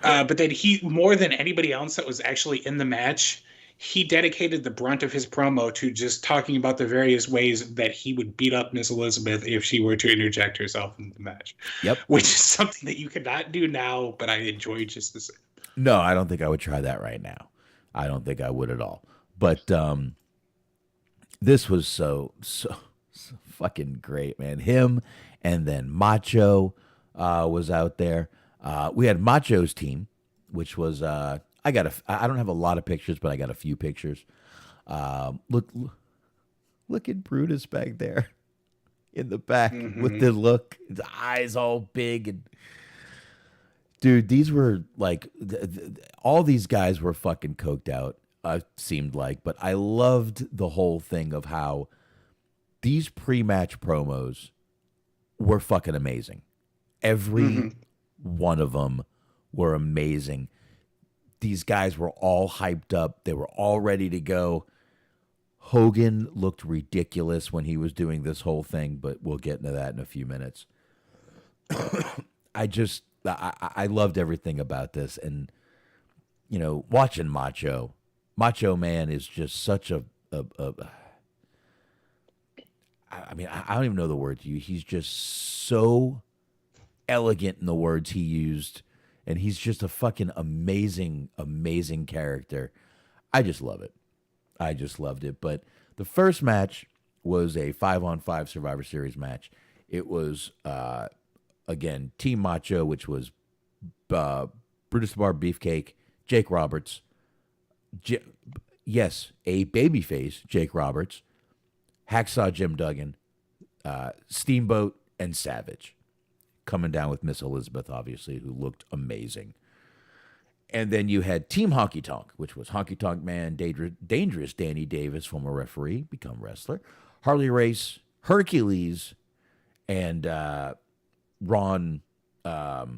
But then he, more than anybody else that was actually in the match, he dedicated the brunt of his promo to just talking about the various ways that he would beat up Miss Elizabeth if she were to interject herself in the match. Yep. Which is something that you could not do now, but I enjoy just the same. No, I don't think I would try that right now. I don't think I would at all. But this was so fucking great, man. Him and then Macho was out there. We had Macho's team, which was I don't have a lot of pictures, but I got a few pictures. Look at Brutus back there in the back with the look, his eyes all big and. Dude, these were like all these guys were fucking coked out. Seemed like, but I loved the whole thing of how these pre-match promos were fucking amazing. Every one of them were amazing. These guys were all hyped up. They were all ready to go. Hogan looked ridiculous when he was doing this whole thing, but we'll get into that in a few minutes. I loved everything about this. And, you know, watching Macho Man is just such I mean, I don't even know the word to use. He's just so elegant in the words he used. And he's just a fucking amazing, amazing character. I just love it. I just loved it. But the first match was a 5-on-5 Survivor Series match. It was, again, Team Macho, which was Brutus the Barber Beefcake, Jake Roberts, yes, a babyface, Jake Roberts, Hacksaw Jim Duggan, Steamboat, and Savage. Coming down with Miss Elizabeth, obviously, who looked amazing. And then you had Team Honky Tonk, which was Honky Tonk Man, Dangerous Danny Davis, former referee, become wrestler, Harley Race, Hercules, and Ron. Was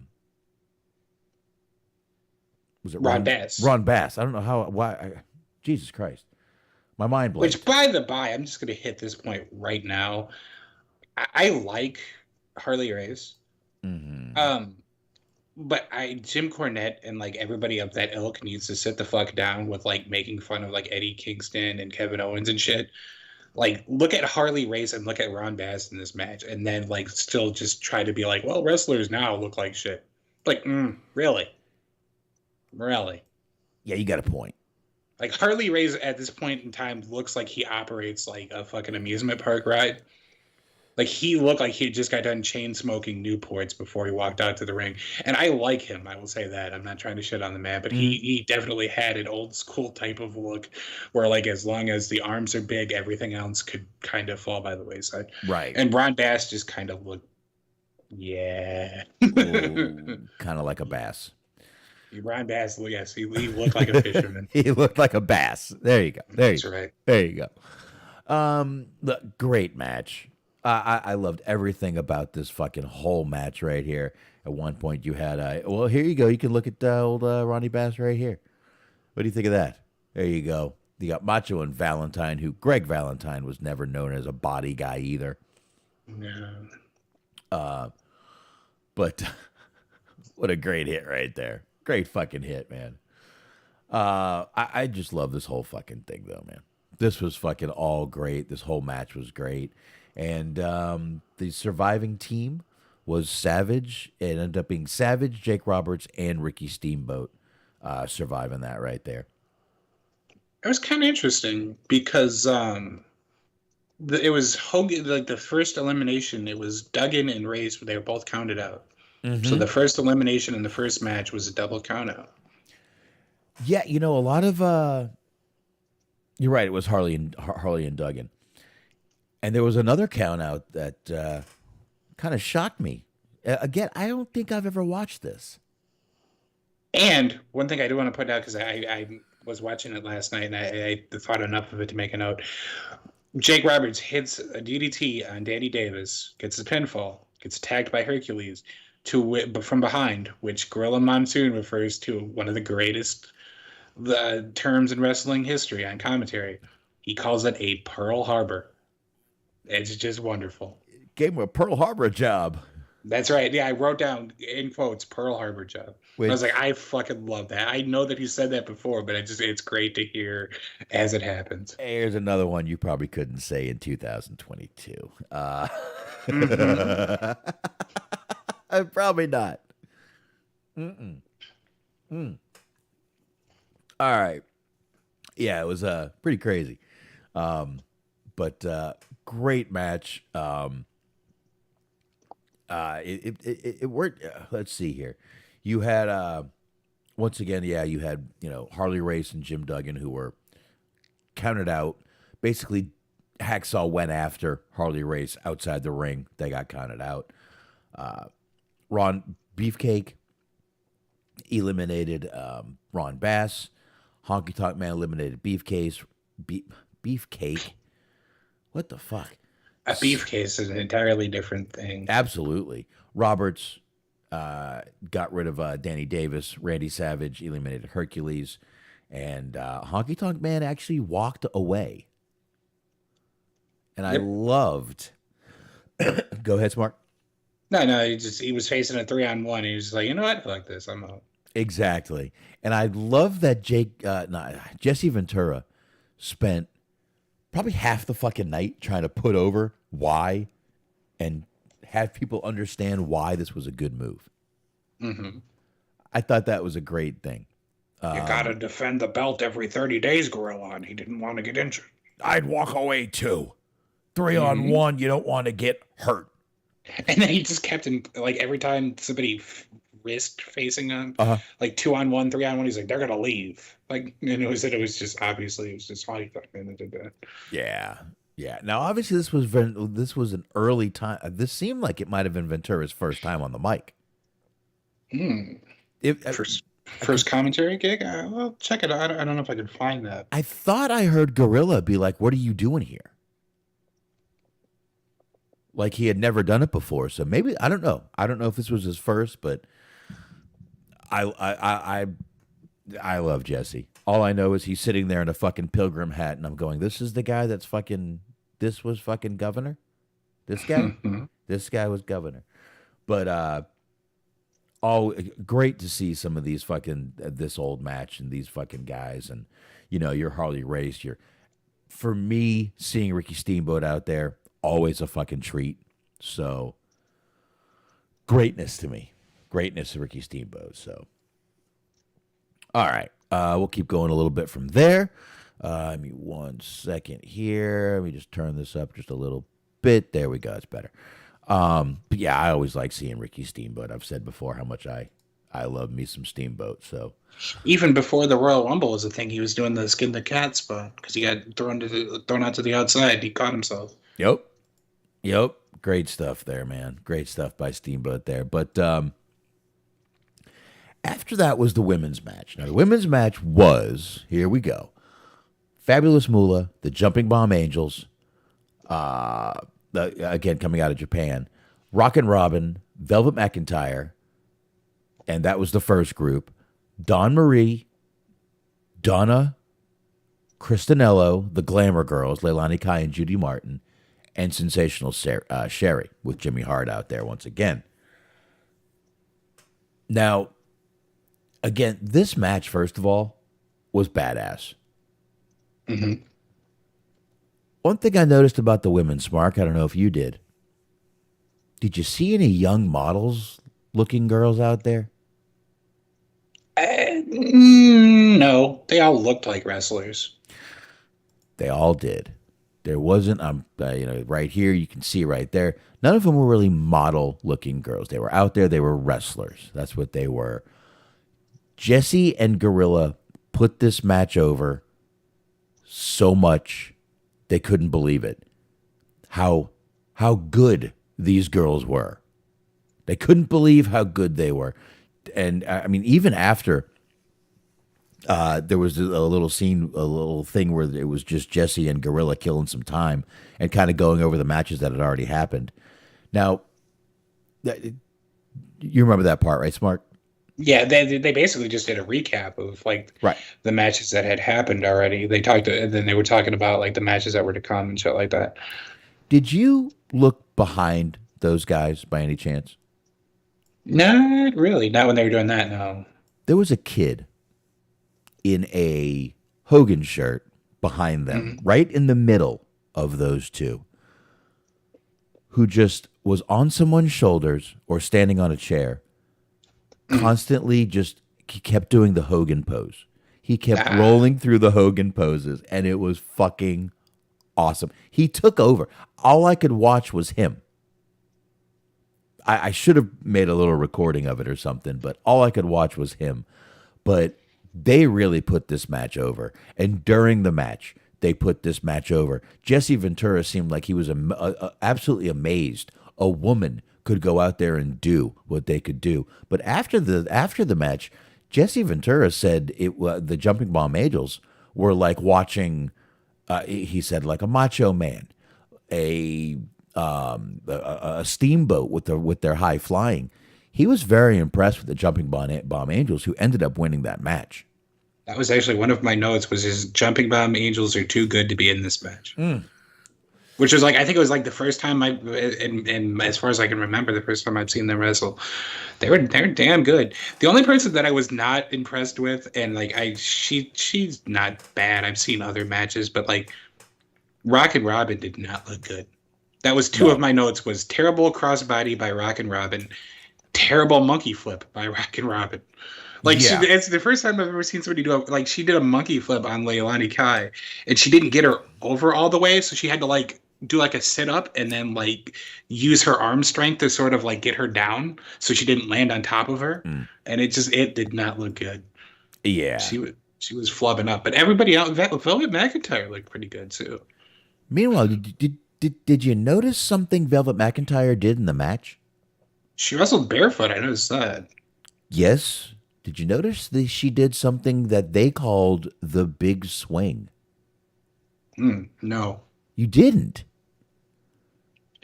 it Ron Bass? Ron Bass. I don't know why. Jesus Christ, my mind blanked. Which, by the by, I'm just going to hit this point right now. I like Harley Race. Mm-hmm. But Jim Cornette and like everybody of that ilk needs to sit the fuck down with like making fun of like Eddie Kingston and Kevin Owens and shit. Like, look at Harley Race and look at Ron Bass in this match, and then like still just try to be like, well, wrestlers now look like shit. Like, really? Yeah, you got a point. Like, Harley Race at this point in time looks like he operates like a fucking amusement park ride. Like, he looked like he just got done chain smoking Newports before he walked out to the ring. And I like him, I will say that. I'm not trying to shit on the man, but he definitely had an old school type of look where, like, as long as the arms are big, everything else could kind of fall by the wayside. Right. And Ron Bass just kind of looked, yeah. Kind of like a bass. Ron Bass, yes, he looked like a fisherman. He looked like a bass. There you go. That's right. There you go. Look, great match. I loved everything about this fucking whole match right here. At one point, you had well, here you go. You can look at old Ronnie Bass right here. What do you think of that? There you go. You got Macho and Valentine, who Greg Valentine was never known as a body guy either. Yeah. But what a great hit right there. Great fucking hit, man. I just love this whole fucking thing, though, man. This was fucking all great. This whole match was great. And the surviving team was Savage. It ended up being Savage, Jake Roberts, and Ricky Steamboat surviving that right there. It was kind of interesting because it was Hogan, like the first elimination, it was Duggan and Race, but they were both counted out. Mm-hmm. So the first elimination in the first match was a double count out. Yeah, a lot of you're right, it was Harley and Duggan. And there was another count out that kind of shocked me. Again, I don't think I've ever watched this. And one thing I do want to point out, because I was watching it last night and I thought enough of it to make a note. Jake Roberts hits a DDT on Danny Davis, gets a pinfall, gets attacked by Hercules from behind, which Gorilla Monsoon refers to one of the greatest terms in wrestling history on commentary. He calls it a Pearl Harbor. It's just wonderful. Gave him a Pearl Harbor job. That's right. Yeah, I wrote down in quotes Pearl Harbor job. I was like, I fucking love that. I know that he said that before, but it's great to hear as it happens. Here's another one you probably couldn't say in 2022. Probably not. All right. Yeah, it was pretty crazy. But great match. It worked. Let's see here. You had once again, you had Harley Race and Jim Duggan, who were counted out. Basically, Hacksaw went after Harley Race outside the ring. They got counted out. Ron Beefcake eliminated Ron Bass. Honky Tonk Man eliminated Beefcake. What the fuck? A beefcake is an entirely different thing. Absolutely. Roberts got rid of Danny Davis. Randy Savage eliminated Hercules. And Honky Tonk Man actually walked away. And I loved... Go ahead, Smark. No, he was facing a 3-on-1. He was like, you know what? I like this. I'm out. Exactly. And I love that Jesse Ventura spent probably half the fucking night trying to put over why and have people understand why this was a good move. Mm-hmm. I thought that was a great thing. You got to defend the belt every 30 days, Gorilla, and he didn't want to get injured. I'd walk away too. 3-on-1, you don't want to get hurt. And then he just kept like every time somebody risked facing him, like 2-on-1, 3-on-1, he's like, they're gonna leave. Like, and it was just Honky Tonk Man that did that. Yeah. Now, obviously, this was an early time. This seemed like it might have been Ventura's first time on the mic. First commentary gig? Well, check it out. I don't know if I could find that. I thought I heard Gorilla be like, "What are you doing here?" Like he had never done it before. So maybe I don't know. I don't know if this was his first, but I love Jesse. All I know is he's sitting there in a fucking pilgrim hat, and I'm going, "This is the guy that's fucking. This was fucking governor. This guy. This guy was governor." But great to see some of these fucking this old match and these fucking guys, and your Harley Race. For me, seeing Ricky Steamboat out there, always a fucking treat. So greatness to me. Greatness to Ricky Steamboat. So all right. We'll keep going a little bit from there. Give me 1 second here. Let me just turn this up just a little bit. There we go. It's better. But yeah, I always like seeing Ricky Steamboat. I've said before how much I love me some Steamboat. So even before the Royal Rumble was a thing, he was doing the skin the cat spot because he got thrown out to the outside. He caught himself. Yep. Great stuff there, man. Great stuff by Steamboat there. But after that was the women's match. Now, the women's match was, here we go, Fabulous Moolah, the Jumping Bomb Angels, again, coming out of Japan, Rockin' Robin, Velvet McIntyre, And that was the first group. Dawn Marie, Donna, Christinello, the Glamour Girls, Leilani Kai and Judy Martin, and Sensational Sherry with Jimmy Hart out there once again. Now, again, this match, first of all, was badass. Mm-hmm. One thing I noticed about the women's, Mark, I don't know if you did. Did you see any young models looking girls out there? No, they all looked like wrestlers. They all did. There wasn't, right here, you can see right there. None of them were really model looking girls. They were out there. They were wrestlers. That's what they were. Jesse and Gorilla put this match over so much they couldn't believe it. How good these girls were. They couldn't believe how good they were. And I mean, even after there was a little scene, a little thing where it was just Jesse and Gorilla killing some time and kind of going over the matches that had already happened. Now, you remember that part, right, Smark? Yeah, they basically just did a recap of like Right. the matches that had happened already. They talked, and then they were talking about like the matches that were to come and shit like that. Did you look behind those guys by any chance? Not really. Not when they were doing that. No. There was a kid in a Hogan shirt behind them, Mhm. right in the middle of those two, who just was on someone's shoulders or standing on a chair, constantly just he kept doing the Hogan pose. He kept rolling through the Hogan poses, and it was fucking awesome. He took over. All I could watch was him. I should have made a little recording of it or something, but all I could watch was him. But they really put this match over. And during the match, they put this match over. Jesse Ventura seemed like he was absolutely amazed. A woman could go out there and do what they could do. But after the match, Jesse Ventura said the Jumping Bomb Angels were like watching. He said like a macho man, a steamboat with their high flying. He was very impressed with the Jumping Bomb Angels, who ended up winning that match. That was actually one of my notes. Was his Jumping Bomb Angels are too good to be in this match. Which was like, I think it was like the first time and as far as I can remember, the first time I'd seen them wrestle. They're damn good. The only person that I was not impressed with, and like she's not bad. I've seen other matches, but like Rockin' Robin did not look good. That was two of my notes: was terrible crossbody by Rockin' Robin, terrible monkey flip by Rockin' Robin. Like it's the first time I've ever seen somebody do like she did a monkey flip on Leilani Kai, and she didn't get her over all the way, so she had to like do like a sit up and then like use her arm strength to sort of like get her down, so she didn't land on top of her, and it did not look good. Yeah, she was flubbing up, but everybody else, Velvet McIntyre looked pretty good too. Meanwhile, did you notice something Velvet McIntyre did in the match? She wrestled barefoot. I noticed that. Yes. Did you notice that she did something that they called the big swing? No. You didn't.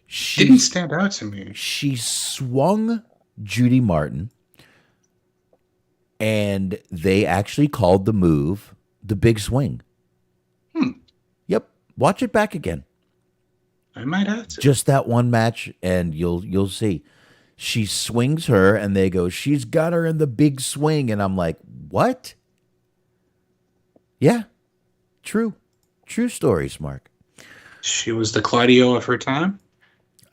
Didn't stand out to me. She swung Judy Martin, and they actually called the move the big swing. Yep. Watch it back again. I might have to. Just that one match, and you'll see. She swings her, and they go, she's got her in the big swing. And I'm like, what? Yeah, true. True story, Smark. She was the Claudio of her time?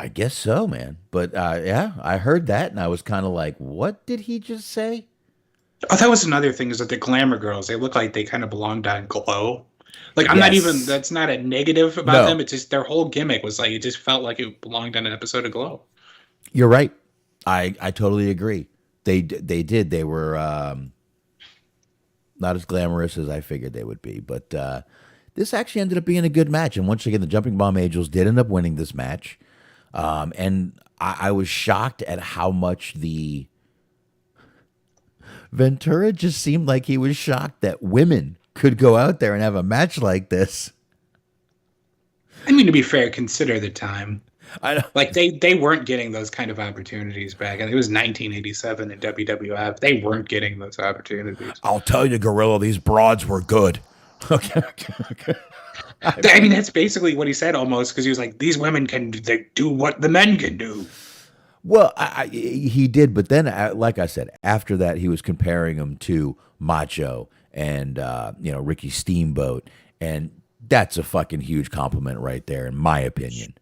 I guess so, man. But yeah, I heard that, and I was kind of like, what did he just say? Oh, that was another thing, is that the Glamour Girls, they look like they kind of belonged on Glow. Like, I'm not even, that's not a negative about them. It's just their whole gimmick was like, it just felt like it belonged on an episode of Glow. You're right. I totally agree. They did. They were not as glamorous as I figured they would be. But this actually ended up being a good match. And once again, the Jumping Bomb Angels did end up winning this match. And I was shocked at how much the Ventura just seemed like he was shocked that women could go out there and have a match like this. I mean, to be fair, consider the time. I know. Like they weren't getting those kind of opportunities back, and it was 1987 in WWF. They weren't getting those opportunities. I'll tell you, Gorilla, these broads were good. Okay, okay. I mean, that's basically what he said almost, because he was like, "These women can they do what the men can do." Well, he did, but then, like I said, after that, he was comparing him to Macho and Ricky Steamboat, and that's a fucking huge compliment right there, in my opinion.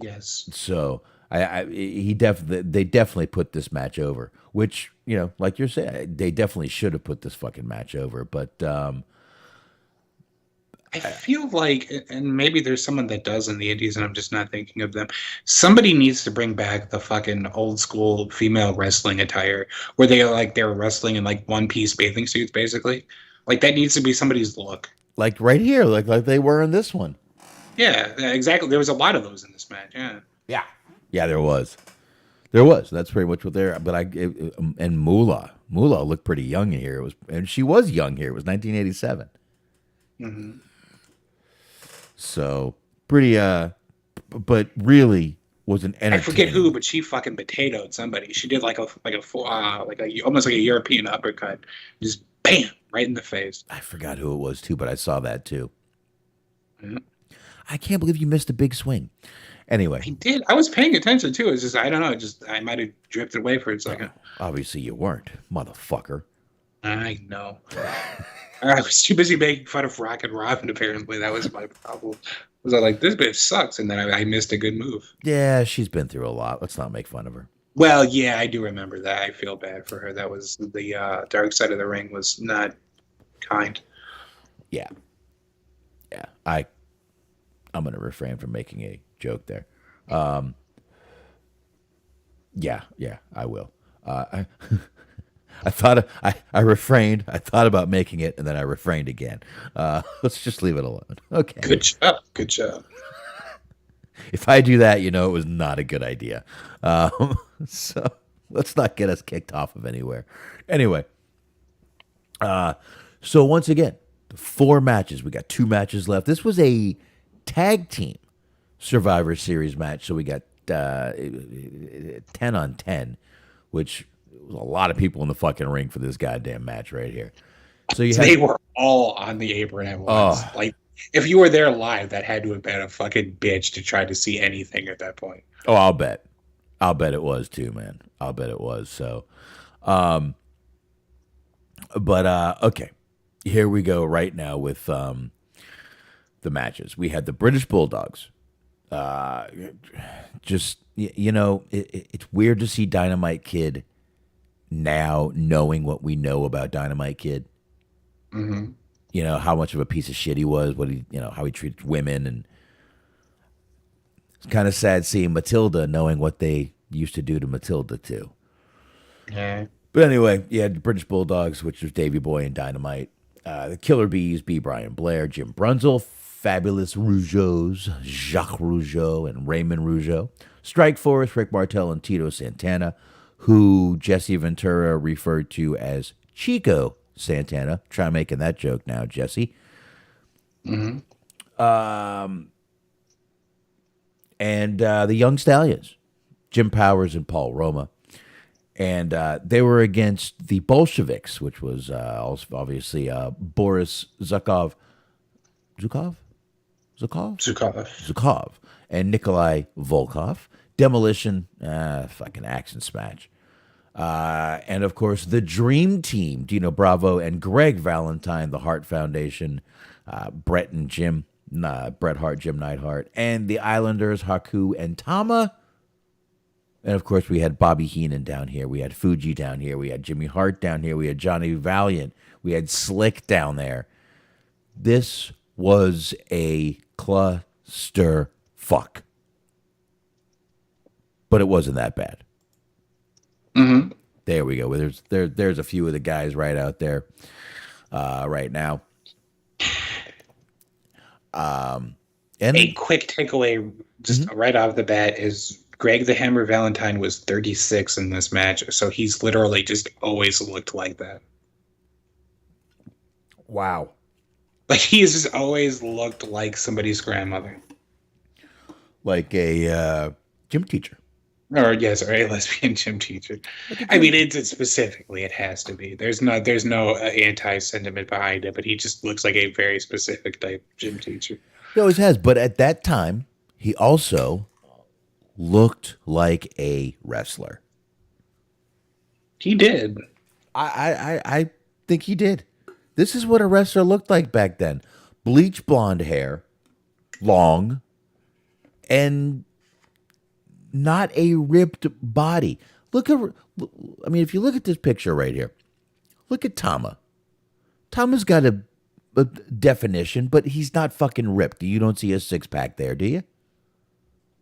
Yes. So they definitely put this match over, which like you're saying, they definitely should have put this fucking match over, but I feel like, and maybe there's someone that does in the indies, and I'm just not thinking of them. Somebody needs to bring back the fucking old school female wrestling attire, where they're wrestling in like one piece bathing suits, basically. Like that needs to be somebody's look. like right here, like they were in this one. Yeah, exactly. There was a lot of those in this match. Yeah. Yeah, there was. There was. That's pretty much what they're. But and Moolah looked pretty young here. And she was young here. It was 1987. Mm-hmm. So pretty. But really was an entertaining. I forget who, but she fucking potatoed somebody. She did like a almost like a European uppercut, just bam right in the face. I forgot who it was too, but I saw that too. Mm-hmm. I can't believe you missed a big swing. Anyway, I did. I was paying attention too. It's just I don't know. I might have drifted away for a second. Obviously, you weren't, motherfucker. I know. I was too busy making fun of Rocket Robin. Apparently, that was my problem. Was I like, this bitch sucks, and then I missed a good move. Yeah, she's been through a lot. Let's not make fun of her. Well, yeah, I do remember that. I feel bad for her. That was the dark side of the ring was not kind. Yeah. I'm going to refrain from making a joke there. Yeah, I will. I I refrained. I thought about making it, and then I refrained again. Let's just leave it alone. Okay. Good job. Good job. If I do that, it was not a good idea. So let's not get us kicked off of anywhere. Anyway, so once again, the 4 matches. We got 2 matches left. This was a tag team Survivor Series match. So we got 10 on 10, which was a lot of people in the fucking ring for this goddamn match right here. So they were all on the apron at once. Like, if you were there live, that had to have been a fucking bitch to try to see anything at that point. Oh, I'll bet it was too, man. I'll bet it was. So, okay, here we go right now with the matches. We had the British Bulldogs. Just it's weird to see Dynamite Kid now, knowing what we know about Dynamite Kid. Mm-hmm. How much of a piece of shit he was, what he, how he treated women, and it's kind of sad seeing Matilda, knowing what they used to do to Matilda too. Yeah. But anyway, you had the British Bulldogs, which was Davey Boy and Dynamite. The Killer Bees, B. Brian Blair, Jim Brunzel, Fabulous Rougeaus, Jacques Rougeau, and Raymond Rougeau. Strike Force, Rick Martel, and Tito Santana, who Jesse Ventura referred to as Chico Santana. Try making that joke now, Jesse. Mm-hmm. And the Young Stallions, Jim Powers and Paul Roma. And they were against the Bolsheviks, which was also obviously Boris Zukov, and Nikolai Volkov. Demolition, fucking action smash. And of course, the Dream Team, Dino Bravo and Greg Valentine, the Hart Foundation, Bret Hart, Jim Neidhart, and the Islanders, Haku and Tama. And of course, we had Bobby Heenan down here. We had Fuji down here. We had Jimmy Hart down here. We had Johnny Valiant. We had Slick down there. This was a cluster fuck. But it wasn't that bad. Mm-hmm. There we go. There's a few of the guys right out there right now. And a quick takeaway, just right off the bat, is Greg the Hammer Valentine was 36 in this match, so he's literally just always looked like that. Wow. Like, he's just always looked like somebody's grandmother. like a gym teacher. Or yes, or a lesbian gym teacher. Like a I gym. mean, it's specifically it has to be. There's no anti sentiment behind it, but he just looks like a very specific type gym teacher. He always has, but at that time, he also looked like a wrestler. He did. I think he did. This is what a wrestler looked like back then: bleach blonde hair, long, and not a ripped body. Look at, I mean, if you look at this picture right here, look at Tama. Tama's got a definition, but he's not fucking ripped. You don't see a six pack there, do you?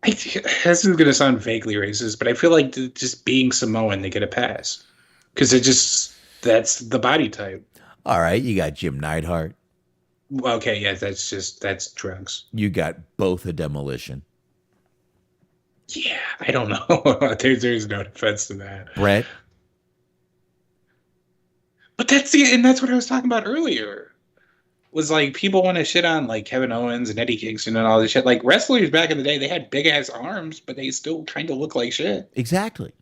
This is going to sound vaguely racist, but I feel like just being Samoan, they get a pass because that's the body type. All right, you got Jim Neidhart. Okay, yeah, that's drugs. You got both a demolition. Yeah, I don't know. There's no defense to that. Brett. But that's what I was talking about earlier. Was like people want to shit on like Kevin Owens and Eddie Kingston and all this shit. Like wrestlers back in the day, they had big ass arms, but they still kind of look like shit. Exactly.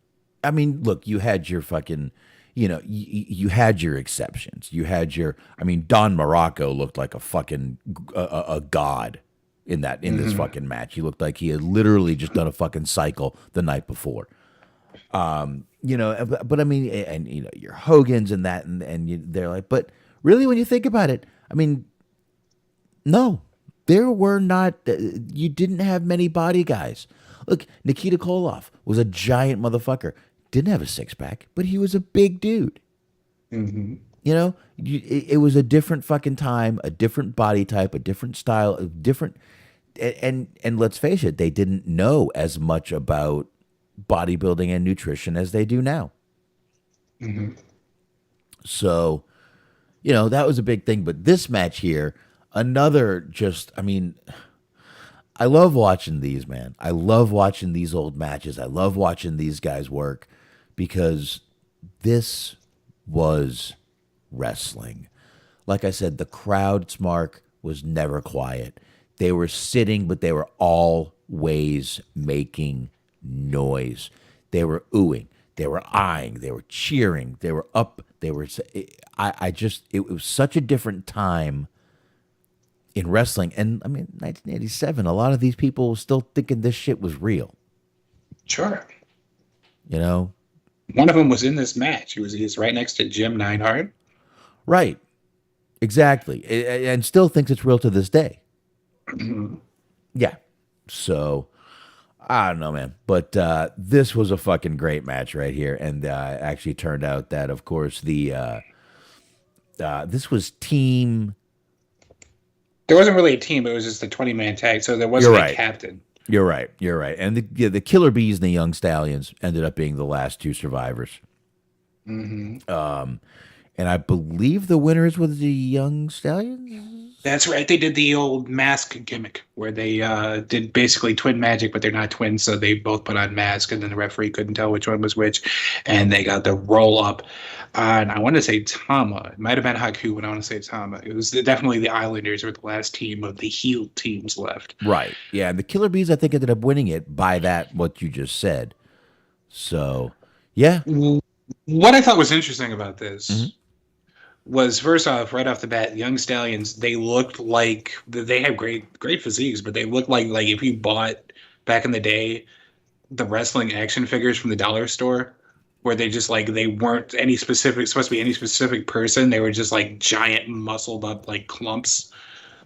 I mean, look, you had your fucking, you had your exceptions. You had your, I mean, Don Morocco looked like a fucking a god in this fucking match. He looked like he had literally just done a fucking cycle the night before. But I mean, and your Hogan's and that, they're like, but really, when you think about it, I mean, no, there were not. You didn't have many body guys. Look, Nikita Koloff was a giant motherfucker. Didn't have a six pack, but he was a big dude. Mm-hmm. It was a different fucking time, a different body type, a different style, a different. And let's face it, they didn't know as much about bodybuilding and nutrition as they do now. Mm-hmm. So, that was a big thing. But this match here, another just, I mean, I love watching these, man. I love watching these old matches. I love watching these guys work because this was wrestling. Like I said, the crowd, Smark, was never quiet. They were sitting, but they were always making noise. They were oohing. They were eyeing. They were cheering. They were up. They were. It was such a different time in wrestling. And I mean, 1987. A lot of these people were still thinking this shit was real. Sure. One of them was in this match. He was right next to Jim Neidhart. Right. Exactly. And still thinks it's real to this day. Yeah. So I don't know, man. But this was a fucking great match right here. And actually turned out that, of course, this was team. There wasn't really a team. It was just a 20-man tag. So there wasn't a captain. You're right. And the Killer Bees and the Young Stallions ended up being the last two survivors. Mm-hmm. And I believe the winners were the Young Stallions? That's right. They did the old mask gimmick where they did basically twin magic, but they're not twins, so they both put on masks, and then the referee couldn't tell which one was which, and they got the roll up. And I want to say Tama. It might have been Haku, but I want to say Tama. It was definitely the Islanders were the last team of the heel teams left. Right. Yeah, and the Killer Bees, I think, ended up winning it by what you just said. So, yeah. What I thought was interesting about this was, first off, right off the bat, Young Stallions, they looked like they have great physiques, but they looked like if you bought back in the day the wrestling action figures from the dollar store, where they just they weren't supposed to be any specific person. They were just like giant muscled up like clumps.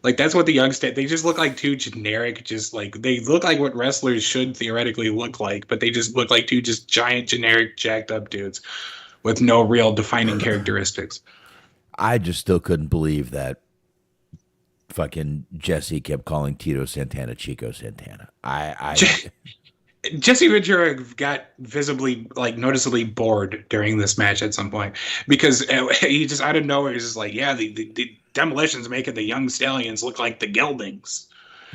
Like that's what the they just look like two generic, they look like what wrestlers should theoretically look like, but they just look like two just giant generic jacked up dudes with no real defining characteristics. I just still couldn't believe that fucking Jesse kept calling Tito Santana Chico Santana. Jesse Ventura got visibly, noticeably bored during this match at some point because he just out of nowhere is just like, yeah, the Demolition's making the Young Stallions look like the Geldings.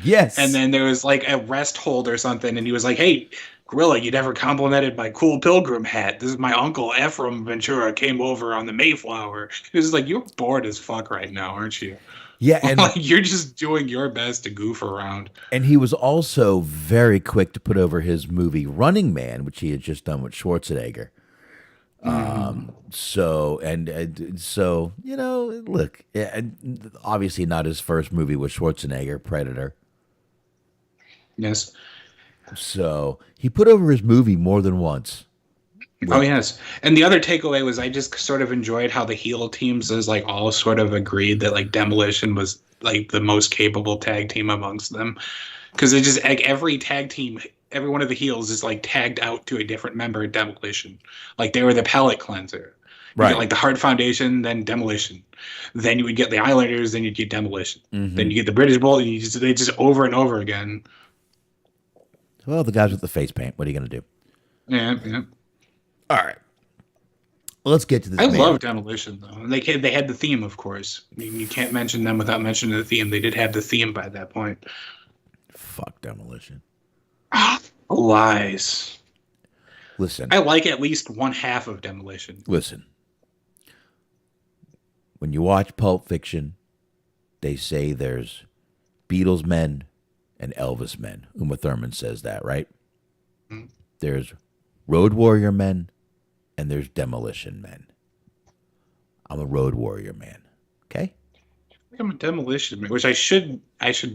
Yes. And then there was a rest hold or something, and he was like, hey, Gorilla, you never complimented my cool pilgrim hat. This is my uncle Ephraim Ventura came over on the Mayflower. It was like, you're bored as fuck right now, aren't you? Yeah, Like, you're just doing your best to goof around. and he was also very quick to put over his movie Running Man, which he had just done with Schwarzenegger. So look, obviously not his first movie with Schwarzenegger, Predator. Yes. So he put over his movie more than once. Oh yes, and the other takeaway was I just sort of enjoyed how the heel teams is like all sort of agreed that like Demolition was like the most capable tag team amongst them, because it just like every tag team, every one of the heels is like tagged out to a different member of Demolition. Like they were the palate cleanser. You get like the Hart Foundation, then Demolition. Then you would get the Islanders, then you'd get Demolition. Then you get the British Bull, and they just over and over again. Well, the guys with the face paint. What are you going to do? Yeah, yeah. All right. Let's get to this. I love Demolition though. And they had the theme, of course. You can't mention them without mentioning the theme. They did have the theme by that point. Fuck Demolition. Lies. Listen. I like at least one half of Demolition. Listen. When you watch Pulp Fiction, they say there's Beatles men and Elvis men. Uma Thurman says that, right? Mm-hmm. There's Road Warrior men and there's Demolition men. I'm a Road Warrior man. Okay? I'm a Demolition man, which I should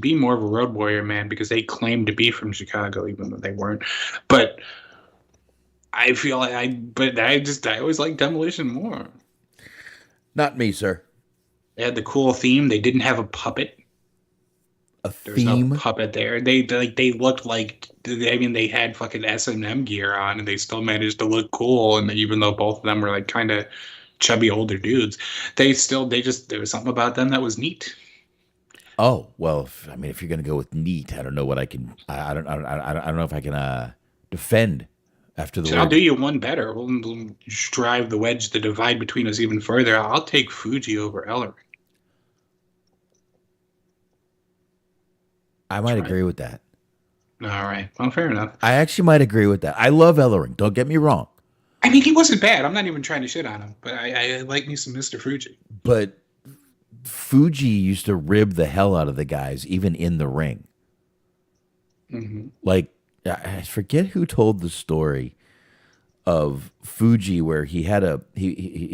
be more of a Road Warrior man because they claim to be from Chicago, even though they weren't. But I feel like I always like Demolition more. Not me, sir. They had the cool theme. They didn't have a puppet. There's no puppet there. They looked like, I mean, they had fucking S&M gear on, and they still managed to look cool. And even though both of them were like kind of chubby older dudes, there was something about them that was neat. Oh well, if you're gonna go with neat, I don't know what I can. I don't know if I can defend after the. I'll do you one better. We'll drive the wedge, the divide between us even further. I'll take Fuji over Ellering. I might agree with that. All right. Well, fair enough. I actually might agree with that. I love Ellering. Don't get me wrong. I mean, he wasn't bad. I'm not even trying to shit on him, but I like me some Mr. Fuji. But Fuji used to rib the hell out of the guys, even in the ring. Mm-hmm. Like, I forget who told the story of Fuji where he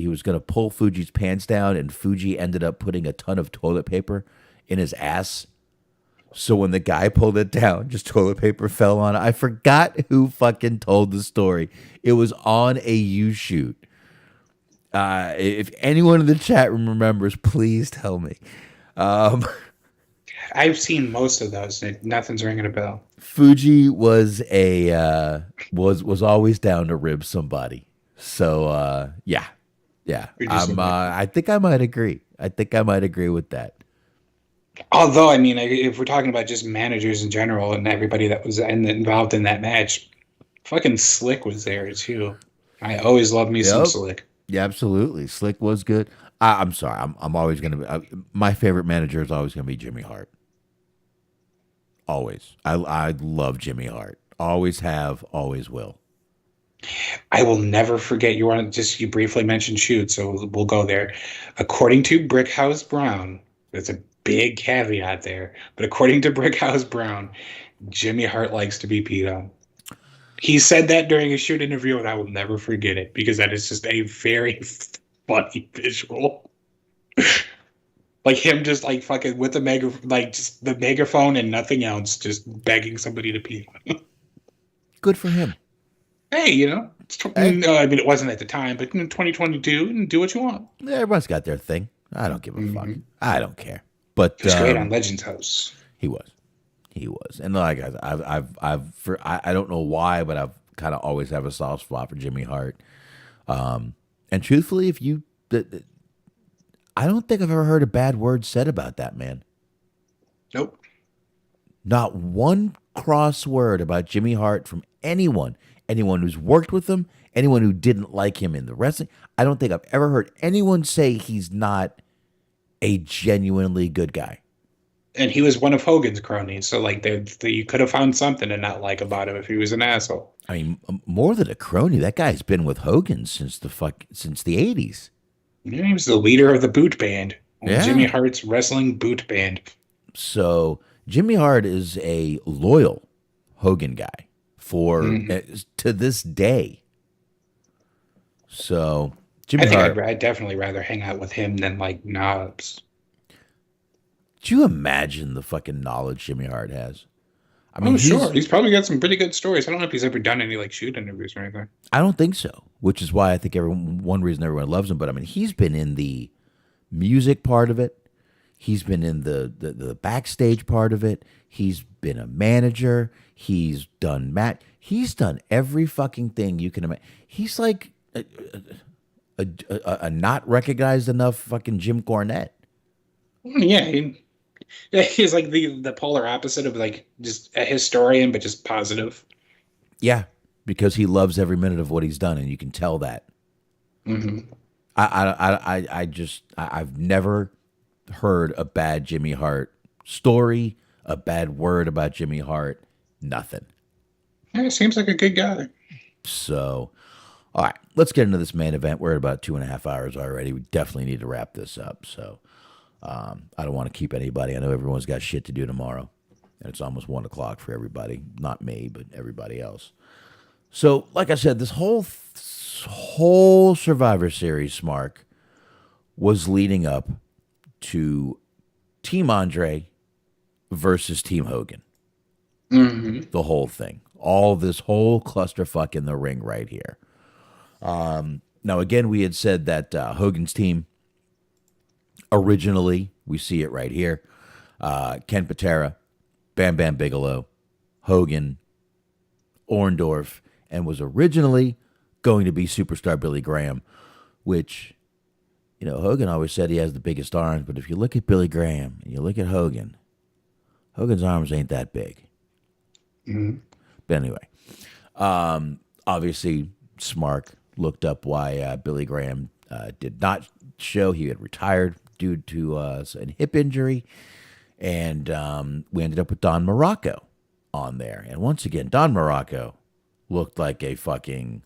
was going to pull Fuji's pants down, and Fuji ended up putting a ton of toilet paper in his ass. So when the guy pulled it down, just toilet paper fell on it. I forgot who fucking told the story. It was on a U shoot. If anyone in the chat room remembers, please tell me. I've seen most of those. Nothing's ringing a bell. Fuji was was always down to rib somebody. So yeah. I think I might agree. I think I might agree with that. Although, I mean, if we're talking about just managers in general and everybody that was involved in that match, fucking Slick was there too. I always loved me some Slick. Yeah, absolutely. Slick was good. I'm sorry. I'm always going to be. My favorite manager is always going to be Jimmy Hart. Always. I love Jimmy Hart. Always have, always will. I will never forget. You briefly mentioned shoot, so we'll go there. According to Brickhouse Brown, there's a big caveat there, but according to Brickhouse Brown, Jimmy Hart likes to be peed on. He said that during a shoot interview, and I will never forget it because that is just a very funny visual. Like him just like fucking with just the megaphone and nothing else, just begging somebody to pee on him. Good for him. Hey, no, I mean, it wasn't at the time, but in 2022, do what you want. Yeah, everyone's got their thing. I don't give a fuck. I don't care. But he was great on Legends House. He was, and like I don't know why, but I've kind of always have a soft spot for Jimmy Hart. And truthfully, I don't think I've ever heard a bad word said about that man. Nope. Not one cross word about Jimmy Hart from anyone who's worked with him, anyone who didn't like him in the wrestling. I don't think I've ever heard anyone say he's not a genuinely good guy. And he was one of Hogan's cronies, so like you could have found something to not like about him if he was an asshole. I mean, more than a crony, that guy's been with Hogan since the 80s. Yeah, he was the leader of the boot band, Jimmy Yeah. Hart's wrestling boot band. So Jimmy Hart is a loyal Hogan guy for Mhm. to this day. So I Jimmy think Hart, I'd definitely rather hang out with him than like Knobs. do you imagine the fucking knowledge Jimmy Hart has? I mean, Oh, sure. He's probably got some pretty good stories. I don't know if he's ever done any like shoot interviews or anything. I don't think so, which is why I think one reason everyone loves him. But I mean, he's been in the music part of it. He's been in the backstage part of it. He's been a manager. He's done He's done every fucking thing you can imagine. He's like a not recognized enough fucking Jim Cornette. Yeah, he's like the polar opposite of like just a historian, but just positive. Yeah, because he loves every minute of what he's done, and you can tell that. Hmm. I've never heard a bad Jimmy Hart story, a bad word about Jimmy Hart, nothing. Yeah, seems like a good guy. So, all right, let's get into this main event. We're at about 2.5 hours already. We definitely need to wrap this up. So, I don't want to keep anybody. I know everyone's got shit to do tomorrow, and it's almost 1 o'clock for everybody. Not me, but everybody else. So, like I said, this whole Survivor Series, Smark, was leading up to Team Andre versus Team Hogan. Hmm. The whole thing, all this whole clusterfuck in the ring right here. Now, again, we had said that Hogan's team originally, we see it right here, Ken Patera, Bam Bam Bigelow, Hogan, Orndorff, and was originally going to be Superstar Billy Graham, which, you know, Hogan always said he has the biggest arms, but if you look at Billy Graham and you look at Hogan, Hogan's arms ain't that big. Hmm. But anyway, obviously, Smark looked up why Billy Graham did not show. He had retired due to an hip injury, and we ended up with Don Morocco on there. And once again, Don Morocco looked like a fucking...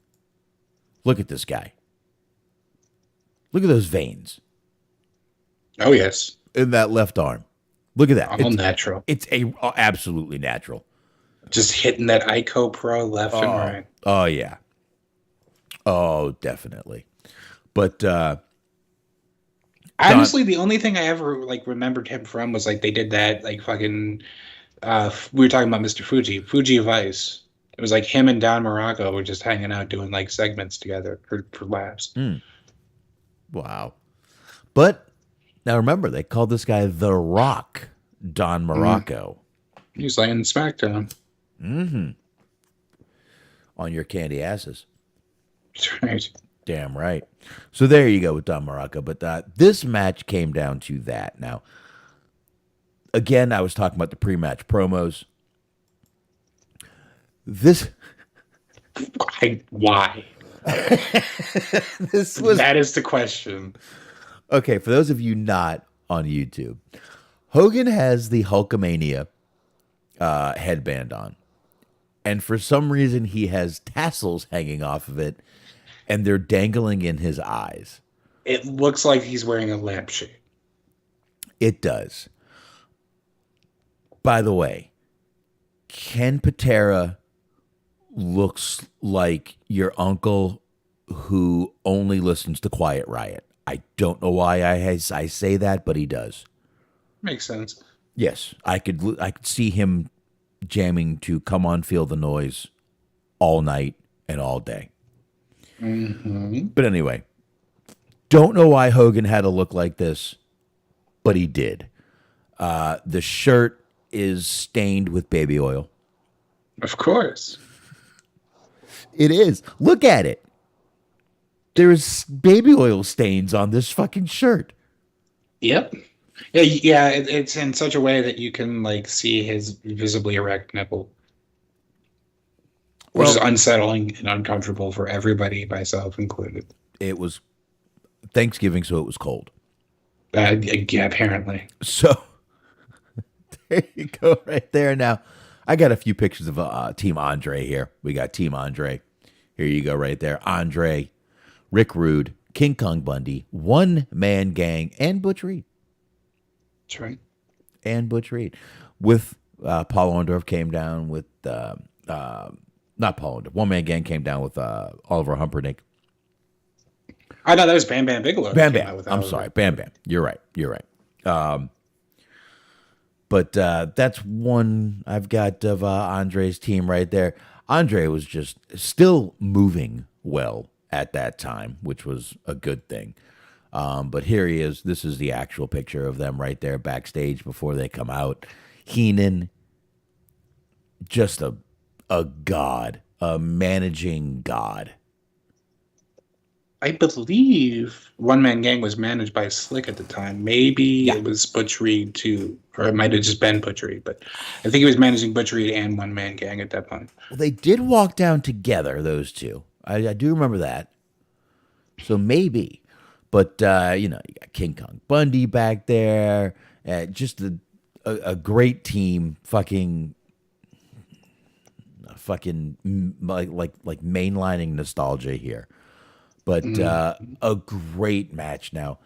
Look at this guy. Look at those veins Oh yes, in that left arm. Look at that. all natural. It's absolutely natural. Just hitting that Ico Pro left and right. Oh yeah. Oh, definitely. But Honestly, the only thing I ever like remembered him from was like they did that like fucking. We were talking about Mr. Fuji Vice. It was like him and Don Morocco were just hanging out doing like segments together for laughs. wow. But now remember, they called this guy The Rock, Don Morocco. He was laying SmackDown. On your candy asses. That's right. Damn right. So there you go with Don Morocco. But this match came down to that. Now, again, I was talking about the pre-match promos. This Why? this was That is the question. okay. For those of you not on YouTube, Hogan has the Hulkamania headband on, and for some reason he has tassels hanging off of it, and they're dangling in his eyes. It looks like he's wearing a lampshade. It does. By the way, Ken Patera looks like your uncle who only listens to Quiet Riot. I don't know why I say that, but he does. Makes sense. Yes, I could see him jamming to "Come On, Feel the Noise" all night and all day. But anyway, don't know why Hogan had to look like this, but he did. The shirt is stained with baby oil. Of course. It is. Look at it. There's baby oil stains on this fucking shirt. Yep. Yeah. It's in such a way that you can like see his visibly erect nipple, which is unsettling and uncomfortable for everybody, myself included. It was Thanksgiving, so it was cold. Yeah, apparently. So There you go, right there. Now, I got a few pictures of Team Andre here. We got Team Andre. Here you go, right there. Andre, Rick Rude, King Kong Bundy, One Man Gang, and Butch Reed. That's right. And Butch Reed. With Paul Orndorff came down with, not Paul Orndorff, One Man Gang came down with Oliver Humperdinck. I thought that was Bam Bam Bigelow. Bam Bam. I'm sorry. Bam Bam. You're right. But that's one I've got of Andre's team right there. Andre was just still moving well at that time, which was a good thing. But here he is. This is the actual picture of them right there backstage before they come out. Heenan, just a god, a managing god. I believe One Man Gang was managed by Slick at the time. Maybe it was Butch Reed too, or it might have just been Butch Reed. But I think he was managing Butch Reed and One Man Gang at that point. Well, they did walk down together, those two. I do remember that. So maybe. But, you got King Kong Bundy back there. Just a great team. Fucking like mainlining nostalgia here. But a great match now.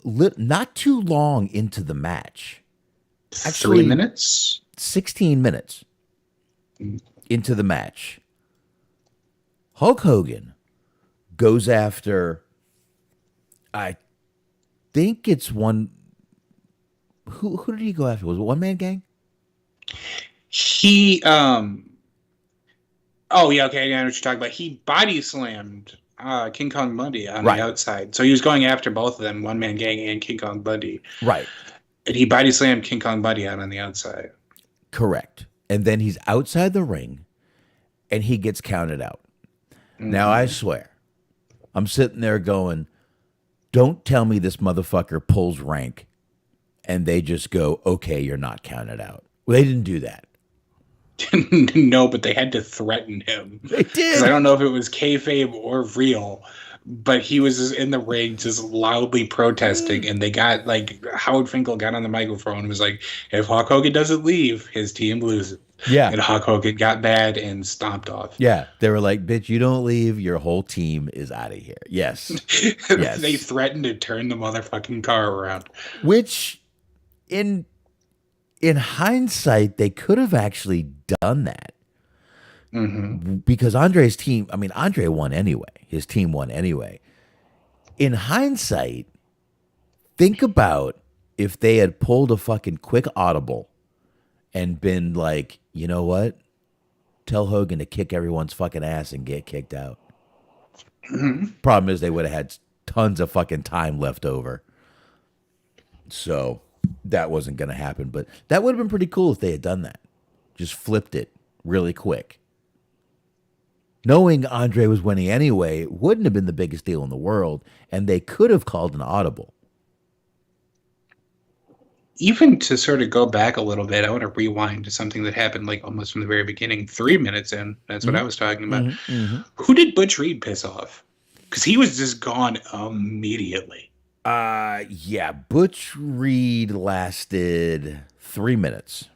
Not too long into the match. Actually, 3 minutes? 16 minutes into the match. Hulk Hogan goes after, I think it's one. Who did he go after? Was it One Man Gang? He oh yeah, okay, I know what you're talking about. He body slammed King Kong Bundy on the outside. So he was going after both of them, One Man Gang and King Kong Bundy. Right. And he body slammed King Kong Bundy out on the outside. Correct. And then he's outside the ring and he gets counted out. Mm-hmm. Now I swear, I'm sitting there going, don't tell me this motherfucker pulls rank and they just go, okay, you're not counted out. Well, they didn't do that. No, but they had to threaten him. They did. Because I don't know if it was kayfabe or real, but he was just in the ring just loudly protesting, and they got, like, Howard Finkel got on the microphone and was like, if Hulk Hogan doesn't leave, his team loses. Yeah. And Hulk Hogan got mad and stomped off. Yeah. They were like, bitch, you don't leave, your whole team is out of here. Yes. Yes. They threatened to turn the motherfucking car around. Which, in hindsight, they could have actually done that. Mm-hmm. Because Andre's team, Andre won anyway. His team won anyway. In hindsight, think about if they had pulled a fucking quick audible and been like, you know what? Tell Hogan to kick everyone's fucking ass and get kicked out. Mm-hmm. Problem is they would have had tons of fucking time left over. So that wasn't going to happen. But that would have been pretty cool if they had done that. Just flipped it really quick. Knowing Andre was winning anyway, it wouldn't have been the biggest deal in the world, and they could have called an audible. Even to sort of go back a little bit, I want to rewind to something that happened like almost from the very beginning, 3 minutes in. That's what I was talking about. Mm-hmm. Who did Butch Reed piss off? Because he was just gone immediately. Yeah, Butch Reed lasted 3 minutes.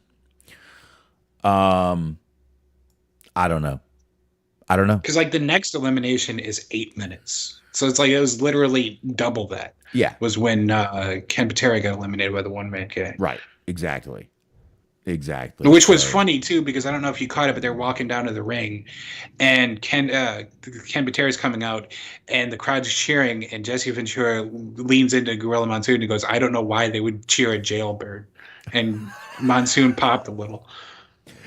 I don't know. Because like the next elimination is 8 minutes. So it's like it was literally double that. Yeah. Was when Ken Patera got eliminated by the One Man Gang. Right. Exactly. Which was funny too, because I don't know if you caught it, but they're walking down to the ring, and Ken Patera's coming out, and the crowd's cheering, and Jesse Ventura leans into Gorilla Monsoon and goes, "I don't know why they would cheer a jailbird," and Monsoon popped a little.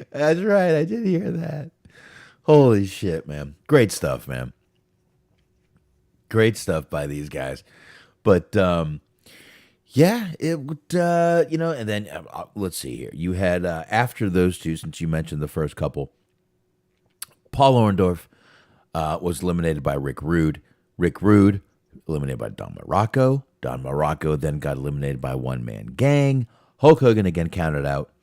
That's right. I did hear that. Holy shit, man! Great stuff, man. Great stuff by these guys, but. Yeah, it would, and then let's see here. You had, after those two, since you mentioned the first couple, Paul Orndorff was eliminated by Rick Rude. Rick Rude eliminated by Don Morocco. Don Morocco then got eliminated by One Man Gang. Hulk Hogan again counted out.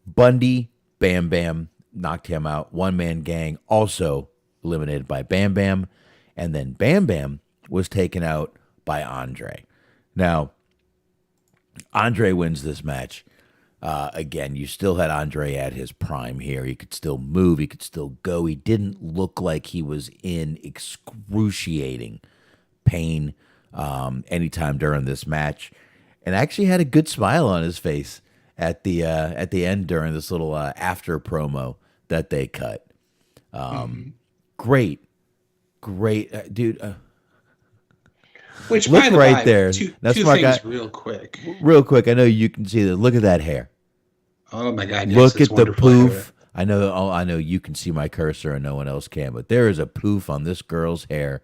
Bundy, Bam Bam, knocked him out. One Man Gang also eliminated by Bam Bam. And then Bam Bam was taken out by Andre. Now, Andre wins this match. Again, you still had Andre at his prime here. He could still move. He could still go. He didn't look like he was in excruciating pain anytime during this match, and actually had a good smile on his face at the end during this little after promo that they cut. Great, great, dude. Which, Look by the right by, there. two That's things real quick. Real quick. I know you can see that. Look at that hair. Oh my God! Yes, Look it's at the wonderful hair. poof. I know. Oh, I know you can see my cursor and no one else can, but there is a poof on this girl's hair,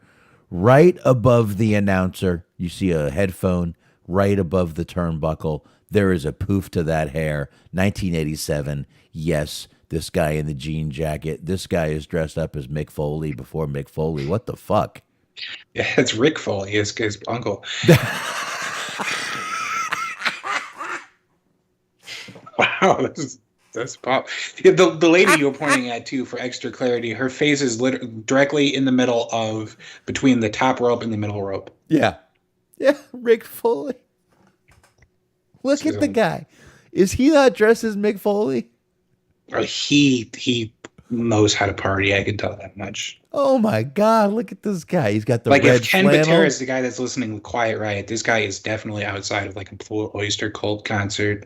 right above the announcer. You see a headphone right above the turnbuckle. There is a poof to that hair. 1987. Yes, this guy in the jean jacket. This guy is dressed up as Mick Foley before Mick Foley. What the fuck? Yeah, it's Rick Foley, his uncle. Wow, that's pop. Yeah, the lady you were pointing at too, for extra clarity, her face is directly in the middle of between the top rope and the middle rope. Yeah, yeah, Rick Foley. Look at the guy. Is he not dressed as Mick Foley? He knows how to party. I can tell that much. Oh my God! Look at this guy. He's got the like red if Ken flannel. Patera is the guy that's listening to Quiet Riot, this guy is definitely outside of like a Blue Oyster Cult concert.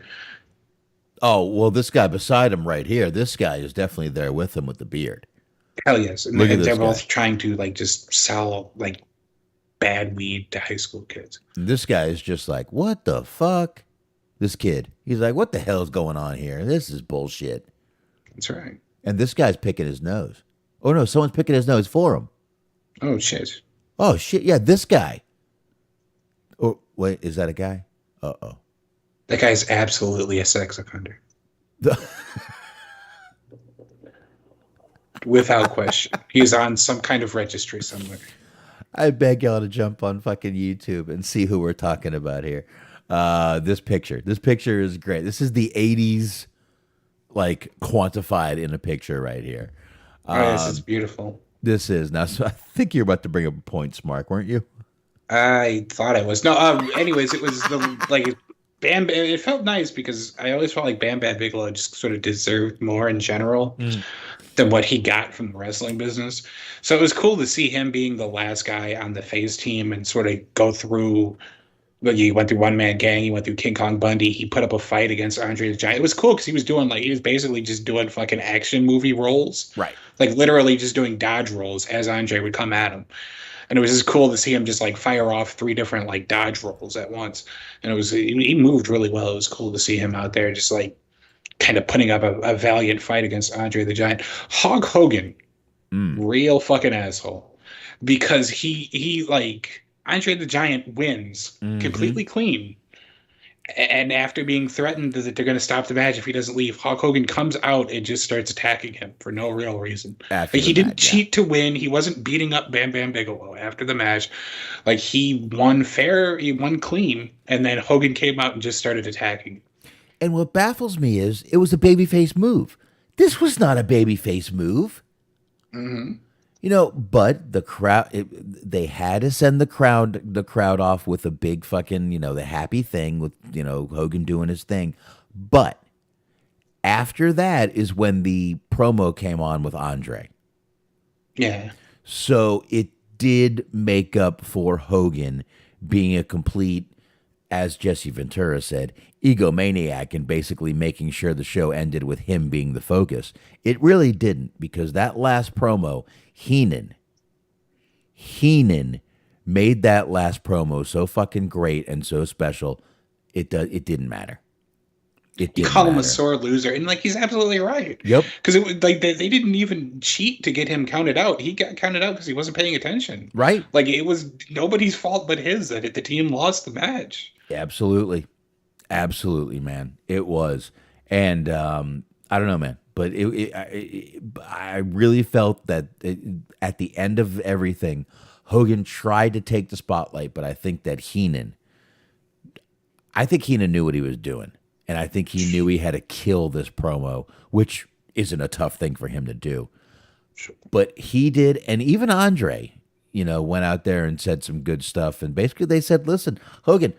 Oh well, this guy beside him right here. This guy is definitely there with him with the beard. Hell yes, and Look at they're this both guy. trying to like just sell like bad weed to high school kids. And this guy is just like, what the fuck? This kid. He's like, what the hell is going on here? This is bullshit. That's right. And this guy's picking his nose. Oh no, someone's picking his nose for him. Oh shit. Oh shit, yeah, this guy. Oh wait, is that a guy? Uh-oh. That guy's absolutely a sex offender. Without question. He's on some kind of registry somewhere. I beg y'all to jump on fucking YouTube and see who we're talking about here. This picture. This picture is great. This is the 80s, like, quantified in a picture right here. Oh, this is beautiful. This is. Now, so I think you're about to bring up a point, Mark, weren't you? I thought I was. No, anyways, it was the, like, Bam, it felt nice because I always felt like Bam Bam Bigelow just sort of deserved more in general than what he got from the wrestling business. So it was cool to see him being the last guy on the phase team and sort of go through. Like, he went through One Man Gang, he went through King Kong Bundy, he put up a fight against Andre the Giant. It was cool because he was basically just doing fucking action movie roles. Right. Like literally just doing dodge rolls as Andre would come at him. And it was just cool to see him just like fire off 3 different like dodge rolls at once. And he moved really well. It was cool to see him out there just like kind of putting up a valiant fight against Andre the Giant. Hulk Hogan, real fucking asshole. Because he like Andre the Giant wins completely clean. And after being threatened that they're going to stop the match if he doesn't leave, Hulk Hogan comes out and just starts attacking him for no real reason. Like, he didn't cheat to win. He wasn't beating up Bam Bam Bigelow after the match. Like, he won fair, he won clean, and then Hogan came out and just started attacking. And what baffles me is it was a babyface move. This was not a babyface move. Mm-hmm. You know, but the crowd, they had to send the crowd off with a big fucking, you know, the happy thing with, you know, Hogan doing his thing. But after that is when the promo came on with Andre. Yeah. So it did make up for Hogan being a complete, as Jesse Ventura said, egomaniac and basically making sure the show ended with him being the focus. It really didn't, because that last promo, Heenan made that last promo so fucking great and so special. It didn't matter. It didn't call him a matter. sore loser, and like he's absolutely right. Yep. Because it was like they didn't even cheat to get him counted out. He got counted out because he wasn't paying attention. Right. Like it was nobody's fault but his that the team lost the match. Absolutely. Absolutely, man. It was. And I don't know, man. But I really felt that at the end of everything, Hogan tried to take the spotlight, but I think that Heenan knew what he was doing. And I think he knew he had to kill this promo, which isn't a tough thing for him to do. But he did. And even Andre, you know, went out there and said some good stuff. And basically they said, listen, Hogan,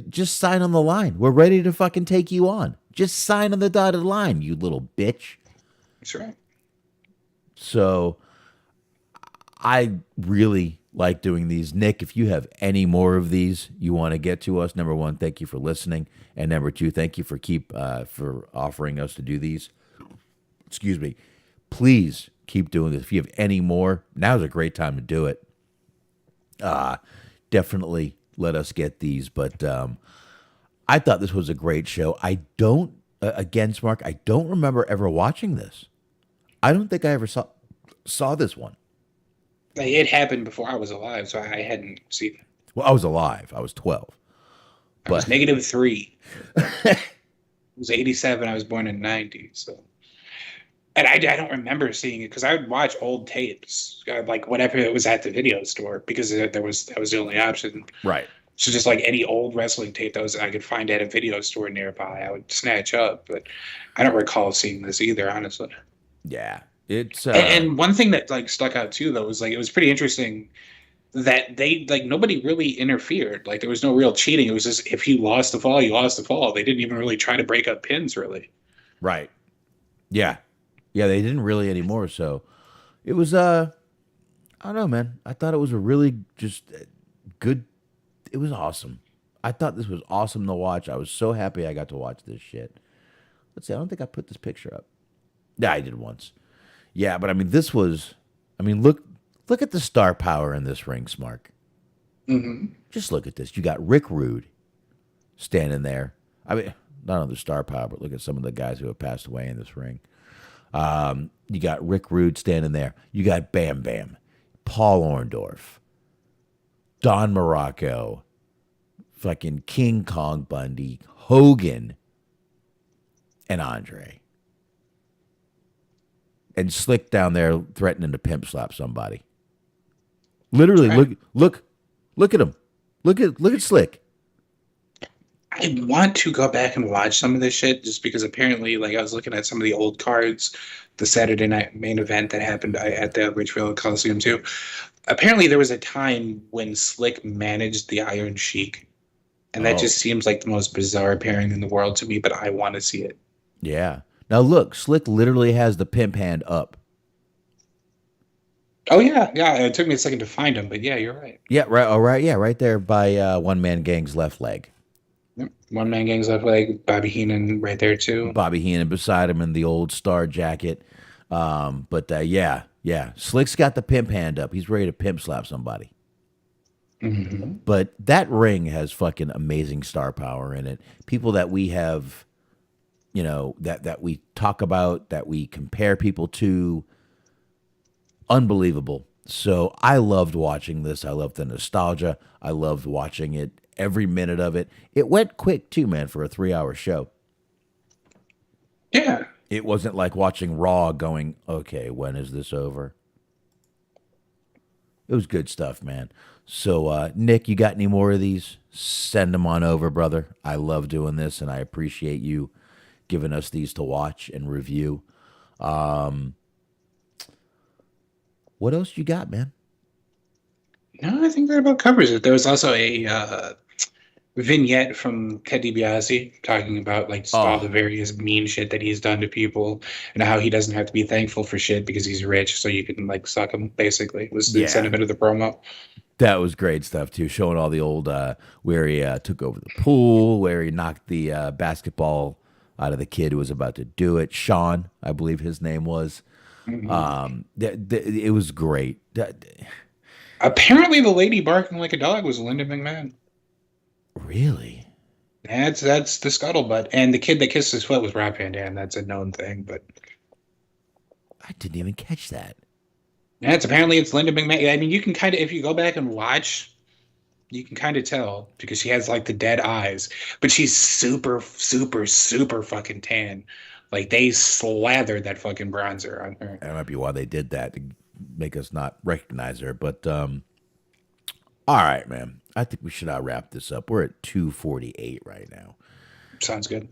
just sign on the line. We're ready to fucking take you on. Just sign on the dotted line, you little bitch. That's right. So I really like doing these. Nick, if you have any more of these you want to get to us, number one, thank you for listening, and number two, thank you for offering us to do these. Excuse me. Please keep doing this. If you have any more, now's a great time to do it. Definitely let us get these. But I thought this was a great show. I don't, again, Smark, I don't remember ever watching this. I don't think I ever saw this one. Like, it happened before I was alive, so I hadn't seen it. Well, I was alive. I was 12. I was But -3. It was 87. I was born in 90. So, and I don't remember seeing it because I would watch old tapes, like whatever it was at the video store, because that was the only option. right. So just like any old wrestling tape that I could find at a video store nearby, I would snatch up. But I don't recall seeing this either, honestly. Yeah. It's And one thing that like stuck out too, though, was like it was pretty interesting that they like nobody really interfered. Like there was no real cheating. It was just if you lost the fall, you lost the fall. They didn't even really try to break up pins, really. right. Yeah. Yeah, they didn't really anymore, so it was I don't know, man. I thought it was a really just good. It was awesome. I thought this was awesome to watch. I was so happy I got to watch this shit. Let's see. I don't think I put this picture up. Yeah, I did once. Yeah, but I mean, this was. I mean, look at the star power in this ring, Smark. Hmm. Just look at this. You got Rick Rude standing there. I mean, not on the star power, but look at some of the guys who have passed away in this ring. You got Rick Rude standing there. You got Bam Bam, Paul Orndorff, Don Morocco, fucking King Kong Bundy, Hogan, and Andre. And Slick down there threatening to pimp slap somebody. Literally, Right. look at him. Look at Slick. I want to go back and watch some of this shit just because apparently, like, I was looking at some of the old cards, the Saturday night main event that happened at the Richfield Coliseum too. Apparently, there was a time when Slick managed the Iron Sheik, and that Oh, just seems like the most bizarre pairing in the world to me. But I want to see it. yeah. Now look, Slick literally has the pimp hand up. Oh yeah, yeah. It took me a second to find him, but yeah, you're right. Yeah, right. All right. Yeah, right there by One Man Gang's left leg. Yep. One man gang's left leg, Bobby Heenan right there too. Bobby Heenan beside him in the old star jacket. But yeah, yeah. Slick's got the pimp hand up. He's ready to pimp slap somebody. Hmm. But that ring has fucking amazing star power in it. People that we have, that we talk about, that we compare people to, unbelievable. So I loved watching this. I loved the nostalgia. I loved watching it, every minute of it. It went quick too, man, for a 3-hour show. Yeah. It wasn't like watching Raw going, okay, when is this over? It was good stuff, man. So, Nick, you got any more of these? Send them on over, brother. I love doing this, and I appreciate you giving us these to watch and review. What else you got, man? No, I think that about covers it. There was also a vignette from Ted DiBiase talking about like just all Oh, the various mean shit that he's done to people and how he doesn't have to be thankful for shit because he's rich, so you can like suck him. Basically, was the yeah. sentiment of the promo. That was great stuff, too. Showing all the old, where he took over the pool, where he knocked the basketball out of the kid who was about to do it. Sean, I believe his name was. Mhm. It was great. Apparently, the lady barking like a dog was Linda McMahon. Really? That's the scuttlebutt, and the kid that kissed his foot was Rob Van Dam. That's a known thing, but I didn't even catch that. yeah, it's Linda McMahon. I mean, you can kind of if you go back and watch, you can kind of tell because she has like the dead eyes, but she's super, super, super fucking tan. Like they slathered that fucking bronzer on her. That might be why they did that to make us not recognize her. But all right, man. I think we should wrap this up. We're at 2:48 right now. Sounds good.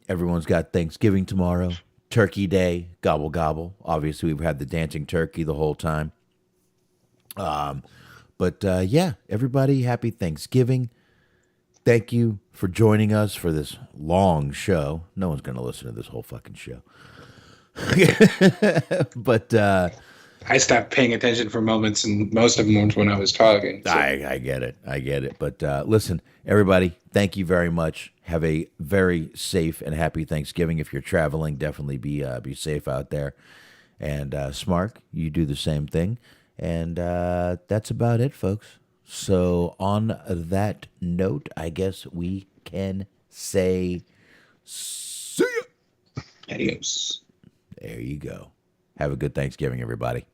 Everyone's got Thanksgiving tomorrow, Turkey Day, gobble gobble. Obviously, we've had the dancing turkey the whole time. But yeah, everybody, happy Thanksgiving. thank you for joining us for this long show. No one's going to listen to this whole fucking show. But I stopped paying attention for moments, and most of them were when I was talking. So. I get it. I get it. But listen, everybody, thank you very much. Have a very safe and happy Thanksgiving. If you're traveling, definitely be safe out there. And Smark, you do the same thing. And that's about it, folks. So on that note, I guess we can say see ya. Adios. There you go. Have a good Thanksgiving, everybody.